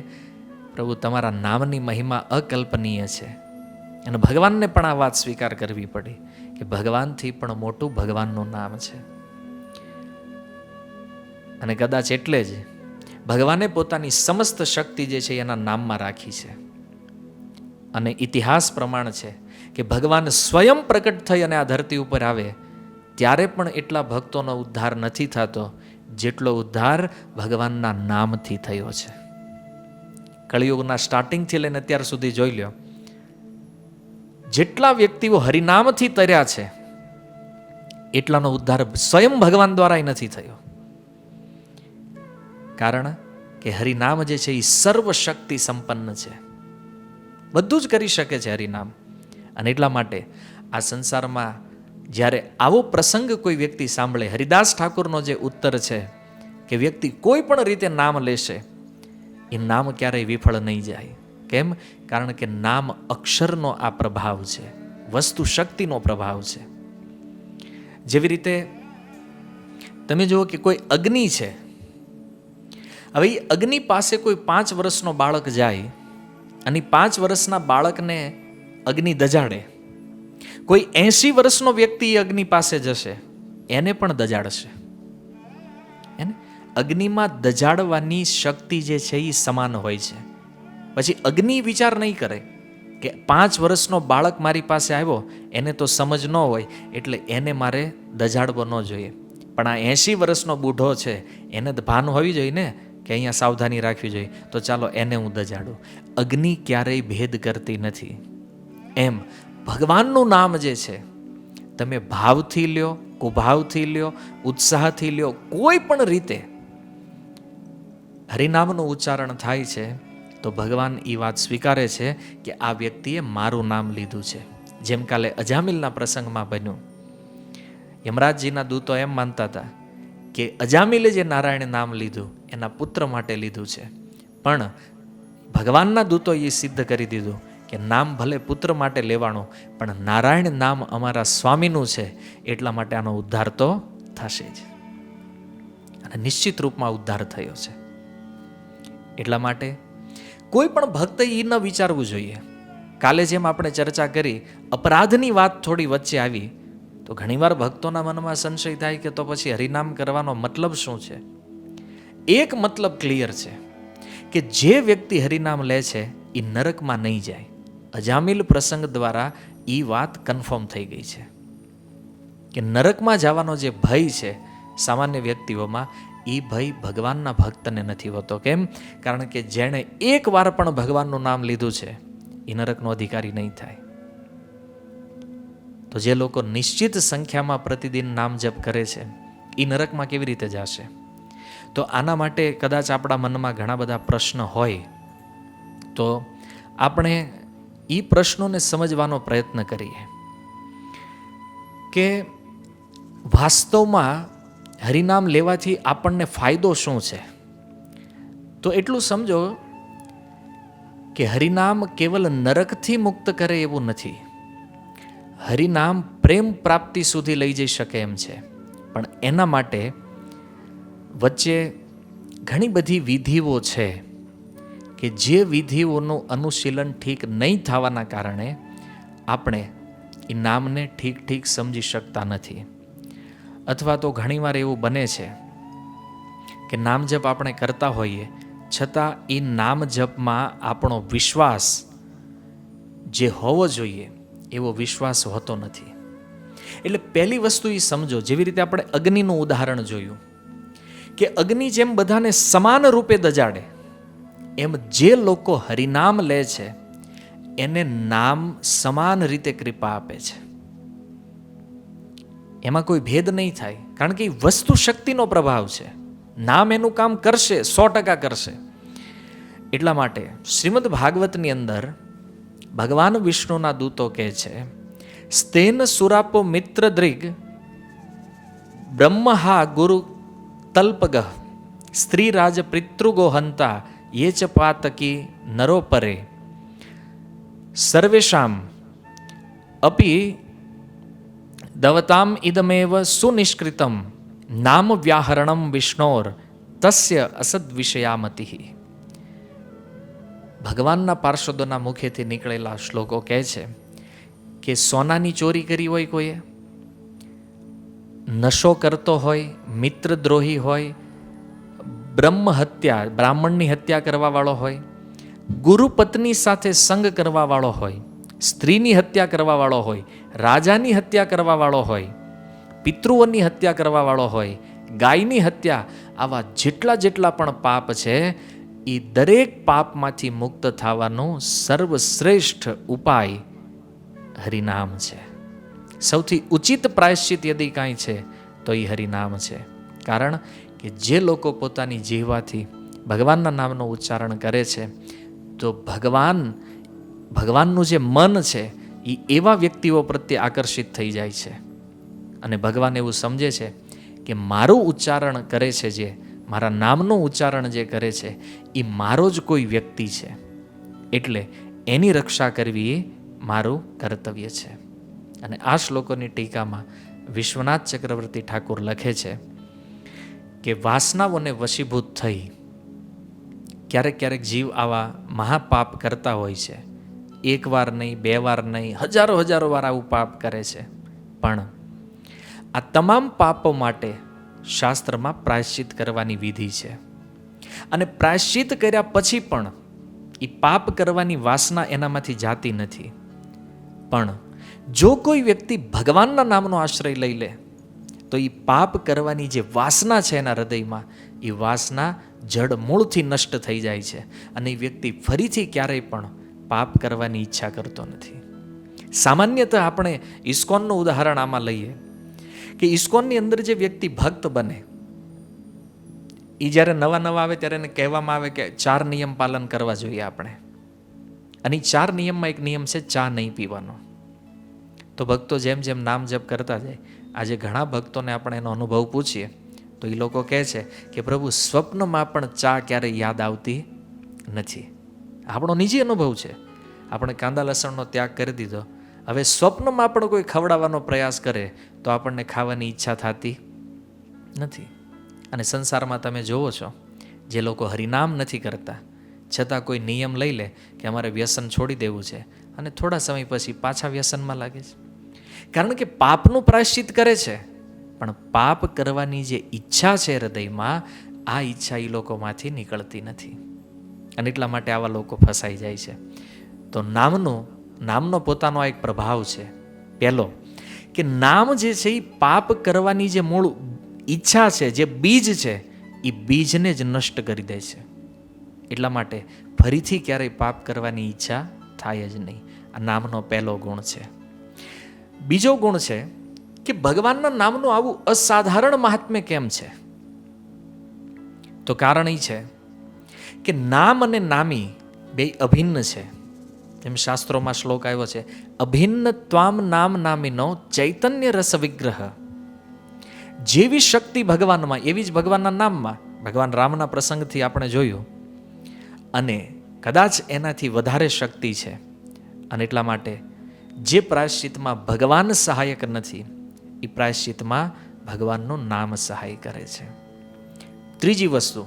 પ્રભુ તમારા નામની મહિમા અકલ્પનીય છે. અને ભગવાનને પણ આ વાત સ્વીકાર કરવી પડી કે ભગવાનથી પણ મોટું ભગવાનનું નામ છે. અને કદાચ એટલે જ ભગવાને પોતાની સમસ્ત શક્તિ જે છે એના નામમાં રાખી છે. અને ઇતિહાસ પ્રમાણ છે કે ભગવાન સ્વયં પ્રકટ થઈ અને આ ધરતી ઉપર આવે ત્યારે પણ એટલા ભક્તોનો ઉદ્ધાર નથી થતો જેટલો ઉદ્ધાર ભગવાનના નામથી થયો છે. કળિયુગના સ્ટાર્ટિંગથી લઈને અત્યાર સુધી જોઈ લો, જેટલા વ્યક્તિઓ હરિનામથી તર્યા છે એટલાનો ઉદ્ધાર સ્વયં ભગવાન દ્વારા નથી થયો. કારણ કે હરિનામ જે છે એ સર્વશક્તિ સંપન્ન છે, બધું જ કરી શકે છે હરિનામ. અને એટલા માટે આ સંસારમાં જ્યારે આવો પ્રસંગ કોઈ વ્યક્તિ સાંભળે, હરિદાસ ઠાકુરનો જે ઉત્તર છે કે વ્યક્તિ કોઈ પણ રીતે નામ લેશે એ નામ ક્યારેય વિફળ નહીં જાય. કેમ? કારણ કે નામ અક્ષરનો આ પ્રભાવ છે, વસ્તુ શક્તિનો પ્રભાવ છે. જેવી રીતે તમે જુઓ કે કોઈ અગ્નિ છે, હવે એ અગ્નિ પાસે કોઈ 5 વર્ષનો બાળક જાય અને 5 વર્ષના બાળકને અગ્નિ દજાડે, કોઈ 80 વર્ષનો વ્યક્તિ અગ્નિ પાસે જશે એને પણ દજાડશે. અગ્નિમાં દજાડવાની શક્તિ જે છે એ સમાન હોય છે. પછી અગ્નિ વિચાર નહીં કરે કે 5 વર્ષનો બાળક મારી પાસે આવ્યો, એને તો સમજ ન હોય એટલે એને મારે દજાડવો ન જોઈએ. પણ આ 80 વર્ષનો બૂઢો છે, એને તો ભાન હોવી જોઈએ ને કે અહીંયા સાવધાની રાખવી જોઈએ, તો ચાલો એને હું દજાડું. અગ્નિ ક્યારેય ભેદ કરતી નથી. એમ ભગવાનનું નામ જે છે તમે ભાવથી લ્યો, કુભાવથી લ્યો, ઉત્સાહથી લ્યો, કોઈ પણ રીતે હરિનામનું ઉચ્ચારણ થાય છે તો ભગવાન એ વાત સ્વીકારે છે કે આ વ્યક્તિએ મારું નામ લીધું છે. જેમ કાલે અજામિલના પ્રસંગમાં બન્યું, યમરાજજીના દૂતો એમ માનતા હતા કે અજામિલે જે નારાયણ નામ લીધું એના પુત્ર માટે લીધું છે, પણ ભગવાનના દૂતો એ સિદ્ધ કરી દીધું કે નામ ભલે પુત્ર માટે લેવાનું પણ નારાયણ નામ અમારા સ્વામીનું છે એટલા માટે આનો ઉદ્ધાર તો થશે જ. અને નિશ્ચિત રૂપમાં ઉદ્ધાર થયો છે. એટલા માટે કોઈ પણ ભક્ત એ ન વિચારવું જોઈએ. કાલે જેમ આપણે ચર્ચા કરી, અપરાધની વાત થોડી વચ્ચે આવી તો ઘણીવાર ભક્તોના મનમાં સંશય થાય કે તો પછી હરિનામ કરવાનો મતલબ શું છે? એક મતલબ ક્લિયર છે કે જે વ્યક્તિ હરિનામ લે છે એ નરકમાં નહીં જાય. અજામિલ પ્રસંગ દ્વારા એ વાત કન્ફર્મ થઈ ગઈ છે કે નરકમાં જવાનો જે ભય છે સામાન્ય વ્યક્તિઓમાં, એ ભય ભગવાનના ભક્તને નથી હોતો. કેમ? કારણ કે જેણે એક વાર પણ ભગવાનનું નામ લીધું છે એ નરકનો અધિકારી નહીં થાય. તો જે લોકો નિશ્ચિત સંખ્યામાં પ્રતિદિન નામ જપ કરે છે એ નરકમાં કેવી રીતે જશે? તો આના માટે કદાચ આપણા મનમાં ઘણા બધા પ્રશ્ન હોય તો આપણે એ પ્રશ્નોને સમજવાનો પ્રયત્ન કરીએ કે વાસ્તવમાં હરિનામ લેવાથી આપણને ફાયદો શું છે. તો એટલું સમજો કે હરિનામ કેવલ નરકથી મુક્ત કરે એવું નથી. હરિનામ પ્રેમ પ્રાપ્તિ સુધી લઈ જઈ શકે એમ છે, પણ એના માટે વચ્ચે ઘણી બધી વિધિઓ છે કે જે વિધિઓનું અનુશીલન ઠીક નહીં થવાના કારણે આપણે એ નામને ઠીક સમજી શકતા નથી. અથવા તો ઘણીવાર એવું બને છે કે નામ જપ આપણે કરતા હોઈએ છતાં એ નામ જપમાં આપણો વિશ્વાસ જે હોવો જોઈએ એવો વિશ્વાસ હોતો નથી. એટલે પહેલી વસ્તુ એ સમજો, જેવી રીતે આપણે અગ્નિનું ઉદાહરણ જોયું કે અગ્નિ જેમ બધાને સમાન રૂપે દજાડે, એમ જે લોકો હરિનામ લે છે એને નામ સમાન રીતે કૃપા આપે છે. એમાં કોઈ ભેદ નહીં થાય, કારણ કે એ વસ્તુ શક્તિનો પ્રભાવ છે. નામ એનું કામ કરશે, 100% કરશે. એટલા માટે શ્રીમદ ભાગવતની અંદર ભગવાન વિષ્ણુના દૂતો કહે છે, સ્તેન સુરાપો મિત્ર દ્રિગ બ્રહ્મહા ગુરુ તલ્પગઃ સ્ત્રી રાજ પિતૃગો હંતા યે ચ પાતકી નરો પરે સર્વેશામ અપી દવતામ ઇદમેવ સુનિષ્કૃતમ નામ વ્યાહરણમ વિષ્ણોર તસ્ય અસદ વિષયામતિ. ભગવાનના પાર્ષદોના મુખેથી નીકળેલા શ્લોકો કહે છે કે સોનાની ચોરી કરી હોય કોઈએ, નશો કરતો હોય, મિત્રદ્રોહી હોય, બ્રહ્મ હત્યા બ્રાહ્મણની હત્યા કરવા વાળો હોય, ગુરુ પત્ની સાથે સંગ કરવા વાળો હોય, સ્ત્રીની હત્યા કરવા વાળો હોય, રાજાની હત્યા કરવા વાળો હોય, પિતૃઓની હત્યા કરવા વાળો હોય, ગાયની હત્યા, આવા જેટલા પણ પાપ છે એ દરેક પાપમાંથી મુક્ત થવાનો સર્વશ્રેષ્ઠ ઉપાય હરિનામ છે. સૌથી ઉચિત પ્રાયશ્ચિત યદિ કાંઈ છે તો એ હરિનામ છે. કારણ કે જે લોકો પોતાની જીહવાથી ભગવાનના નામનું ઉચ્ચારણ કરે છે તો ભગવાનનું જે મન છે એ એવા વ્યક્તિઓ પ્રત્યે આકર્ષિત થઈ જાય છે અને ભગવાન એવું સમજે છે કે મારું ઉચ્ચારણ કરે છે, જે મારા નામનું ઉચ્ચારણ જે કરે છે એ મારો જ કોઈ વ્યક્તિ છે, એટલે એની રક્ષા કરવી એ મારું કર્તવ્ય છે. અને આ શ્લોકોની ટીકામાં વિશ્વનાથ ચક્રવર્તી ઠાકુર લખે છે કે વાસનાઓને વશીભૂત થઈ ક્યારેક જીવ આવા મહાપાપ કરતા હોય છે. એક વાર નહીં, 2 વાર નહીં, હજારો વાર આવું પાપ કરે છે. પણ આ તમામ પાપો માટે શાસ્ત્રમાં પ્રાયશ્ચિત કરવાની વિધિ છે. અને પ્રાયશ્ચિત કર્યા પછી પણ એ પાપ કરવાની વાસના એનામાંથી જાતી નથી. પણ જો કોઈ વ્યક્તિ ભગવાનના નામનો આશ્રય લઈ લે તો એ પાપ કરવાની જે વાસના છે એના હૃદયમાં, એ વાસના જડ મૂળથી નષ્ટ થઈ જાય છે અને એ વ્યક્તિ ફરીથી ક્યારેય પણ પાપ કરવાની ઈચ્છા કરતો નથી. સામાન્યતઃ આપણે ઇસ્કોનનું ઉદાહરણ આમાં લઈએ કે ઇસ્કોનની અંદર જે વ્યક્તિ ભક્ત બને એ જ્યારે નવા આવે ત્યારે એને કહેવામાં આવે કે 4 નિયમ પાલન કરવા જોઈએ આપણે. અને 4 નિયમમાં એક નિયમ છે ચા નહીં પીવાનો. તો ભક્તો જેમ નામ જપ કરતા જાય, આજે ઘણા ભક્તોને આપણે એનો અનુભવ પૂછીએ તો એ લોકો કહે છે કે પ્રભુ સ્વપ્નમાં પણ ચા ક્યારેય યાદ આવતી નથી. આપણો નિજી અનુભવ છે. આપણે કાંદા લસણનો ત્યાગ કરી દીધો, હવે સ્વપ્નમાં પણ કોઈ ખવડાવવાનો પ્રયાસ કરે તો આપણને ખાવાની ઈચ્છા થતી નથી. અને સંસારમાં તમે જોવો છો, જે લોકો હરિનામ નથી કરતા છતાં કોઈ નિયમ લઈ લે કે અમારે વ્યસન છોડી દેવું છે, અને થોડા સમય પછી પાછા વ્યસનમાં લાગે છે. કારણ કે પાપનું પ્રાયશ્ચિત કરે છે, પણ પાપ કરવાની જે ઈચ્છા છે હૃદયમાં, આ ઈચ્છા એ લોકોમાંથી નીકળતી નથી. અને એટલા માટે આવા લોકો ફસાઈ જાય છે. તો નામનો પોતાનો એક પ્રભાવ છે. પહેલો કે નામ જે છે એ પાપ કરવાની જે મૂળ ઈચ્છા છે, જે બીજ છે, એ બીજને જ નષ્ટ કરી દે છે. એટલા માટે ફરીથી ક્યારેય પાપ કરવાની ઈચ્છા થાય જ નહીં. આ નામનો પહેલો ગુણ છે. બીજો ગુણ છે કે ભગવાનના નામનું આવું અસાધારણ મહાત્મ્ય કેમ છે? તો કારણ એ છે કે નામ અને નામી બે અભિન્ન છે. જેમ શાસ્ત્રોમાં શ્લોક આવ્યો છે, અભિન્ન ત્વામ નામ નામીનો ચૈતન્ય રસ વિગ્રહ. જેવી શક્તિ ભગવાનમાં એવી જ ભગવાનના નામમાં. ભગવાન રામના પ્રસંગથી આપણે જોયું, અને કદાચ એનાથી વધારે શક્તિ છે. અને એટલા માટે જે પ્રાયશ્ચિતમાં ભગવાન સહાયક નથી, એ પ્રાયશ્ચિતમાં ભગવાનનું નામ સહાય કરે છે. ત્રીજી વસ્તુ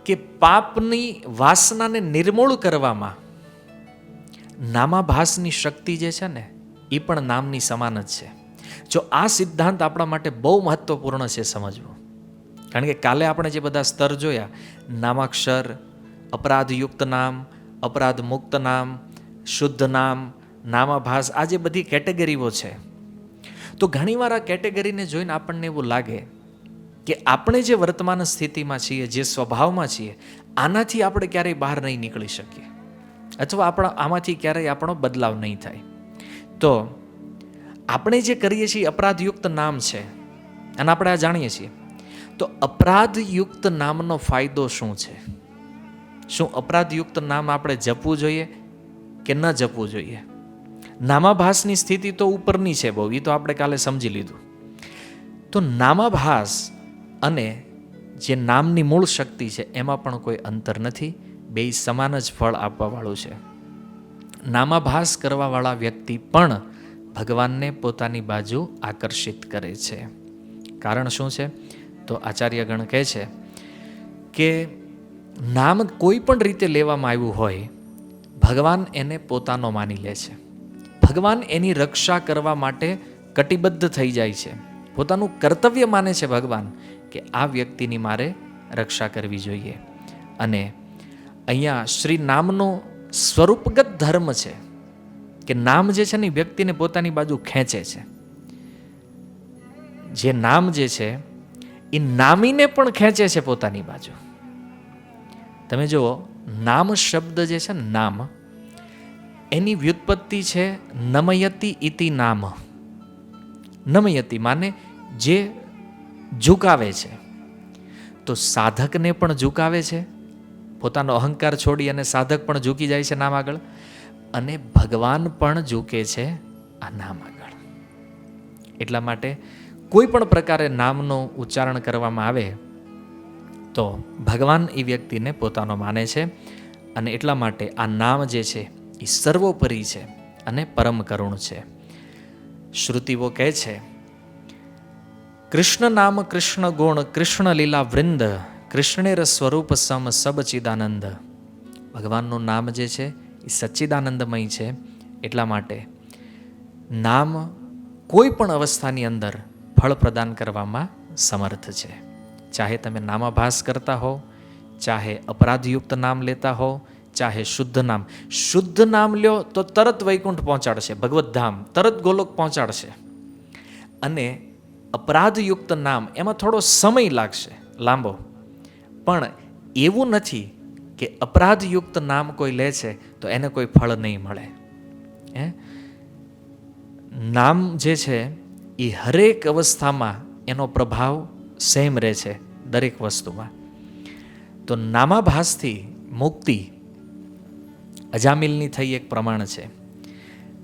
કે પાપની વાસનાને નિર્મૂળ કરવામાં નામાભાસની શક્તિ જે છે ને, એ પણ નામની સમાન જ છે. જો આ સિદ્ધાંત આપણા માટે બહુ મહત્વપૂર્ણ છે સમજવું. કારણ કે કાલે આપણે જે બધા સ્તર જોયા, નામાક્ષર, અપરાધયુક્ત નામ, અપરાધ મુક્ત નામ, શુદ્ધ નામ, નામાભાસ, આ જે બધી કેટેગરીઓ છે, તો ઘણીવાર આ કેટેગરીને જોઈને આપણને એવું લાગે કે આપણે જે વર્તમાન સ્થિતિમાં છીએ, જે સ્વભાવમાં છીએ, આનાથી આપણે ક્યારેય બહાર નહીં નીકળી શકીએ, અથવા આમાંથી ક્યારેય આપણો બદલાવ નહીં થાય. તો આપણે જે કરીએ છીએ અપરાધયુક્ત નામ છે, અને આપણે આ જાણીએ છીએ. તો અપરાધયુક્ત નામનો ફાયદો શું છે? શું અપરાધયુક્ત નામ આપણે જપવું જોઈએ કે ન જપવું જોઈએ? નામાભાસની સ્થિતિ તો ઉપરની છે બહુ, એ તો આપણે કાલે સમજી લીધું. તો નામાભાસ અને જે નામની મૂળ શક્તિ છે એમાં પણ કોઈ અંતર નથી, બે સમાન જ ફળ આપવાવાળું છે. નામાભાસ કરવાવાળા વ્યક્તિ પણ ભગવાનને પોતાની બાજુ આકર્ષિત કરે છે. કારણ શું છે? તો આચાર્યગણ કહે છે કે નામ કોઈ પણ રીતે લેવામાં આવ્યું હોય, ભગવાન એને પોતાનો માની લે છે. ભગવાન એની રક્ષા કરવા માટે કટિબદ્ધ થઈ જાય છે. પોતાનું કર્તવ્ય માને છે ભગવાન કે આ વ્યક્તિની મારે રક્ષા કરવી જોઈએ. અને અહીંયા શ્રી નામનો સ્વરૂપગત ધર્મ છે કે નામ જે છે ને વ્યક્તિને પોતાની બાજુ ખેંચે છે. જે નામ જે છે એ નામીને પણ ખેંચે છે પોતાની બાજુ. તમે જુઓ, નામ શબ્દ જે છે ને, નામ, એની વ્યુત્પત્તિ છે નમયતિ ઇતિ નામ. નમયતિ માને જે ઝુકાવે છે. તો સાધકને પણ ઝુકાવે છે, પોતાનો અહંકાર છોડી અને સાધક પણ ઝૂકી જાય છે નામ આગળ, અને ભગવાન પણ ઝૂકે છે આ નામ આગળ. એટલા માટે કોઈ પણ પ્રકારે નામનું ઉચ્ચારણ કરવામાં આવે તો ભગવાન એ વ્યક્તિને પોતાનો માને છે. અને એટલા માટે આ નામ જે છે એ સર્વોપરી છે અને પરમ કરુણ છે. શ્રુતિઓ કહે છે, કૃષ્ણ નામ કૃષ્ણ ગુણ કૃષ્ણ લીલા વૃંદ કૃષ્ણેર સ્વરૂપ સમ સબચિદાનંદ. ભગવાનનું નામ જે છે એ સચ્ચિદાનંદમય છે. એટલા માટે નામ કોઈ પણ અવસ્થાની અંદર ફળ પ્રદાન કરવામાં સમર્થ છે. ચાહે તમે નામાભાસ કરતા હો, ચાહે અપરાધયુક્ત નામ લેતા હો, ચાહે શુદ્ધ નામ. શુદ્ધ નામ લ્યો તો તરત વૈકુંઠ પહોંચાડશે, ભગવત ધામ, તરત ગોલોક પહોંચાડશે. અને અપરાધયુક્ત નામ, એમાં થોડો સમય લાગશે, લાંબો. પણ એવું નથી કે અપરાધયુક્ત નામ કોઈ લે છે તો એને કોઈ ફળ નહીં મળે. નામ જે છે એ હરેક અવસ્થામાં એનો પ્રભાવ સેમ રહે છે, દરેક વસ્તુમાં. તો નામાભાસથી મુક્તિ અજામિલની થઈ એક પ્રમાણ છે.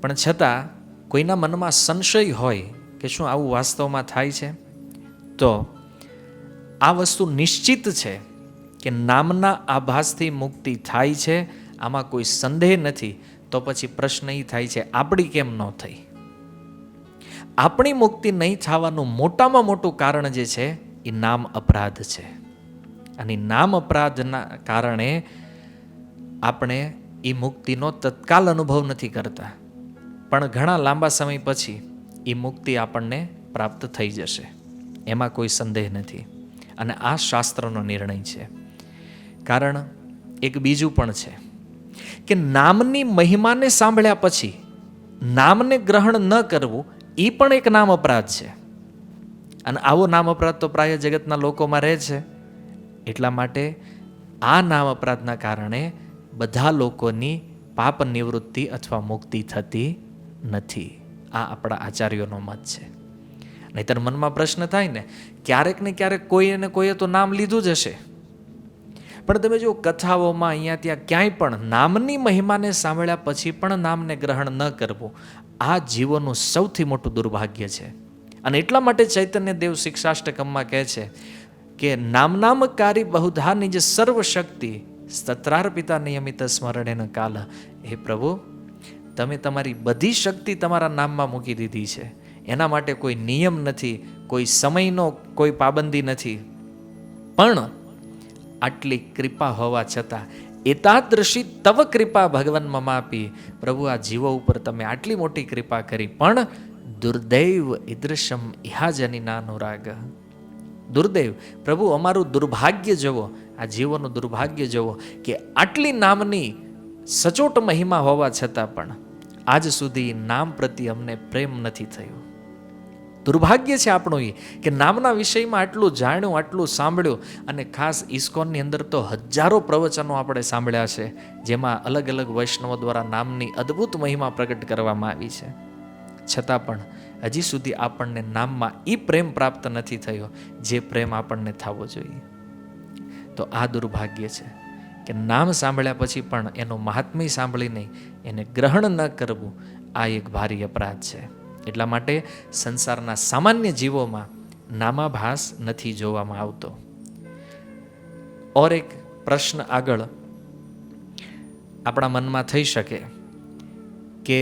પણ છતાં કોઈના મનમાં સંશય હોય કે શું આવું વાસ્તવમાં થાય છે, તો આ વસ્તુ નિશ્ચિત છે કે નામના આભાસથી મુક્તિ થાય છે, આમાં કોઈ સંદેહ નથી. તો પછી પ્રશ્ન એ થાય છે, આપણી કેમ ન થઈ? આપણી મુક્તિ નહીં થવાનું મોટામાં મોટું કારણ જે છે એ નામ અપરાધ છે. અને નામ અપરાધના કારણે આપણે એ મુક્તિનો તત્કાલ અનુભવ નથી કરતા, પણ ઘણા લાંબા સમય પછી એ મુક્તિ આપણને પ્રાપ્ત થઈ જશે, એમાં કોઈ સંદેહ નથી. અને આ શાસ્ત્રનો નિર્ણય છે. કારણ એક બીજું પણ છે કે નામની મહિમાને સાંભળ્યા પછી નામને ગ્રહણ ન કરવું એ પણ એક નામ અપરાધ છે. અને આવો નામ અપરાધ તો પ્રાય જગતના લોકોમાં રહે છે. એટલા માટે આ નામ અપરાધના કારણે બધા લોકોની પાપ નિવૃત્તિ અથવા મુક્તિ થતી નથી. આ આપણા આચાર્યોનો મત છે. નહીંતર મનમાં પ્રશ્ન થાય ને, ક્યારેક ને ક્યારેક કોઈએ તો નામ લીધું જ હશે. પણ તમે જો કથાઓમાં અહીંયા ત્યાં ક્યાંય પણ નામની મહિમાને સાંભળ્યા પછી પણ નામને ગ્રહણ ન કરવું, આ જીવોનું સૌથી મોટું દુર્ભાગ્ય છે. અને એટલા માટે ચૈતન્ય દેવ શિક્ષાષ્ટકમમાં કહે છે કે નામનામકારી બહુધા નિજ સર્વશક્તિ સ્તત્રાર્પિતા નિયમિત સ્મરણેન કાલ. હે પ્રભુ, તમે તમારી બધી શક્તિ તમારા નામમાં મૂકી દીધી છે. એના માટે કોઈ નિયમ નથી, કોઈ સમયનો કોઈ પાબંદી નથી. પણ આટલી કૃપા હોવા છતાં એતાદૃશી તવ કૃપા ભગવાન મમાપી, પ્રભુ આ જીવો ઉપર તમે આટલી મોટી કૃપા કરી, પણ દુર્દૈવ ઈદૃશમ ઇહાજનિનાનુરાગ. દુર્દૈવ, પ્રભુ અમારું દુર્ભાગ્ય જુઓ, આ જીવોનું દુર્ભાગ્ય જુઓ કે આટલી નામની સચોટ મહિમા હોવા છતાં પણ આજ સુધી નામ પ્રત્યે અમને પ્રેમ નથી થયો. દુર્ભાગ્ય છે આપણું એ કે નામના વિષયમાં આટલું જાણ્યું, આટલું સાંભળ્યું, અને ખાસ ઇસ્કોનની અંદર તો હજારો પ્રવચનો આપણે સાંભળ્યા છે જેમાં અલગ અલગ વૈષ્ણવો દ્વારા નામની અદ્ભુત મહિમા પ્રગટ કરવામાં આવી છે. છતાં પણ હજી સુધી આપણને નામમાં એ પ્રેમ પ્રાપ્ત નથી થયો જે પ્રેમ આપણને થવો જોઈએ. તો આ દુર્ભાગ્ય છે કે નામ સાંભળ્યા પછી પણ એનું મહાત્મ્ય સાંભળી નહીં એને ગ્રહણ ન કરવું, આ એક ભારી અપરાધ છે. એટલા માટે સંસારના સામાન્ય જીવોમાં નામાભાસ નથી જોવામાં આવતો. ઓર એક પ્રશ્ન આગળ આપણા મનમાં થઈ શકે કે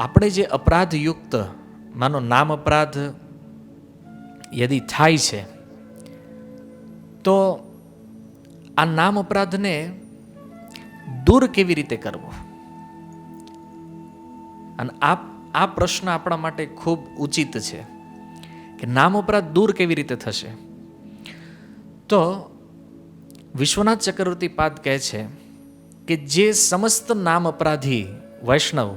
આપણે જે અપરાધયુક્ત, માનો નામ અપરાધ યદિ થાય છે તો આ નામ અપરાધને દૂર કેવી રીતે કરવો? અને આ પ્રશ્ન આપણા માટે ખૂબ ઉચિત છે કે નામ અપરાધ દૂર કેવી રીતે થશે? તો વિશ્વનાથ ચક્રવર્તી પાદ કહે છે કે જે સમસ્ત નામ અપરાધી વૈષ્ણવ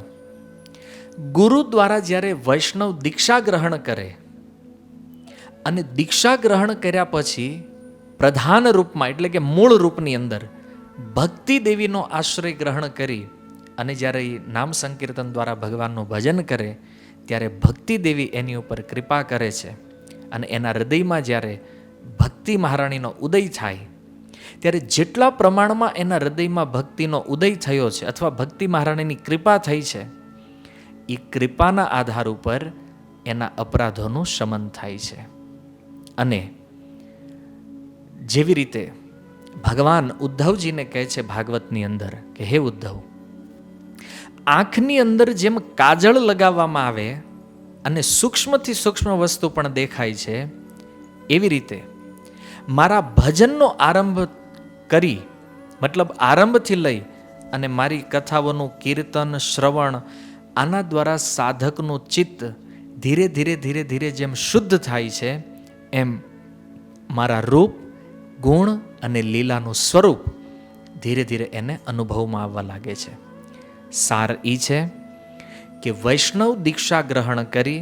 ગુરુ દ્વારા જ્યારે વૈષ્ણવ દીક્ષા ગ્રહણ કરે અને દીક્ષા ગ્રહણ કર્યા પછી પ્રધાન રૂપમાં એટલે કે મૂળ રૂપની અંદર ભક્તિ દેવીનો આશ્રય ગ્રહણ કરી અને જ્યારે એ નામ સંકીર્તન દ્વારા ભગવાનનું ભજન કરે ત્યારે ભક્તિ દેવી એની ઉપર કૃપા કરે છે અને એના હૃદયમાં જ્યારે ભક્તિ મહારાણીનો ઉદય થાય ત્યારે જેટલા પ્રમાણમાં એના હૃદયમાં ભક્તિનો ઉદય થયો છે અથવા ભક્તિ મહારાણીની કૃપા થઈ છે એ કૃપાના આધાર ઉપર એના અપરાધોનું શમન થાય છે. અને જેવી રીતે ભગવાન ઉદ્ધવજીને કહે છે ભાગવતની અંદર કે હે ઉદ્ધવ, આંખની અંદર જેમ કાજળ લગાવવામાં આવે અને સૂક્ષ્મથી સૂક્ષ્મ વસ્તુ પણ દેખાય છે, એવી રીતે મારા ભજનનો આરંભ કરી, મતલબ આરંભથી લઈ અને મારી કથાઓનું કીર્તન શ્રવણ, આના દ્વારા સાધકનું ચિત્ત ધીરે ધીરે ધીરે ધીરે જેમ શુદ્ધ થાય છે એમ મારા રૂપ, ગુણ અને લીલાનું સ્વરૂપ ધીરે ધીરે એને અનુભવમાં આવવા લાગે છે. સાર એ છે કે વૈષ્ણવ દીક્ષા ગ્રહણ કરી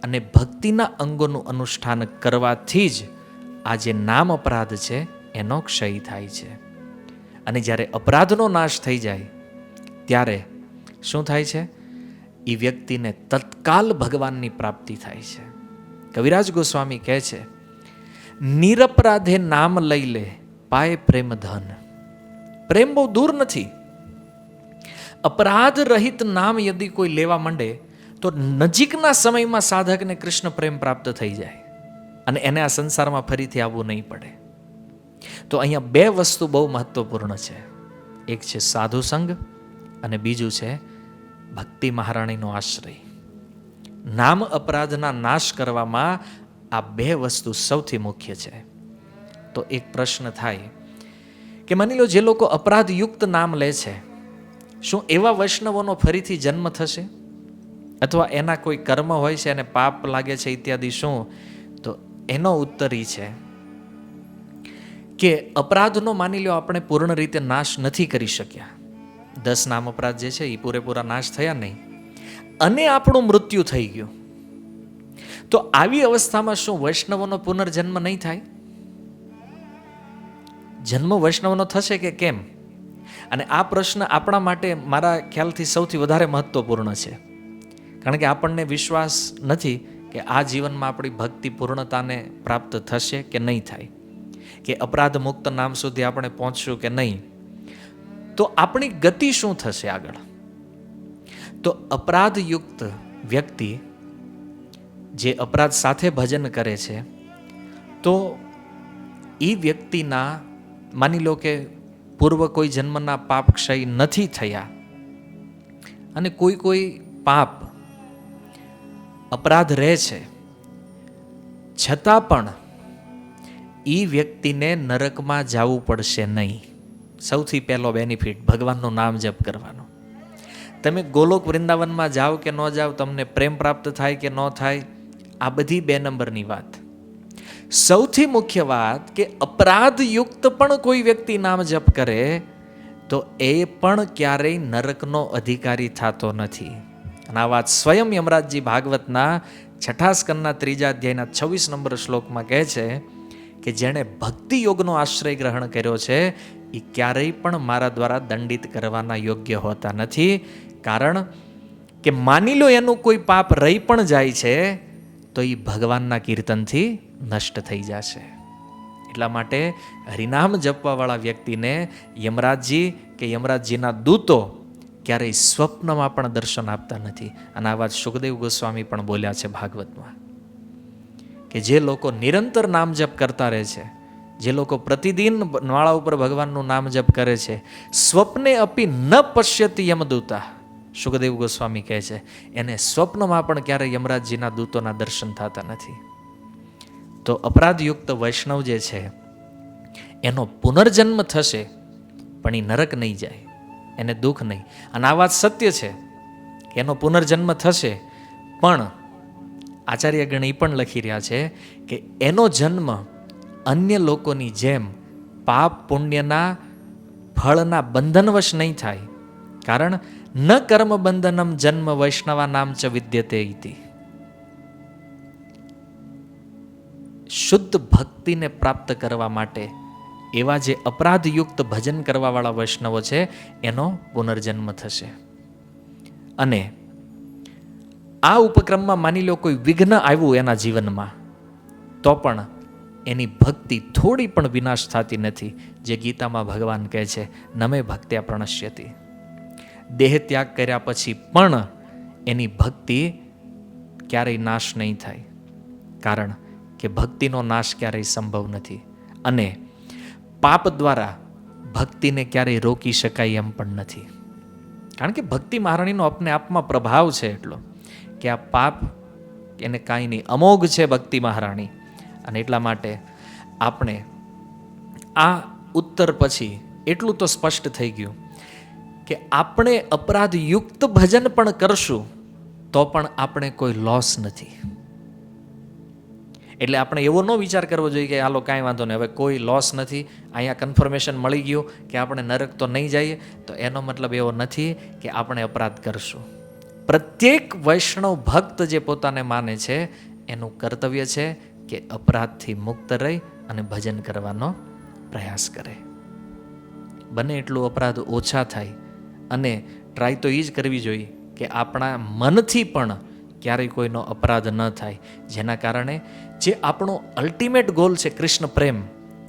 અને ભક્તિના અંગોનું અનુષ્ઠાન કરવાથી જ આ જે નામ અપરાધ છે એનો ક્ષય થાય છે. અને જ્યારે અપરાધનો નાશ થઈ જાય ત્યારે શું થાય છે? એ વ્યક્તિને તત્કાલ ભગવાનની પ્રાપ્તિ થાય છે. કવિરાજ ગોસ્વામી કહે છે, નિરપરાધે નામ લઈ લે પાય પ્રેમ ધન. પ્રેમ બહુ દૂર નથી. અપરાધ રહિત નામ યદિ કોઈ લેવા માંડે તો નજીકના સમયમાં સાધકને કૃષ્ણ પ્રેમ પ્રાપ્ત થઈ જાય અને એને આ સંસારમાં ફરીથી આવવું નહીં પડે. તો અહીંયા બે વસ્તુ બહુ મહત્વપૂર્ણ છે. એક છે સાધુ સંગ અને બીજું છે ભક્તિ મહારાણીનો આશ્રય. નામ અપરાધના નાશ કરવામાં આ બે વસ્તુ સૌથી મુખ્ય છે. તો એક પ્રશ્ન થાય કે માની લો જે લોકો અપરાધયુક્ત નામ લે છે, શું એવા વૈષ્ણવોનો ફરીથી જન્મ થશે? અથવા એના કોઈ કર્મ હોય છે અને પાપ લાગે છે ઇત્યાદિ શું? તો એનો ઉત્તર એ છે કે અપરાધનો માની લો આપણે પૂર્ણ રીતે નાશ નથી કરી શક્યા. 10 નામ અપરાધ જે છે એ પૂરેપૂરા નાશ થયા નહીં અને આપણું મૃત્યુ થઈ ગયું. તો આવી અવસ્થામાં શું વૈષ્ણવનો પુનર્જન્મ નહીં થાય? જન્મ વૈષ્ણવનો થશે કે કેમ? અને આ પ્રશ્ન આપણા માટે મારા ખ્યાલથી સૌથી વધારે મહત્વપૂર્ણ છે. કારણ કે આપણને વિશ્વાસ નથી કે આ જીવનમાં આપણી ભક્તિ પૂર્ણતાને પ્રાપ્ત થશે કે નહીં થાય, કે અપરાધ મુક્ત નામ સુધી આપણે પહોંચશું કે નહીં. તો આપણી ગતિ શું થશે આગળ? તો અપરાધયુક્ત વ્યક્તિ જે અપરાધ સાથે ભજન કરે છે તો એ વ્યક્તિના માની લો કે પૂર્વ કોઈ જન્મના પાપ ક્ષય નથી થયા અને કોઈ પાપ અપરાધ રહે છે, છતાં પણ એ વ્યક્તિને નરકમાં જવું પડશે નહીં. સૌથી પહેલો બેનિફિટ ભગવાનનું નામ જપ કરવાનો. તમે ગોલોક વૃંદાવનમાં જાઓ કે ન જાઓ, તમને પ્રેમ પ્રાપ્ત થાય કે ન થાય, આ બધી 2 નંબરની વાત. સૌથી મુખ્ય વાત કે અપરાધયુક્ત પણ કોઈ વ્યક્તિ નામ જપ કરે તો એ પણ ક્યારેય નરકનો અધિકારી થતો નથી. અને આ વાત સ્વયં યમરાજજી ભાગવતના 6 સ્કંદના 3 અધ્યાયના 26 નંબર શ્લોકમાં કહે છે કે જેણે ભક્તિ યોગનો આશ્રય ગ્રહણ કર્યો છે એ ક્યારેય પણ મારા દ્વારા દંડિત કરવાના યોગ્ય હોતા નથી. કારણ કે માની લો એનું કોઈ પાપ રહી પણ જાય છે તો એ ભગવાનના કીર્તનથી નષ્ટ થઈ જશે. એટલા માટે હરિનામ જપવાવાળા વ્યક્તિને યમરાજજી કે યમરાજજીના દૂતો ક્યારેય સ્વપ્નમાં પણ દર્શન આપતા નથી. અને આ વાત સુખદેવ ગોસ્વામી પણ બોલ્યા છે ભાગવતમાં કે જે લોકો નિરંતર નામ જપ કરતા રહે છે, જે લોકો પ્રતિદિન માળા ઉપર ભગવાનનું નામ જપ કરે છે, સ્વપ્ને અપી ન પશ્યતિ યમદૂતા, સુખદેવ ગોસ્વામી કહે છે એને સ્વપ્નમાં પણ ક્યારેય યમરાજજીના દૂતોના દર્શન થતા નથી. તો અપરાધયુક્ત વૈષ્ણવ જે છે એનો પુનર્જન્મ થશે પણ એ નરક નહીં જાય, એને દુઃખ નહીં. અને આ વાત સત્ય છે કે એનો પુનર્જન્મ થશે, પણ આચાર્યગણ એ પણ લખી રહ્યા છે કે એનો જન્મ અન્ય લોકોની જેમ પાપ પુણ્યના ફળના બંધનવશ નહીં થાય. કારણ ન કર્મ બંધનમ જન્મ વૈષ્ણવા નામ ચ વિદ્યતે ઇતિ. શુદ્ધ ભક્તિને પ્રાપ્ત કરવા માટે એવા જે અપરાધયુક્ત ભજન કરવાવાળા વૈષ્ણવો છે એનો પુનર્જન્મ થશે. અને આ ઉપક્રમમાં માની લો કોઈ વિઘ્ન આવ્યું એના જીવનમાં તો પણ એની ભક્તિ થોડી પણ વિનાશ થતી નથી. જે ગીતામાં ભગવાન કહે છે નમે ભક્ત્યા પ્રણશ્યતિ. દેહ ત્યાગ કર્યા પછી પણ એની ભક્તિ ક્યારેય નાશ નહીં થાય. કારણ કે ભક્તિનો નાશ ક્યારેય સંભવ નથી. અને પાપ દ્વારા ભક્તિને ક્યારેય રોકી શકાય એમ પણ નથી. કારણ કે ભક્તિ મહારાણીનો આપને આપમાં પ્રભાવ છે એટલો કે આ પાપ એને કાંઈ નહીં, અમોઘ છે ભક્તિ મહારાણી. અને એટલા માટે આપણે આ ઉત્તર પછી એટલું તો સ્પષ્ટ થઈ ગયું કે આપણે અપરાધયુક્ત ભજન પણ કરશું તો પણ આપણે કોઈ લોસ નથી. એટલે આપણે એવો ન વિચાર કરવો જોઈએ કે હાલો કાંઈ વાંધો નહીં, હવે કોઈ લોસ નથી, અહીંયા કન્ફર્મેશન મળી ગયું કે આપણે નરક તો નહીં જઈએ. તો એનો મતલબ એવો નથી કે આપણે અપરાધ કરશું. પ્રત્યેક વૈષ્ણવ ભક્ત જે પોતાને માને છે એનું કર્તવ્ય છે કે અપરાધથી મુક્ત રહી અને ભજન કરવાનો પ્રયાસ કરે. બને એટલું અપરાધ ઓછા થાય. અને ટ્રાય તો એ જ કરવી જોઈએ કે આપણા મનથી પણ ક્યારેય કોઈનો અપરાધ ન થાય, જેના કારણે જે આપણો અલ્ટિમેટ ગોલ છે કૃષ્ણ પ્રેમ,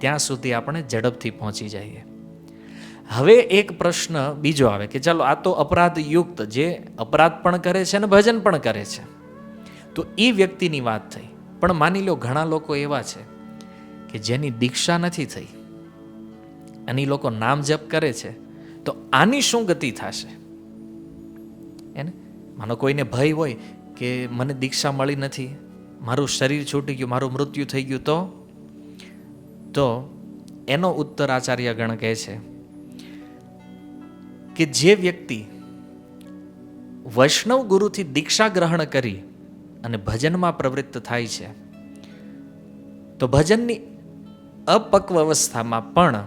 ત્યાં સુધી આપણે ઝડપથી પહોંચી જઈએ. હવે એક પ્રશ્ન બીજો આવે કે ચાલો આ તો અપરાધયુક્ત જે અપરાધ પણ કરે છે અને ભજન પણ કરે છે, તો એ વ્યક્તિની વાત થઈ. પણ માની લો ઘણા લોકો એવા છે કે જેની દીક્ષા નથી થઈ અને એ લોકો નામ જપ કરે છે, તો આની શું ગતિ થશે? એને માનો કોઈને ભય હોય કે મને દીક્ષા મળી નથી, મારું શરીર છૂટી ગયું, મારું મૃત્યુ થઈ ગયું, તો એનો ઉત્તર આચાર્યગણ કહે છે કે જે વ્યક્તિ વૈષ્ણવ ગુરુથી દીક્ષા ગ્રહણ કરી અને ભજનમાં પ્રવૃત્ત થાય છે તો ભજનની અપક્વ અવસ્થામાં પણ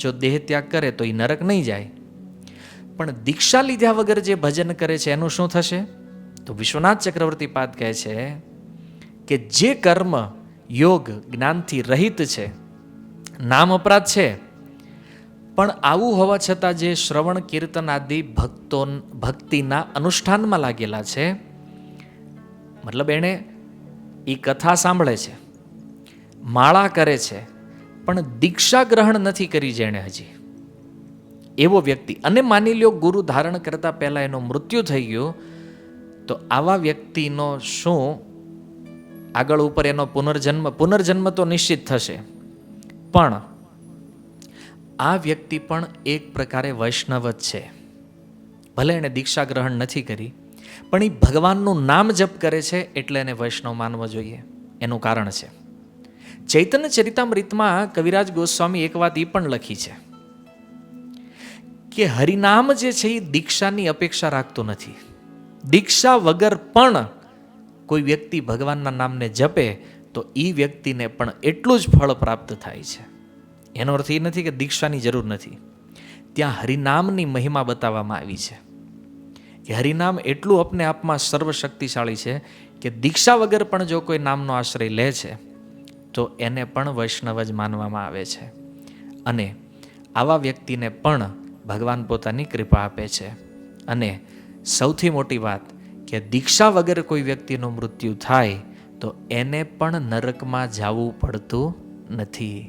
જો દેહ ત્યાગ કરે તો એ નરક નહીં જાય. પણ દીક્ષા લીધા વગર જે ભજન કરે છે એનું શું થશે? તો વિશ્વનાથ ચક્રવર્તી પાદ કહે છે કે જે કર્મ યોગ જ્ઞાનથી રહિત છે, નામ અપરાધ છે, પણ આવું હોવા છતાં જે શ્રવણ કીર્તન આદિ ભક્તિના અનુષ્ઠાનમાં લાગેલા છે, મતલબ એણે એ કથા સાંભળે છે, માળા કરે છે, પણ દીક્ષા ગ્રહણ નથી કરી જેણે હજી, એવો વ્યક્તિ, અને માની લ્યો ગુરુ ધારણ કરતા પહેલા એનું મૃત્યુ થઈ ગયું, તો આવા વ્યક્તિનો શું આગળ ઉપર એનો પુનર્જન્મ તો નિશ્ચિત થશે. પણ આ વ્યક્તિ પણ એક પ્રકારે વૈષ્ણવ જ છે. ભલે એણે દીક્ષા ગ્રહણ નથી કરી, પણ એ ભગવાનનું નામ જપ કરે છે એટલે એને વૈષ્ણવ માનવો જોઈએ. એનું કારણ છે ચૈતન્ય ચરિતામૃતમાં કવિરાજ ગોસ્વામી એક વાત એ પણ લખી છે કે હરિનામ જે છે એ દીક્ષાની અપેક્ષા રાખતું નથી. દીક્ષા વગર પણ કોઈ વ્યક્તિ ભગવાનના નામને જપે તો એ વ્યક્તિને પણ એટલું જ ફળ પ્રાપ્ત થાય છે. એનો અર્થ એ નથી કે દીક્ષાની જરૂર નથી. ત્યાં હરિનામની મહિમા બતાવવામાં આવી છે કે હરિનામ એટલું અપને આપમાં સર્વશક્તિશાળી છે કે દીક્ષા વગર પણ જો કોઈ નામનો આશ્રય લે છે તો એને પણ વૈષ્ણવ જ માનવામાં આવે છે. અને આવા વ્યક્તિને પણ ભગવાન પોતાની કૃપા આપે છે. અને સૌથી મોટી વાત કે દીક્ષા વગર કોઈ વ્યક્તિનું મૃત્યુ થાય તો એને પણ નરકમાં જવું પડતું નથી.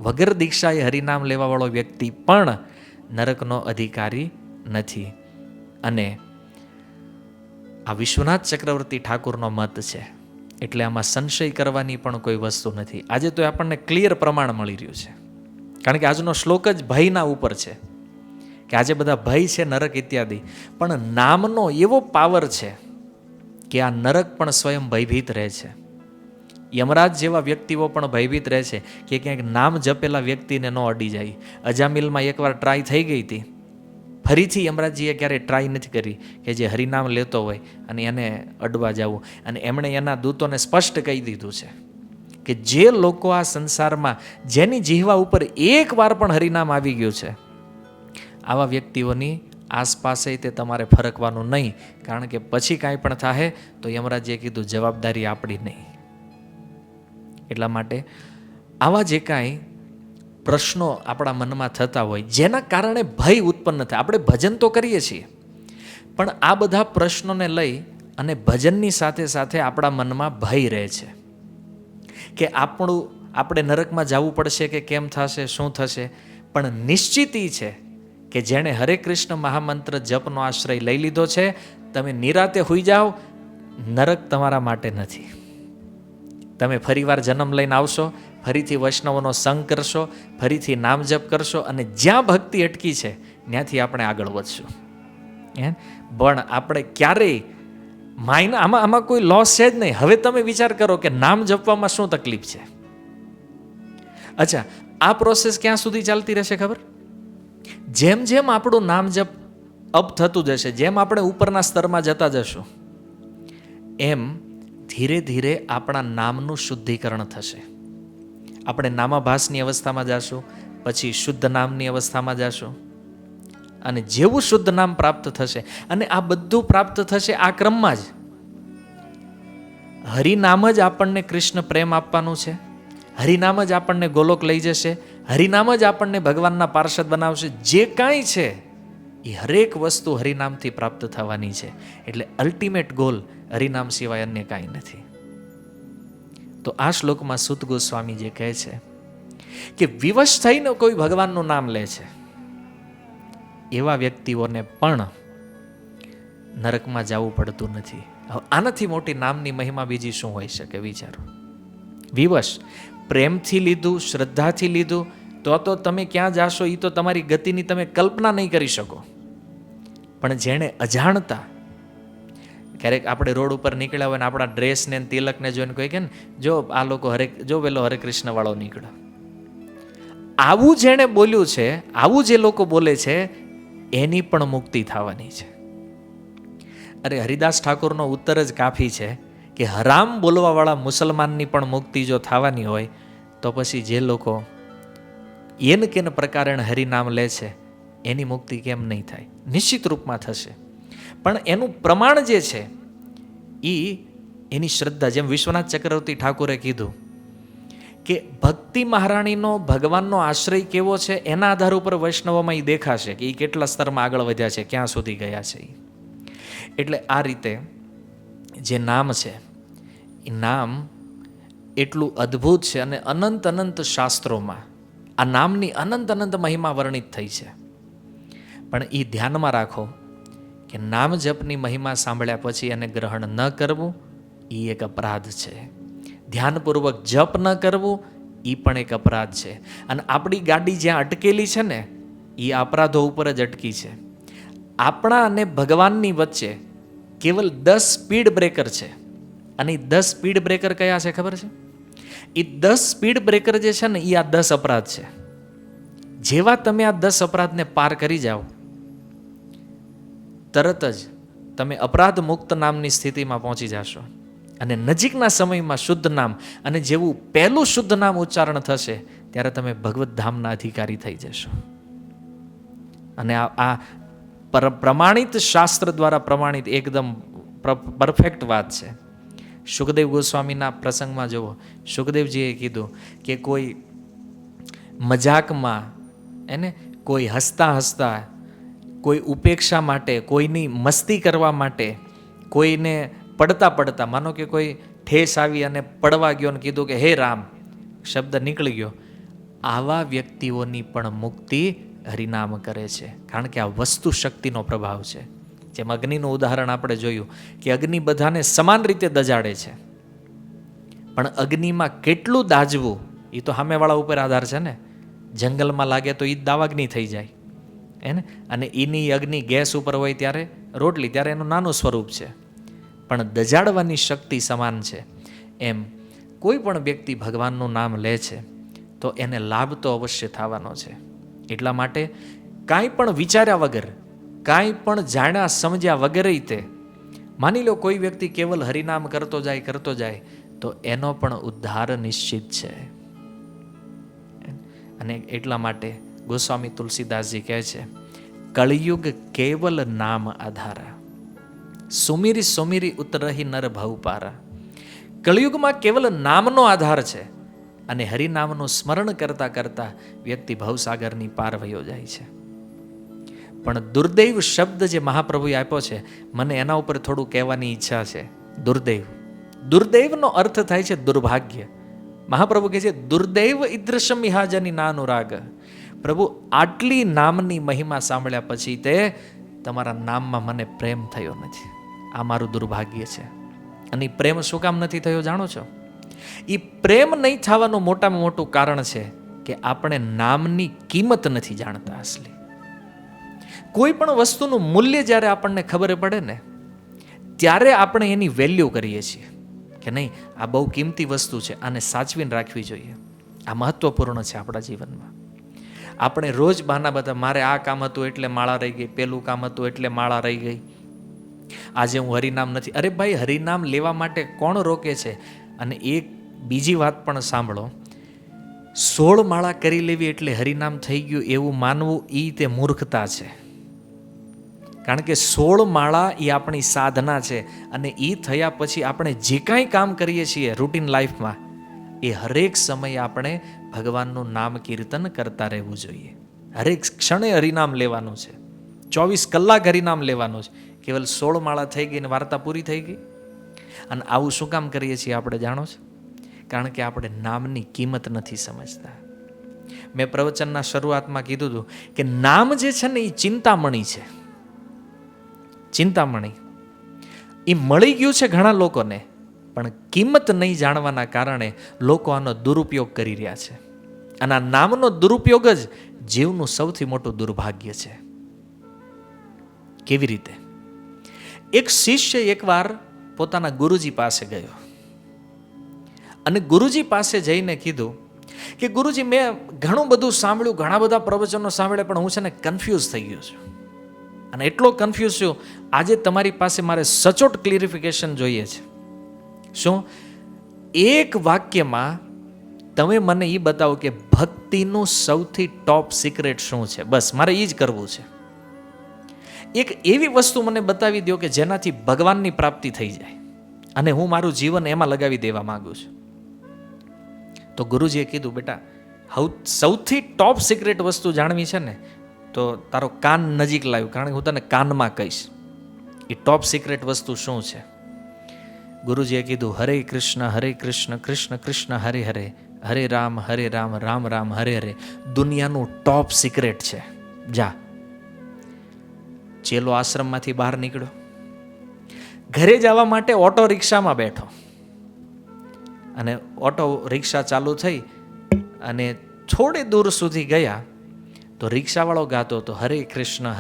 વગર દીક્ષાએ હરિનામ લેવાવાળો વ્યક્તિ પણ નરકનો અધિકારી નથી. અને આ વિશ્વનાથ ચક્રવર્તી ઠાકુરનો મત છે, એટલે આમાં સંશય કરવાની પણ કોઈ વસ્તુ નથી. આજે તો આપણને ક્લિયર પ્રમાણ મળી રહ્યું છે, કારણ કે આજનો શ્લોક જ ભયના ઉપર છે કે આજે બધા ભય છે, નરક ઇત્યાદિ. પણ નામનો એવો પાવર છે કે આ નરક પણ સ્વયં ભયભીત રહે છે. યમરાજ જેવા વ્યક્તિઓ પણ ભયભીત રહે છે કે ક્યાંક નામ જપેલા વ્યક્તિને ન અડી જાય. અજામિલમાં એકવાર ટ્રાય થઈ ગઈ હતી, ફરીથી યમરાજજીએ ક્યારેય ટ્રાય નથી કરી કે જે હરિનામ લેતો હોય અને એને અડવા જવું. અને એમણે એના દૂતોને સ્પષ્ટ કહી દીધું છે કે જે લોકો આ સંસારમાં જેની જીહવા ઉપર એક વાર પણ હરિનામ આવી ગયું છે, આવા વ્યક્તિઓની આસપાસે તે તમારે ફરકવાનું નહીં, કારણ કે પછી કાંઈ પણ થાય તો યમરાજે કીધું જવાબદારી આપણી નહીં. એટલા માટે આવા જે કાંઈ પ્રશ્નો આપણા મનમાં થતા હોય જેના કારણે ભય ઉત્પન્ન થાય, આપણે ભજન તો કરીએ છીએ પણ આ બધા પ્રશ્નોને લઈ અને ભજનની સાથે સાથે આપણા મનમાં ભય રહે છે કે આપણે નરકમાં જવું પડશે કે કેમ થશે, શું થશે. પણ નિશ્ચિત એ છે કે જેણે હરે કૃષ્ણ મહામંત્ર જપનો આશ્રય લઈ લીધો છે, તમે નિરાતે હોઈ જાઓ, નરક તમારા માટે નથી. તમે ફરીવાર જન્મ લઈને આવશો, ફરીથી વૈષ્ણવોનો સંગ કરશો, ફરીથી નામ જપ કરશો અને જ્યાં ભક્તિ અટકી છે ત્યાંથી આપણે આગળ વધશું. પણ આપણે ક્યારેય આમાં કોઈ લોસ છે જ નહીં. હવે તમે વિચાર કરો કે નામ જપવામાં શું તકલીફ છે. અચ્છા, આ પ્રોસેસ ક્યાં સુધી ચાલતી રહેશે ખબર? જેમ જેમ આપણું નામ જપ અપ થતું જશે, જેમ આપણે ઉપરના સ્તરમાં જતા જશું, એમ ધીરે ધીરે આપણા નામનું શુદ્ધિકરણ થશે. આપણે નામાભાસની અવસ્થામાં જશું, પછી શુદ્ધ નામની અવસ્થામાં જશું, અને જેવું શુદ્ધ નામ પ્રાપ્ત થશે, અને આ બધું પ્રાપ્ત થશે આ ક્રમમાં જ. હરિનામ જ આપણને કૃષ્ણ પ્રેમ આપવાનું છે, હરિનામ જ આપણને ગોલોક લઈ જશે, હરિનામ જ આપણને ભગવાનના પાર્ષદ બનાવશે. જે કાંઈ છે એ હરેક વસ્તુ હરિનામથી પ્રાપ્ત થવાની છે. એટલે અલ્ટિમેટ ગોલ હરિનામ સિવાય અન્ય કાંઈ નથી. તો આ શ્લોકમાં સૂત ગોસ્વામી જે કહે છે કે વિવશ થઈને કોઈ ભગવાનનું નામ લે છે, એવા વ્યક્તિઓને પણ નરકમાં જવું પડતું નથી. હવે આનાથી મોટી નામની મહિમા બીજી શું હોઈ શકે? વિચારો. વિવશ, પ્રેમથી લીધું, શ્રદ્ધાથી લીધું, તો તમે ક્યાં જાશો એ તો તમારી ગતિની તમે કલ્પના નહીં કરી શકો. પણ જેણે અજાણતા, ક્યારેક આપણે રોડ ઉપર નીકળ્યા હોય ને આપણા ડ્રેસને તિલકને જોઈને કોઈ કે ને જો આ લોકો પેલો હરે કૃષ્ણ વાળો નીકળ્યો, આવું જેણે બોલ્યું છે, આવું જે લોકો બોલે છે એની પણ મુક્તિ થવાની છે. અરે હરિદાસ ઠાકોરનો ઉત્તર જ કાફી છે કે હરામ બોલવાવાળા મુસલમાનની પણ મુક્તિ જો થવાની હોય તો પછી જે લોકો એન કેન પ્રકારે હરિનામ લે છે એની મુક્તિ કેમ નહીં થાય? નિશ્ચિત રૂપમાં થશે. પણ એનું પ્રમાણ જે છે એની શ્રદ્ધા, જેમ વિશ્વનાથ ચક્રવર્તી ઠાકુરે કીધું કે ભક્તિ મહારાણીનો ભગવાનનો આશ્રય કેવો છે એના આધાર ઉપર વૈષ્ણવોમાં એ દેખાશે કે એ કેટલા સ્તરમાં આગળ વધ્યા છે, ક્યાં સુધી ગયા છે. એટલે આ રીતે જે નામ છે એ નામ એટલું અદ્ભુત છે અને અનંત અનંત શાસ્ત્રોમાં આ નામની અનંત અનંત મહિમા વર્ણિત થઈ છે. પણ એ ધ્યાનમાં રાખો કે નામ જપની મહિમા સાંભળ્યા પછી એને ગ્રહણ ન કરવું એ એક અપરાધ છે. ધ્યાનપૂર્વક જપ ન કરવું એ પણ એક અપરાધ છે. અને આપણી ગાડી જ્યાં અટકેલી છે ને એ અપરાધો ઉપર જ અટકી છે. આપણા અને ભગવાનની વચ્ચે કેવલ 10 સ્પીડ બ્રેકર છે. અને એ 10 સ્પીડ બ્રેકર કયા છે ખબર છે? એ 10 સ્પીડ બ્રેકર જે છે ને એ આ 10 અપરાધ છે. જેવા તમે આ 10 અપરાધને પાર કરી જાઓ, તરત જ તમે અપરાધ મુક્ત નામની સ્થિતિમાં પહોંચી જશો. અને નજીકના સમયમાં શુદ્ધ નામ, અને જેવું પહેલું શુદ્ધ નામ ઉચ્ચારણ થશે ત્યારે તમે ભગવત ધામના અધિકારી થઈ જશો. અને આ પ્રમાણિત શાસ્ત્ર દ્વારા પ્રમાણિત એકદમ પરફેક્ટ વાત છે. સુખદેવ ગોસ્વામીના પ્રસંગમાં જુઓ, સુખદેવજીએ કીધું કે કોઈ મજાકમાં કોઈ હસતા હસતા, કોઈ ઉપેક્ષા માટે, કોઈની મસ્તી કરવા માટે, કોઈને પડતા પડતા, માનો કે કોઈ ઠેસ આવી અને પડવા ગયો ને કીધું કે હે રામ શબ્દ નીકળી ગયો, આવા વ્યક્તિઓની પણ મુક્તિ હરિનામ કરે છે. કારણ કે આ વસ્તુ શક્તિનો પ્રભાવ છે. જેમ અગ્નિનું ઉદાહરણ આપણે જોયું કે અગ્નિ બધાને સમાન રીતે દજાડે છે, પણ અગ્નિમાં કેટલું દાઝવું એ તો સામેવાળા ઉપર આધાર છે ને. જંગલમાં લાગે તો એ દાવાગ્નિ થઈ જાય ને, અને એની અગ્નિ ગેસ ઉપર હોય ત્યારે રોટલી, ત્યારે એનું નાનું સ્વરૂપ છે, પણ દજાડવાની શક્તિ સમાન છે. એમ કોઈ પણ વ્યક્તિ ભગવાનનું નામ લે છે તો એને લાભ તો અવશ્ય થવાનો છે. એટલા માટે કાંઈ પણ વિચાર્યા વગર, કાંઈ પણ જાણ્યા સમજ્યા વગર તે માની લો કોઈ વ્યક્તિ કેવલ હરિનામ કરતો જાય તો એનો પણ ઉદ્ધાર નિશ્ચિત છે. અને એટલા માટે ગોસ્વામી તુલસીદાસજી કહે છે, કળિયુગ કેવલ નામ આધારા, સુમીરી સુમીરી ઉતરહી નર ભવપારા. કળિયુગમાં કેવલ નામનો આધાર છે, અને હરિનામનું સ્મરણ કરતા કરતા વ્યક્તિ ભવસાગરની પાર વયો જાય છે. પણ દુર્દૈવ શબ્દ જે મહાપ્રભુએ આપ્યો છે, મને એના ઉપર થોડું કહેવાની ઈચ્છા છે. દુર્દૈવનો અર્થ થાય છે દુર્ભાગ્ય. મહાપ્રભુ કહે છે દુર્દૈવ ઈદૃશમ ઇહાજની નાનુરાગ. પ્રભુ આટલી નામની મહિમા સાંભળ્યા પછી તે તમારા નામમાં મને પ્રેમ થયો નથી, આ મારું દુર્ભાગ્ય છે. અને પ્રેમ શું કામ નથી થયો જાણો છો? એ પ્રેમ નહીં થવાનું મોટામાં મોટું કારણ છે કે આપણે નામની કિંમત નથી જાણતા અસલી. કોઈ પણ વસ્તુનું મૂલ્ય જ્યારે આપણને ખબર પડે ને, ત્યારે આપણે એની વેલ્યુ કરીએ છીએ કે નહીં આ બહુ કિંમતી વસ્તુ છે, આને સાચવીને રાખવી જોઈએ, આ મહત્વપૂર્ણ છે આપણા જીવનમાં. આપણે રોજ બહાના બધા, મારે આ કામ હતું એટલે માળા રહી ગઈ, પેલું કામ હતું એટલે માળા રહી ગઈ, આજે હું હરિનામ નથી. અરે ભાઈ, હરિનામ લેવા માટે કોણ રોકે છે? અને એક બીજી વાત પણ સાંભળો, 16 માળા કરી લેવી એટલે હરિનામ થઈ ગયું એવું માનવું એ તે મૂર્ખતા છે. કારણ કે 16 માળા એ આપણી સાધના છે, અને એ થયા પછી આપણે જે કાંઈ કામ કરીએ છીએ રૂટીન લાઈફમાં, એ હરેક સમયે આપણે ભગવાનનું નામ કીર્તન કરતા રહેવું જોઈએ. હરેક ક્ષણે હરિનામ લેવાનું છે, 24 કલાક હરિનામ લેવાનું છે. કેવલ 16 માળા થઈ ગઈ ને વાર્તા પૂરી થઈ ગઈ. અને આવું શું કામ કરીએ છીએ આપણે જાણો છો? કારણ કે આપણે નામની કિંમત નથી સમજતા. મેં પ્રવચનના શરૂઆતમાં કીધું હતું કે નામ જે છે ને એ ચિંતામણી છે. ચિંતામણી એ મળી ગયું છે ઘણા લોકોને, પણ કિંમત નહીં જાણવાના કારણે લોકો આનો દુરુપયોગ કરી રહ્યા છે. અને આ નામનો દુરુપયોગ જ જીવનું સૌથી મોટું દુર્ભાગ્ય છે. કેવી રીતે? એક શિષ્ય એકવાર પોતાના ગુરુજી પાસે ગયો અને ગુરુજી પાસે જઈને કીધું કે ગુરુજી, મેં ઘણું બધું સાંભળ્યું, ઘણા બધા પ્રવચનો સાંભળ્યા, પણ હું છે ને કન્ફ્યુઝ થઈ ગયો છું. અને એટલો કન્ફ્યુઝ છું, આજે તમારી પાસે મારે સચોટ ક્લિયરિફિકેશન જોઈએ છે. શું? એક વાક્યમાં તમે મને એ બતાવો કે ભક્તિનું સૌથી ટોપ સિક્રેટ શું છે. બસ મારે એ જ કરવું છે. એક એવી વસ્તુ મને બતાવી દો કે જેનાથી ભગવાનની પ્રાપ્તિ થઈ જાય, અને હું મારું જીવન એમાં લગાવી દેવા માંગુ છું. તો ગુરુજીએ કીધું, બેટા, સૌથી ટોપ સિક્રેટ વસ્તુ જાણવી છે ને, તો તારો કાન નજીક લાવ્યું, કારણ કે હું તને કાનમાં કહીશ એ ટોપ સિક્રેટ વસ્તુ શું છે. ગુરુજીએ કીધું, હરે કૃષ્ણ કૃષ્ણ કૃષ્ણ હરે હરે, હરે રામ રામ રામ હરે હરે. દુનિયાનું ટોપ સિક્રેટ છે. જા. ચેલો આશ્રમમાંથી બહાર નીકળ્યો, ઘરે જવા માટે ઓટો રિક્ષામાં બેઠો, અને ઓટો રિક્ષા ચાલુ થઈ અને થોડે દૂર સુધી ગયા તો રિક્ષાવાળો ગાતો હતો, હરે કૃષ્ણ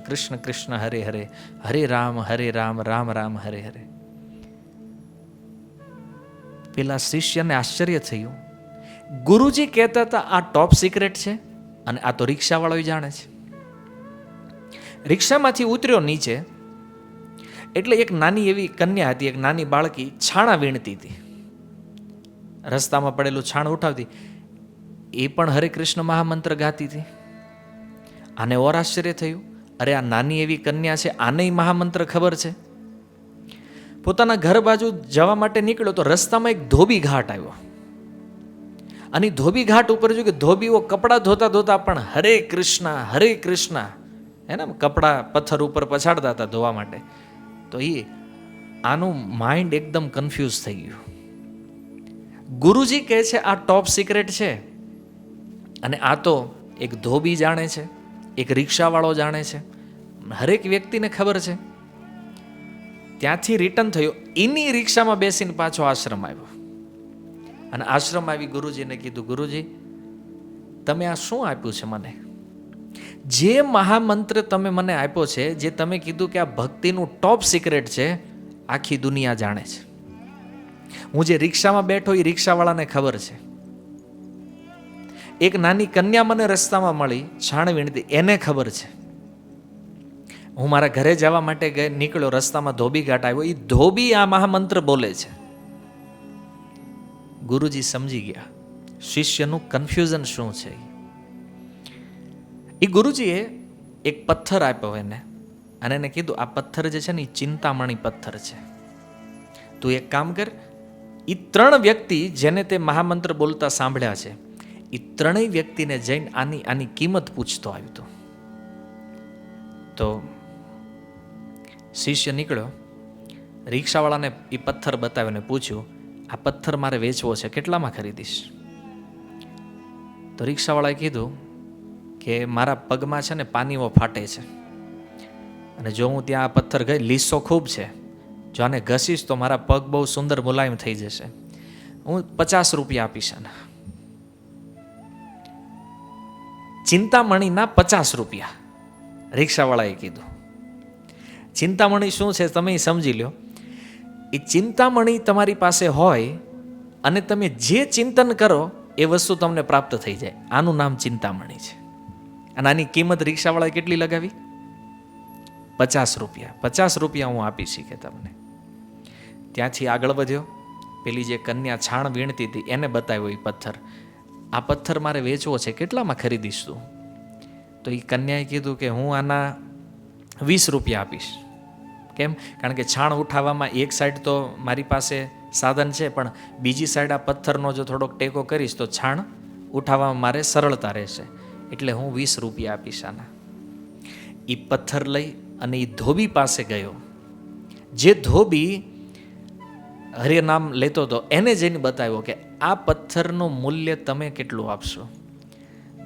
કૃષ્ણ કૃષ્ણ હરે હરે, હરે રામ રામ રામ હરે હરે. પેલા શિષ્યને આશ્ચર્ય થયું. ગુરુજી કહેતા હતા આ ટોપ સિક્રેટ છે, અને આ તો રિક્ષાવાળો જાણે છે. રિક્ષામાંથી ઉતર્યો નીચે એટલે એક નાની એવી કન્યા હતી, એક નાની બાળકી છાણા વીણતી હતી, રસ્તામાં પડેલું છાણ ઉઠાવતી. એ પણ હરે કૃષ્ણ મહામંત્ર ગાતી હતી. આને ઓર આશ્ચર્ય થયું, અરે આ નાની એવી કન્યા છે, આને મહામંત્ર ખબર છે. પોતાના ઘર બાજુ જવા માટે નીકળ્યો તો રસ્તામાં એક ધોબી ઘાટ આવ્યો. અને ધોબી ઘાટ ઉપર જો કે ધોબીઓ કપડાં ધોતા ધોતા પણ હરે કૃષ્ણ હે ને કપડાં પથ્થર ઉપર પછાડતા હતા ધોવા માટે. તો એ આનું માઇન્ડ એકદમ કન્ફ્યુઝ થઈ ગયું. ગુરુજી કહે છે આ ટોપ સિક્રેટ છે, અને આ તો એક ધોબી જાણે છે, એક રિક્ષાવાળો જાણે છે, હરેક વ્યક્તિને ખબર છે. ત્યાંથી રિટર્ન થયો, એની રિક્ષામાં બેસીને પાછો આશ્રમ આવ્યો. અને આશ્રમ આવી ગુરુજીને કીધું, ગુરુજી તમે આ શું આપ્યું છે મને? જે મહામંત્ર તમે મને આપ્યો છે, જે તમે કીધું કે આ ભક્તિનું ટોપ સિક્રેટ છે, આખી દુનિયા જાણે છે. હું જે રિક્ષામાં બેઠો એ રિક્ષાવાળાને ખબર છે. એક નાની કન્યા મને રસ્તામાં મળી છાણ વીણતી, એને ખબર છે. હું મારા ઘરે જવા માટે નીકળ્યો, રસ્તામાં ધોબી ઘાટ આવ્યો, એ ધોબી આ મહામંત્ર બોલે છે. ગુરુજી સમજી ગયા શિષ્યનું કન્ફ્યુઝન શું છે. એ ગુરુજીએ એક પથ્થર આપ્યો એને, અને એને કીધું આ પથ્થર જે છે ને એ ચિંતામણી પથ્થર છે. તું એક કામ કર, એ 3 વ્યક્તિ જેને તે મહામંત્ર બોલતા સાંભળ્યા છે, એ 3 વ્યક્તિને જઈને આની કિંમત પૂછતો આવ્યો હતો. તો શિષ્ય નીકળ્યો, રિક્ષાવાળાને એ પથ્થર બતાવ્યો ને પૂછ્યું, આ પથ્થર મારે વેચવો છે, કેટલામાં ખરીદીશ? તો રિક્ષાવાળાએ કીધું કે મારા પગમાં છે ને પાનીઓ ફાટે છે, અને જો હું ત્યાં આ પથ્થર ગઈ, લીસો ખૂબ છે, જો આને ઘસીશ તો મારા પગ બહુ સુંદર મુલાયમ થઈ જશે, હું 50 રૂપિયા આપીશ આના. ચિંતામણીના 50 રૂપિયા રિક્ષાવાળાએ કીધું. ચિંતામણી શું છે તમે સમજી લો. એ ચિંતામણી તમારી પાસે હોય અને તમે જે ચિંતન કરો એ વસ્તુ તમને પ્રાપ્ત થઈ જાય, આનું નામ ચિંતામણી છે. અને આની કિંમત રિક્ષાવાળાએ કેટલી લગાવી? 50 રૂપિયા. 50 રૂપિયા હું આપી શીખે તમને. ત્યાંથી આગળ વધ્યો, પેલી જે કન્યા છાણ વીણતી હતી એને બતાવ્યો એ પથ્થર, આ પથ્થર મારે વેચવો છે, કેટલામાં ખરીદીશ તું? તો એ કન્યાએ કીધું કે હું આના 20 રૂપિયા આપીશ. કેમ? કારણ કે છાણ ઉઠાવવામાં એક સાઈડ તો મારી પાસે સાધન છે, પણ બીજી સાઈડ આ પથ્થરનો જો થોડોક ટેકો કરીશ તો છાણ ઉઠાવવામાં મારે સરળતા રહેશે, એટલે હું 20 રૂપિયા આપીશ આના. એ પથ્થર લઈ અને એ ધોબી પાસે ગયો. જે ધોબી હરિનામ લેતો હતો એને જઈને બતાવ્યો કે આ પથ્થરનું મૂલ્ય તમે કેટલું આપશો?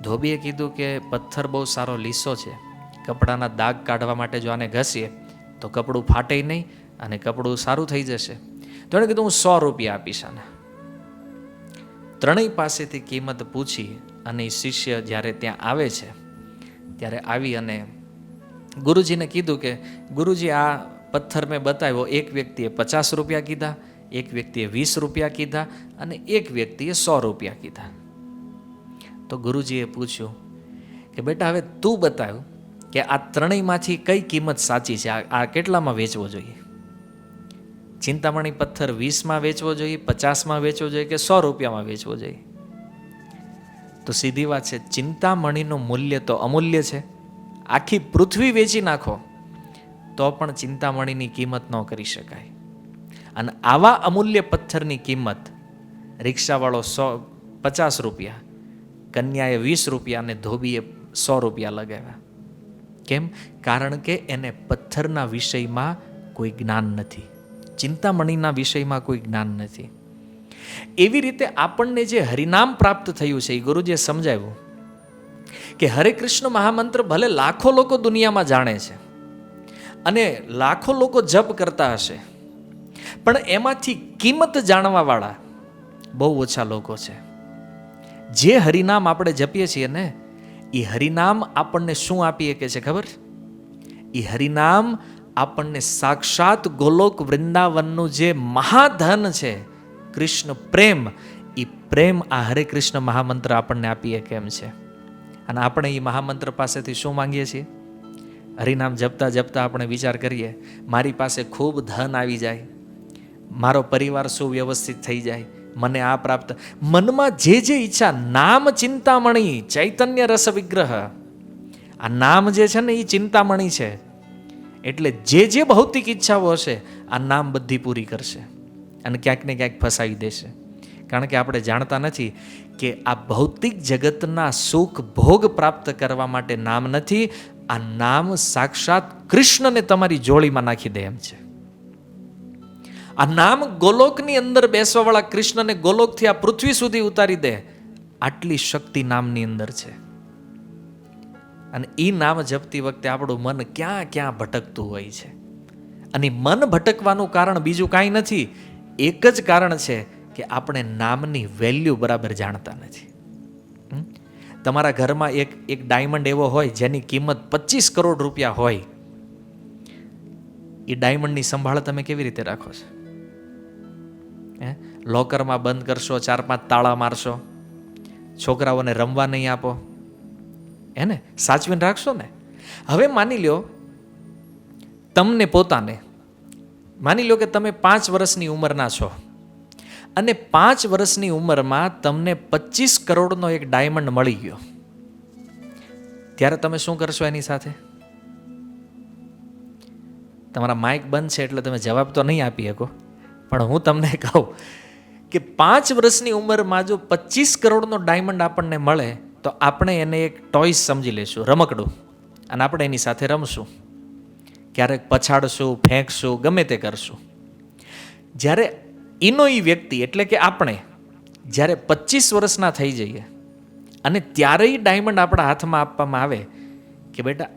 ધોબીએ કીધું કે પથ્થર બહુ સારો લીસો છે, કપડાના દાગ કાઢવા માટે જો આને ઘસીએ તો કપડું ફાટે નહીં અને કપડું સારું થઈ જશે. તો એણે કીધું હું 100 રૂપિયા આપીશ આના. 3 પાસેથી કિંમત પૂછી અને શિષ્ય જ્યારે ત્યાં આવે છે, ત્યારે આવી અને ગુરુજીને કીધું કે ગુરુજી આ પથ્થર મેં બતાવ્યો, એક વ્યક્તિએ 50 રૂપિયા કીધા, એક વ્યક્તિએ 20 રૂપિયા કીધા અને એક વ્યક્તિએ 100 રૂપિયા કીધા. તો ગુરુજીએ પૂછ્યું કે બેટા હવે તું બતાવ કે આ 3માંથી કઈ કિંમત સાચી છે, આ કેટલામાં વેચવો જોઈએ? ચિંતામણી પથ્થર 20માં વેચવો જોઈએ, 50માં વેચવો જોઈએ કે 100 રૂપિયામાં વેચવો જોઈએ? તો સીધી વાત છે, ચિંતામણીનું મૂલ્ય તો અમૂલ્ય છે. આખી પૃથ્વી વેચી નાખો તો પણ ચિંતામણીની કિંમત ન કરી શકાય. અને આવા અમૂલ્ય પથ્થરની કિંમત રિક્ષાવાળો 50 રૂપિયા, કન્યાએ 20 રૂપિયા અને ધોબીએ 100 રૂપિયા લગાવ્યા. કેમ? કારણ કે એને પથ્થરના વિષયમાં કોઈ જ્ઞાન નથી, ચિંતામણીના વિષયમાં કોઈ જ્ઞાન નથી. એવી રીતે આપણને જે હરિનામ પ્રાપ્ત થયું છે એ ગુરુજીએ સમજાવ્યું કે હરે કૃષ્ણ મહામંત્ર ભલે લાખો લોકો દુનિયામાં જાણે છે અને લાખો લોકો જપ કરતા હશે, પણ એમાંથી કિંમત જાણવાવાળા બહુ ઓછા લોકો છે. જે હરિનામ આપણે જપીએ છીએ ને એ હરિનામ આપણને શું આપી શકે છે ખબર? એ હરિનામ આપણને સાક્ષાત ગોલોક વૃંદાવનનું જે મહાધન છે કૃષ્ણ પ્રેમ, એ પ્રેમ આ હરે કૃષ્ણ મહામંત્ર આપણને આપીએ કેમ છે. અને આપણે એ મહામંત્ર પાસેથી શું માંગીએ છીએ? હરિનામ જપતા જપતા આપણે વિચાર કરીએ, મારી પાસે ખૂબ ધન આવી જાય, મારો પરિવાર સુવ્યવસ્થિત થઈ જાય, મને આ પ્રાપ્ત. મનમાં જે જે ઈચ્છા, નામ ચિંતામણી ચૈતન્ય રસ વિગ્રહ, આ નામ જે છે ને એ ચિંતામણી છે. એટલે જે જે ભૌતિક ઈચ્છાઓ હશે આ નામ બધી પૂરી કરશે અને ક્યાંક ને ક્યાંક ફસાવી દેશે. કારણ કે આપણે જાણતા નથી કે આ ભૌતિક જગતના સુખ ભોગ પ્રાપ્ત કરવા માટે નામ નથી, આ નામ સાક્ષાત કૃષ્ણને તમારી જોડીમાં નાખી દે એમ છે. આ નામ ગોલોકની અંદર બેસવાવાળા કૃષ્ણને ગોલોકથી આ પૃથ્વી સુધી ઉતારી દે, આટલી શક્તિ નામની અંદર છે. અને એ નામ જપતી વખતે આપણું મન ક્યાં ક્યાં ભટકતું હોય છે. અને મન ભટકવાનું કારણ બીજું કાંઈ નથી, એક જ કારણ છે કે આપણે નામની વેલ્યુ બરાબર જાણતા નથી. તમારા ઘરમાં એક ડાયમંડ એવો હોય જેની કિંમત 25 કરોડ રૂપિયા હોય, એ ડાયમંડની સંભાળ તમે કેવી રીતે રાખો છો? લોકરમાં બંધ કરશો, 4-5 તાળા મારશો, છોકરાઓને રમવા નહીં આપો, એને સાચવીને રાખશો ને. હવે માની લો તમને પોતાને, માની લો કે તમે 5 વર્ષની ઉંમરના છો અને 5 વર્ષની ઉંમરમાં તમને 25 કરોડનો એક ડાયમંડ મળી ગયો, ત્યારે તમે શું કરશો એની સાથે? તમારા માઇક બંધ છે એટલે તમે જવાબ તો નહીં આપી શકો, પણ હું તમને કહું કે 5 વર્ષની ઉંમરમાં જો 25 કરોડનો ડાયમંડ આપણને મળે તો આપણે એને એક ટોયસ સમજી લેશું, રમકડું, અને આપણે એની સાથે રમશું, ક્યારેક પછાડશું, ફેંકશું, ગમે તે કરશું. જ્યારે એનો એ વ્યક્તિ એટલે કે આપણે જ્યારે 25 વર્ષના થઈ જઈએ અને ત્યારે એ ડાયમંડ આપણા હાથમાં આપવામાં આવે કે બેટા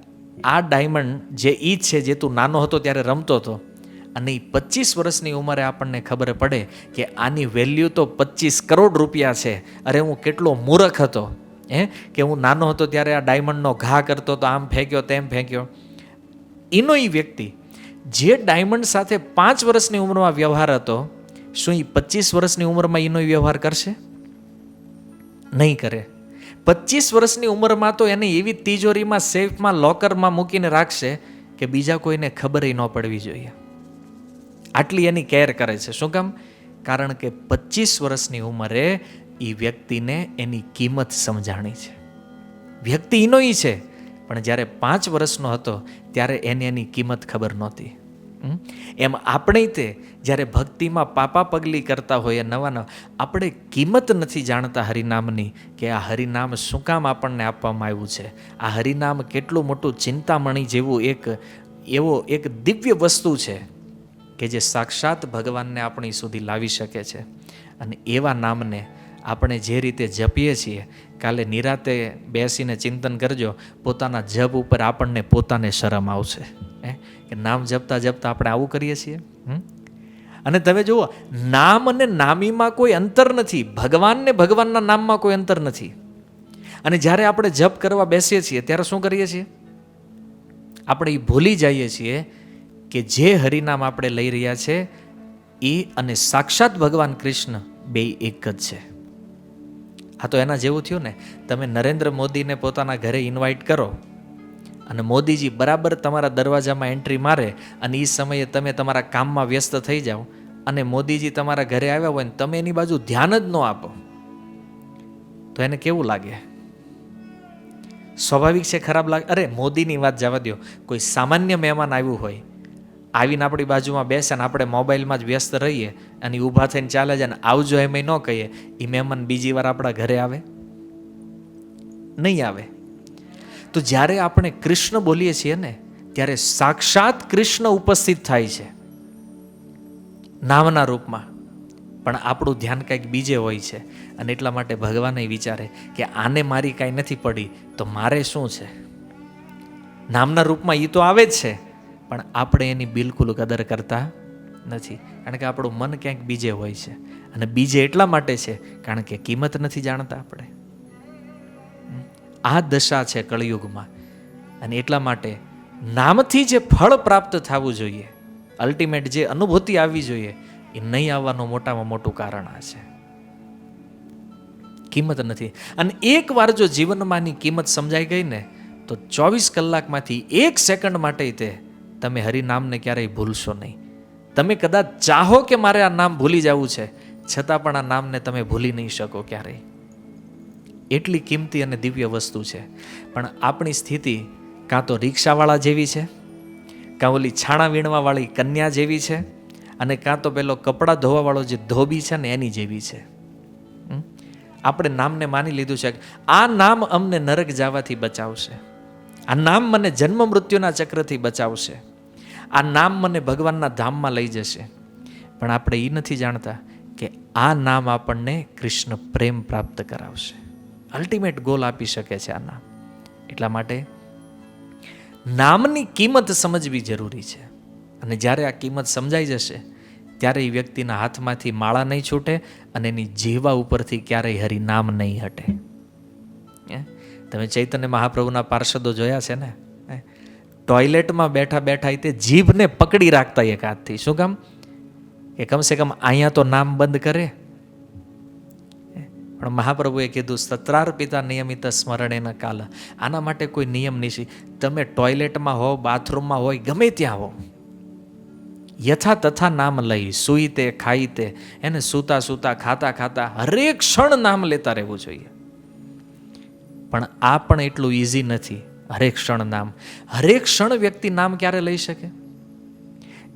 આ ડાયમંડ જે ઈ છે જે તું નાનો હતો ત્યારે રમતો હતો, અને એ 25 વર્ષની ઉંમરે આપણને ખબર પડે કે આની વેલ્યુ તો 25 કરોડ રૂપિયા છે. અરે હું કેટલો મૂર્ખ હતો કે હું નાનો હતો ત્યારે આ ડાયમંડનો ઘા કરતો તો, આમ ફેંક્યો તેમ ફેંક્યો. એનો એ વ્યક્તિ જે ડાયમંડ સાથે 5 વર્ષની ઉંમરમાં વ્યવહાર હતો, શું એ 25 વર્ષની ઉંમરમાં એનો વ્યવહાર કરશે? નહીં કરે. 25 વર્ષની ઉંમરમાં તો એને એવી તિજોરીમાં, સેફમાં, લોકરમાં મૂકીને રાખશે કે બીજા કોઈને ખબર ન પડવી જોઈએ. આટલી એની કેર કરે છે. શું કામ? કારણ કે 25 વર્ષની ઉંમરે એ વ્યક્તિને એની કિંમત સમજાણી છે. વ્યક્તિ એનો ઈ છે, પણ જ્યારે 5 વર્ષનો હતો ત્યારે એને એની કિંમત ખબર નહોતી. એમ આપણે તે જ્યારે ભક્તિમાં પાપા પગલી કરતા હોઈએ નવા નવા, આપણે કિંમત નથી જાણતા હરિનામની, કે આ હરિનામ શું કામ આપણને આપવામાં આવ્યું છે. આ હરિનામ કેટલું મોટું ચિંતામણી જેવું એક દિવ્ય વસ્તુ છે કે જે સાક્ષાત ભગવાનને આપણી સુધી લાવી શકે છે. અને એવા નામને આપણે જે રીતે જપીએ છીએ, કાલે નિરાતે બેસીને ચિંતન કરજો, પોતાના જપ ઉપર આપણને પોતાને શરમ આવશે કે નામ જપતા જપતા આપણે આવું કરીએ છીએ. અને તમે જુઓ, નામ અને નામીમાં કોઈ અંતર નથી, ભગવાનને ભગવાનના નામમાં કોઈ અંતર નથી. અને જ્યારે આપણે જપ કરવા બેસીએ છીએ ત્યારે શું કરીએ છીએ? આપણે એ ભૂલી જઈએ છીએ કે જે હરિનામ આપણે લઈ રહ્યા છે એ અને સાક્ષાત ભગવાન કૃષ્ણ બે એક જ છે. આ તો એના જેવું થયું ને, તમે નરેન્દ્ર મોદીને પોતાના ઘરે ઇન્વાઇટ કરો અને મોદીજી બરાબર તમારા દરવાજામાં એન્ટ્રી મારે અને એ સમયે તમે તમારા કામમાં વ્યસ્ત થઈ જાઓ અને મોદીજી તમારા ઘરે આવ્યા હોય ને તમે એની બાજુ ધ્યાન જ ન આપો, તો એને કેવું લાગે? સ્વાભાવિક છે, ખરાબ લાગે. અરે મોદીની વાત જવા દો, કોઈ સામાન્ય મહેમાન આવ્યું હોય, આવીને આપણી બાજુમાં બેસે ને આપણે મોબાઈલમાં જ વ્યસ્ત રહીએ અને ઊભા થઈને ચાલે જાય ને આવજો એમ ન કહીએ, એ મહેમાન બીજી વાર આપણા ઘરે આવે? નહીં આવે. તો જ્યારે આપણે કૃષ્ણ બોલીએ છીએ ને ત્યારે સાક્ષાત કૃષ્ણ ઉપસ્થિત થાય છે નામના રૂપમાં, પણ આપણું ધ્યાન કંઈક બીજે હોય છે. અને એટલા માટે ભગવાન વિચારે કે આને મારી કાંઈ નથી પડી તો મારે શું છે. નામના રૂપમાં એ તો આવે જ છે, પણ આપણે એની બિલકુલ કદર કરતા નથી, કારણ કે આપણું મન ક્યાંક બીજે હોય છે. અને બીજે એટલા માટે છે કારણ કે કિંમત નથી જાણતા આપણે. આ દશા છે કળિયુગમાં. અને એટલા માટે નામથી જે ફળ પ્રાપ્ત થવું જોઈએ, અલ્ટિમેટ જે અનુભૂતિ આવવી જોઈએ, એ નહીં આવવાનું મોટામાં મોટું કારણ આ છે કિંમત નથી. અને એકવાર જો જીવનમાંની કિંમત સમજાઈ ગઈ ને તો 24 કલાકમાંથી 1 સેકન્ડ માટે તમે હરિનામને ક્યારેય ભૂલશો નહીં. તમે કદાચ ચાહો કે મારે આ નામ ભૂલી જવું છે, છતાં પણ આ નામને તમે ભૂલી નહીં શકો ક્યારેય. એટલી કિંમતી અને દિવ્ય વસ્તુ છે. પણ આપણી સ્થિતિ કાં તો રિક્ષાવાળા જેવી છે, કાં ઓલી છાણા વીણવાવાળી કન્યા જેવી છે, અને કાં તો પેલો કપડાં ધોવાવાળો જે ધોબી છે ને એની જેવી છે. આપણે નામને માની લીધું છે કે આ નામ અમને નરક જવાથી બચાવશે, આ નામ મને જન્મ મૃત્યુના ચક્રથી બચાવશે, આ નામ મને ભગવાનના ધામમાં લઈ જશે. પણ આપણે એ નથી જાણતા કે આ નામ આપણને કૃષ્ણ પ્રેમ પ્રાપ્ત કરાવશે, અલ્ટિમેટ ગોલ આપી શકે છે આ નામ. એટલા માટે નામની કિંમત સમજવી જરૂરી છે. અને જ્યારે આ કિંમત સમજાઈ જશે ત્યારે એ વ્યક્તિના હાથમાંથી માળા નહીં છૂટે અને એની જીહવા ઉપરથી ક્યારેય હરિનામ નહીં હટે. તમે ચૈતન્ય મહાપ્રભુના પાર્ષદો જોયા છે ને, ટોયલેટમાં બેઠા બેઠા તે જીભને પકડી રાખતા એક હાથથી. શું કામ? કે કમસે કમ અહીંયા તો નામ બંધ કરે. પણ મહાપ્રભુએ કીધું સત્રાર્પિતા નિયમિત સ્મરણેના કાલ. આના માટે કોઈ નિયમ નથી. તમે ટોયલેટમાં હો, બાથરૂમમાં હોય, ગમે ત્યાં હો, યથા તથા નામ લઈ, સૂઈ તે ખાઈ તે, એને સૂતા સૂતા ખાતા ખાતા હરેક ક્ષણ નામ લેતા રહેવું જોઈએ. પણ આ પણ એટલું ઇઝી નથી. હરેક ક્ષણ નામ, હરેક ક્ષણ વ્યક્તિ નામ ક્યારે લઈ શકે?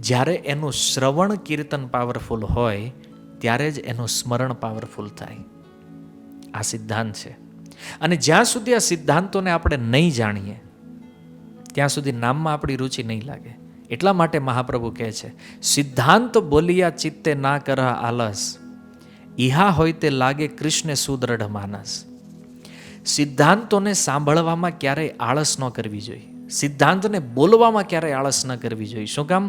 જ્યારે એનું શ્રવણ કીર્તન પાવરફુલ હોય ત્યારે જ એનું સ્મરણ પાવરફુલ થાય. આ સિદ્ધાંત છે. અને જ્યાં સુધી આ સિદ્ધાંતોને આપણે નહીં જાણીએ ત્યાં સુધી નામમાં આપણી રુચિ નહીં લાગે. એટલા માટે મહાપ્રભુ કહે છે, સિદ્ધાંત બોલિયા ચિત્તે ના કર આલસ, ઇહા હોય તે લાગે કૃષ્ણ સુદ્રઢ માનસ. સિદ્ધાંતોને સાંભળવામાં ક્યારેય આળસ ન કરવી જોઈએ, સિદ્ધાંતને બોલવામાં ક્યારેય આળસ ન કરવી જોઈએ. શું કામ?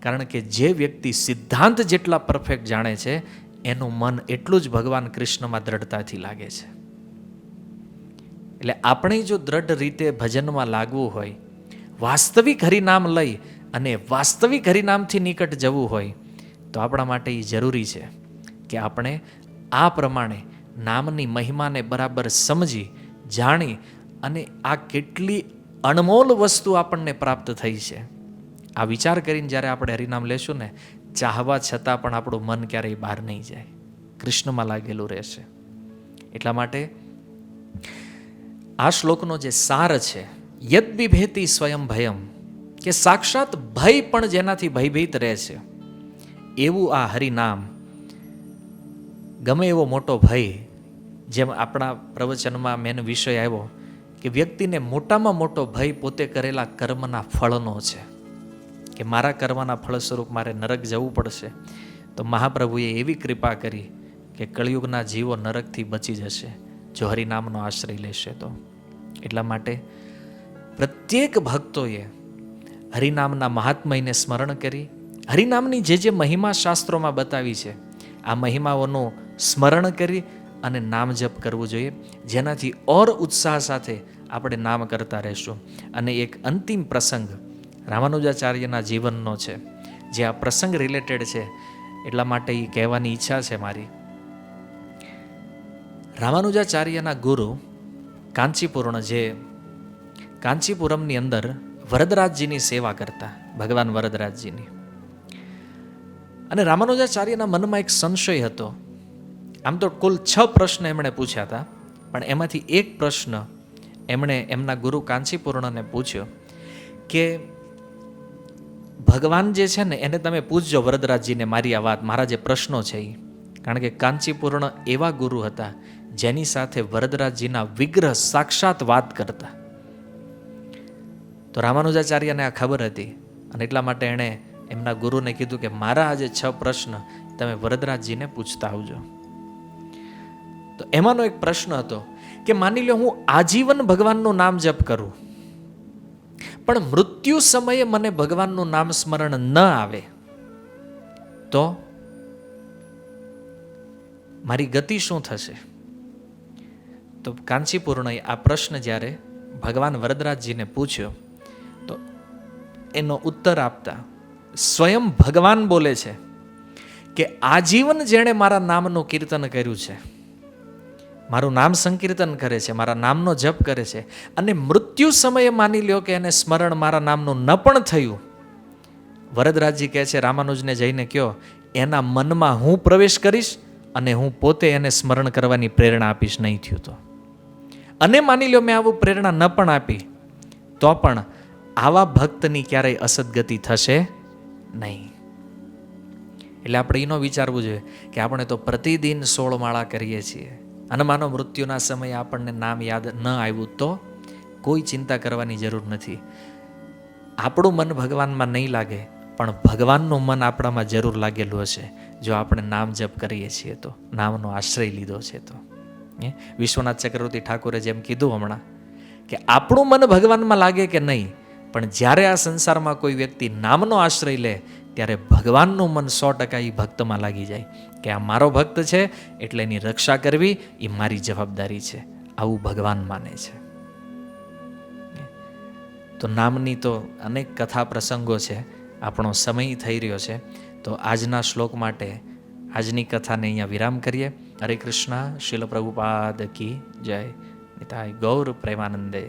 કારણ કે જે વ્યક્તિ સિદ્ધાંત જેટલા પરફેક્ટ જાણે છે એનું મન એટલું જ ભગવાન કૃષ્ણમાં દ્રઢતાથી લાગે છે. એટલે આપણે જો દ્રઢ રીતે ભજનમાં લાગવું હોય, વાસ્તવિક હરિનામ લઈ અને વાસ્તવિક હરિનામથી નિકટ જવું હોય તો આપણા માટે એ જરૂરી છે કે આપણે આ પ્રમાણે નામની મહિમાને બરાબર સમજી જાણી અને આ કેટલી અણમોલ વસ્તુ આપણને પ્રાપ્ત થઈ છે આ વિચાર કરીને જ્યારે આપણે હરિનામ લેશું ને, ચાહવા છતાં પણ આપણું મન ક્યારેય બહાર નહીં જાય, કૃષ્ણમાં લાગેલું રહેશે. એટલા માટે આ શ્લોકનો જે સાર છે, યદ બિભેતિ સ્વયં ભયમ, કે સાક્ષાત ભય પણ જેનાથી ભયભીત રહે છે એવું આ હરિનામ. ગમે એવો મોટો ભય, જેમ આપણા પ્રવચનમાં મેન વિષય આવ્યો કે વ્યક્તિને મોટામાં મોટો ભય પોતે કરેલા કર્મના ફળનો છે, કે મારા કર્મના ફળ સ્વરૂપ મારે નરક જવું પડશે. તો મહાપ્રભુએ એવી કૃપા કરી કે કળિયુગના જીવો નરકથી બચી જશે જો હરિનામનો આશ્રય લેશે તો. એટલા માટે પ્રત્યેક ભક્તોએ હરિનામના મહાત્મયને સ્મરણ કરી, હરિનામની જે મહિમા શાસ્ત્રોમાં બતાવી છે આ મહિમાઓનું સ્મરણ કરી અને નામ જપ કરવું જોઈએ, જેનાથી ઓર ઉત્સાહ સાથે આપણે નામ કરતા રહેશું. અને એક અંતિમ પ્રસંગ રામાનુજાચાર્યના જીવનનો છે, જે આ પ્રસંગ રિલેટેડ છે, એટલા માટે એ કહેવાની ઈચ્છા છે મારી. રામાનુજાચાર્યના ગુરુ કાંચીપુરણ, જે કાંચીપુરમની અંદર વરદરાજજીની સેવા કરતા, ભગવાન વરદરાજજીની. અને રામાનુજાચાર્યના મનમાં એક સંશય હતો. આમ તો કુલ 6 પ્રશ્ન એમણે પૂછ્યા હતા, પણ એમાંથી એક પ્રશ્ન એમણે એમના ગુરુ કાંચીપૂર્ણને પૂછ્યો કે ભગવાન જે છે ને એને તમે પૂછજો વરદરાજજીને મારી આ વાત, મારા જે પ્રશ્નો છે એ. કારણ કે કાંચીપૂર્ણ એવા ગુરુ હતા જેની સાથે વરદરાજજીના વિગ્રહ સાક્ષાત વાત કરતા. તો રામાનુજાચાર્યને આ ખબર હતી અને એટલા માટે એણે એમના ગુરુને કીધું કે મારા આજે 6 પ્રશ્ન તમે વરદરાજજીને પૂછતા આવજો. તો એમાંનો એક પ્રશ્ન હતો કે માની લો હું આજીવન ભગવાનનું નામ જપ કરું, પણ મૃત્યુ સમયે મને ભગવાનનું નામ સ્મરણ ન આવે તો મારી ગતિ શું થશે? તો કાંચીપૂર્ણએ આ પ્રશ્ન જ્યારે ભગવાન વરદરાજજીને પૂછ્યો તો એનો ઉત્તર આપતા સ્વયં ભગવાન બોલે છે કે આજીવન જેણે મારા નામનું કીર્તન કર્યું છે મારું નામ સંકીર્તન કરે છે, મારા નામનો જપ કરે છે, અને મૃત્યુ સમયે માની લ્યો કે એને સ્મરણ મારા નામનું ન પણ થયું, વરદરાજજી કહે છે રામાનુજને જઈને કહો એના મનમાં હું પ્રવેશ કરીશ અને હું પોતે એને સ્મરણ કરવાની પ્રેરણા આપીશ. નહીં થયું તો, અને માની લ્યો મેં આવું પ્રેરણા ન પણ આપી તો પણ આવા ભક્તની ક્યારેય અસદગતિ થશે નહીં. એટલે આપણે એનો વિચારવું જોઈએ કે આપણે તો પ્રતિદિન 16 માળા કરીએ છીએ અને માનો મૃત્યુના સમયે આપણને નામ યાદ ન આવ્યું તો કોઈ ચિંતા કરવાની જરૂર નથી. આપણું મન ભગવાનમાં નહીં લાગે પણ ભગવાનનું મન આપણામાં જરૂર લાગેલું હશે જો આપણે નામ જપ કરીએ છીએ તો, નામનો આશ્રય લીધો છે તો. વિશ્વનાથ ચક્રવર્તી ઠાકોરે જેમ કીધું હમણાં કે આપણું મન ભગવાનમાં લાગે કે નહીં, પણ જ્યારે આ સંસારમાં કોઈ વ્યક્તિ નામનો આશ્રય લે ત્યારે ભગવાનનું મન 100% એ ભક્તમાં લાગી જાય કે આ મારો ભક્ત છે એટલે એની રક્ષા કરવી એ મારી જવાબદારી છે, આવું ભગવાન માને છે. તો નામની તો અનેક કથા પ્રસંગો છે. આપણો સમય થઈ રહ્યો છે તો આજના શ્લોક માટે આજની કથાને અહીંયા વિરામ કરીએ. હરે કૃષ્ણ. શીલ પ્રભુપાદ કી જય. નિતાય ગૌર પ્રેમાનંદે.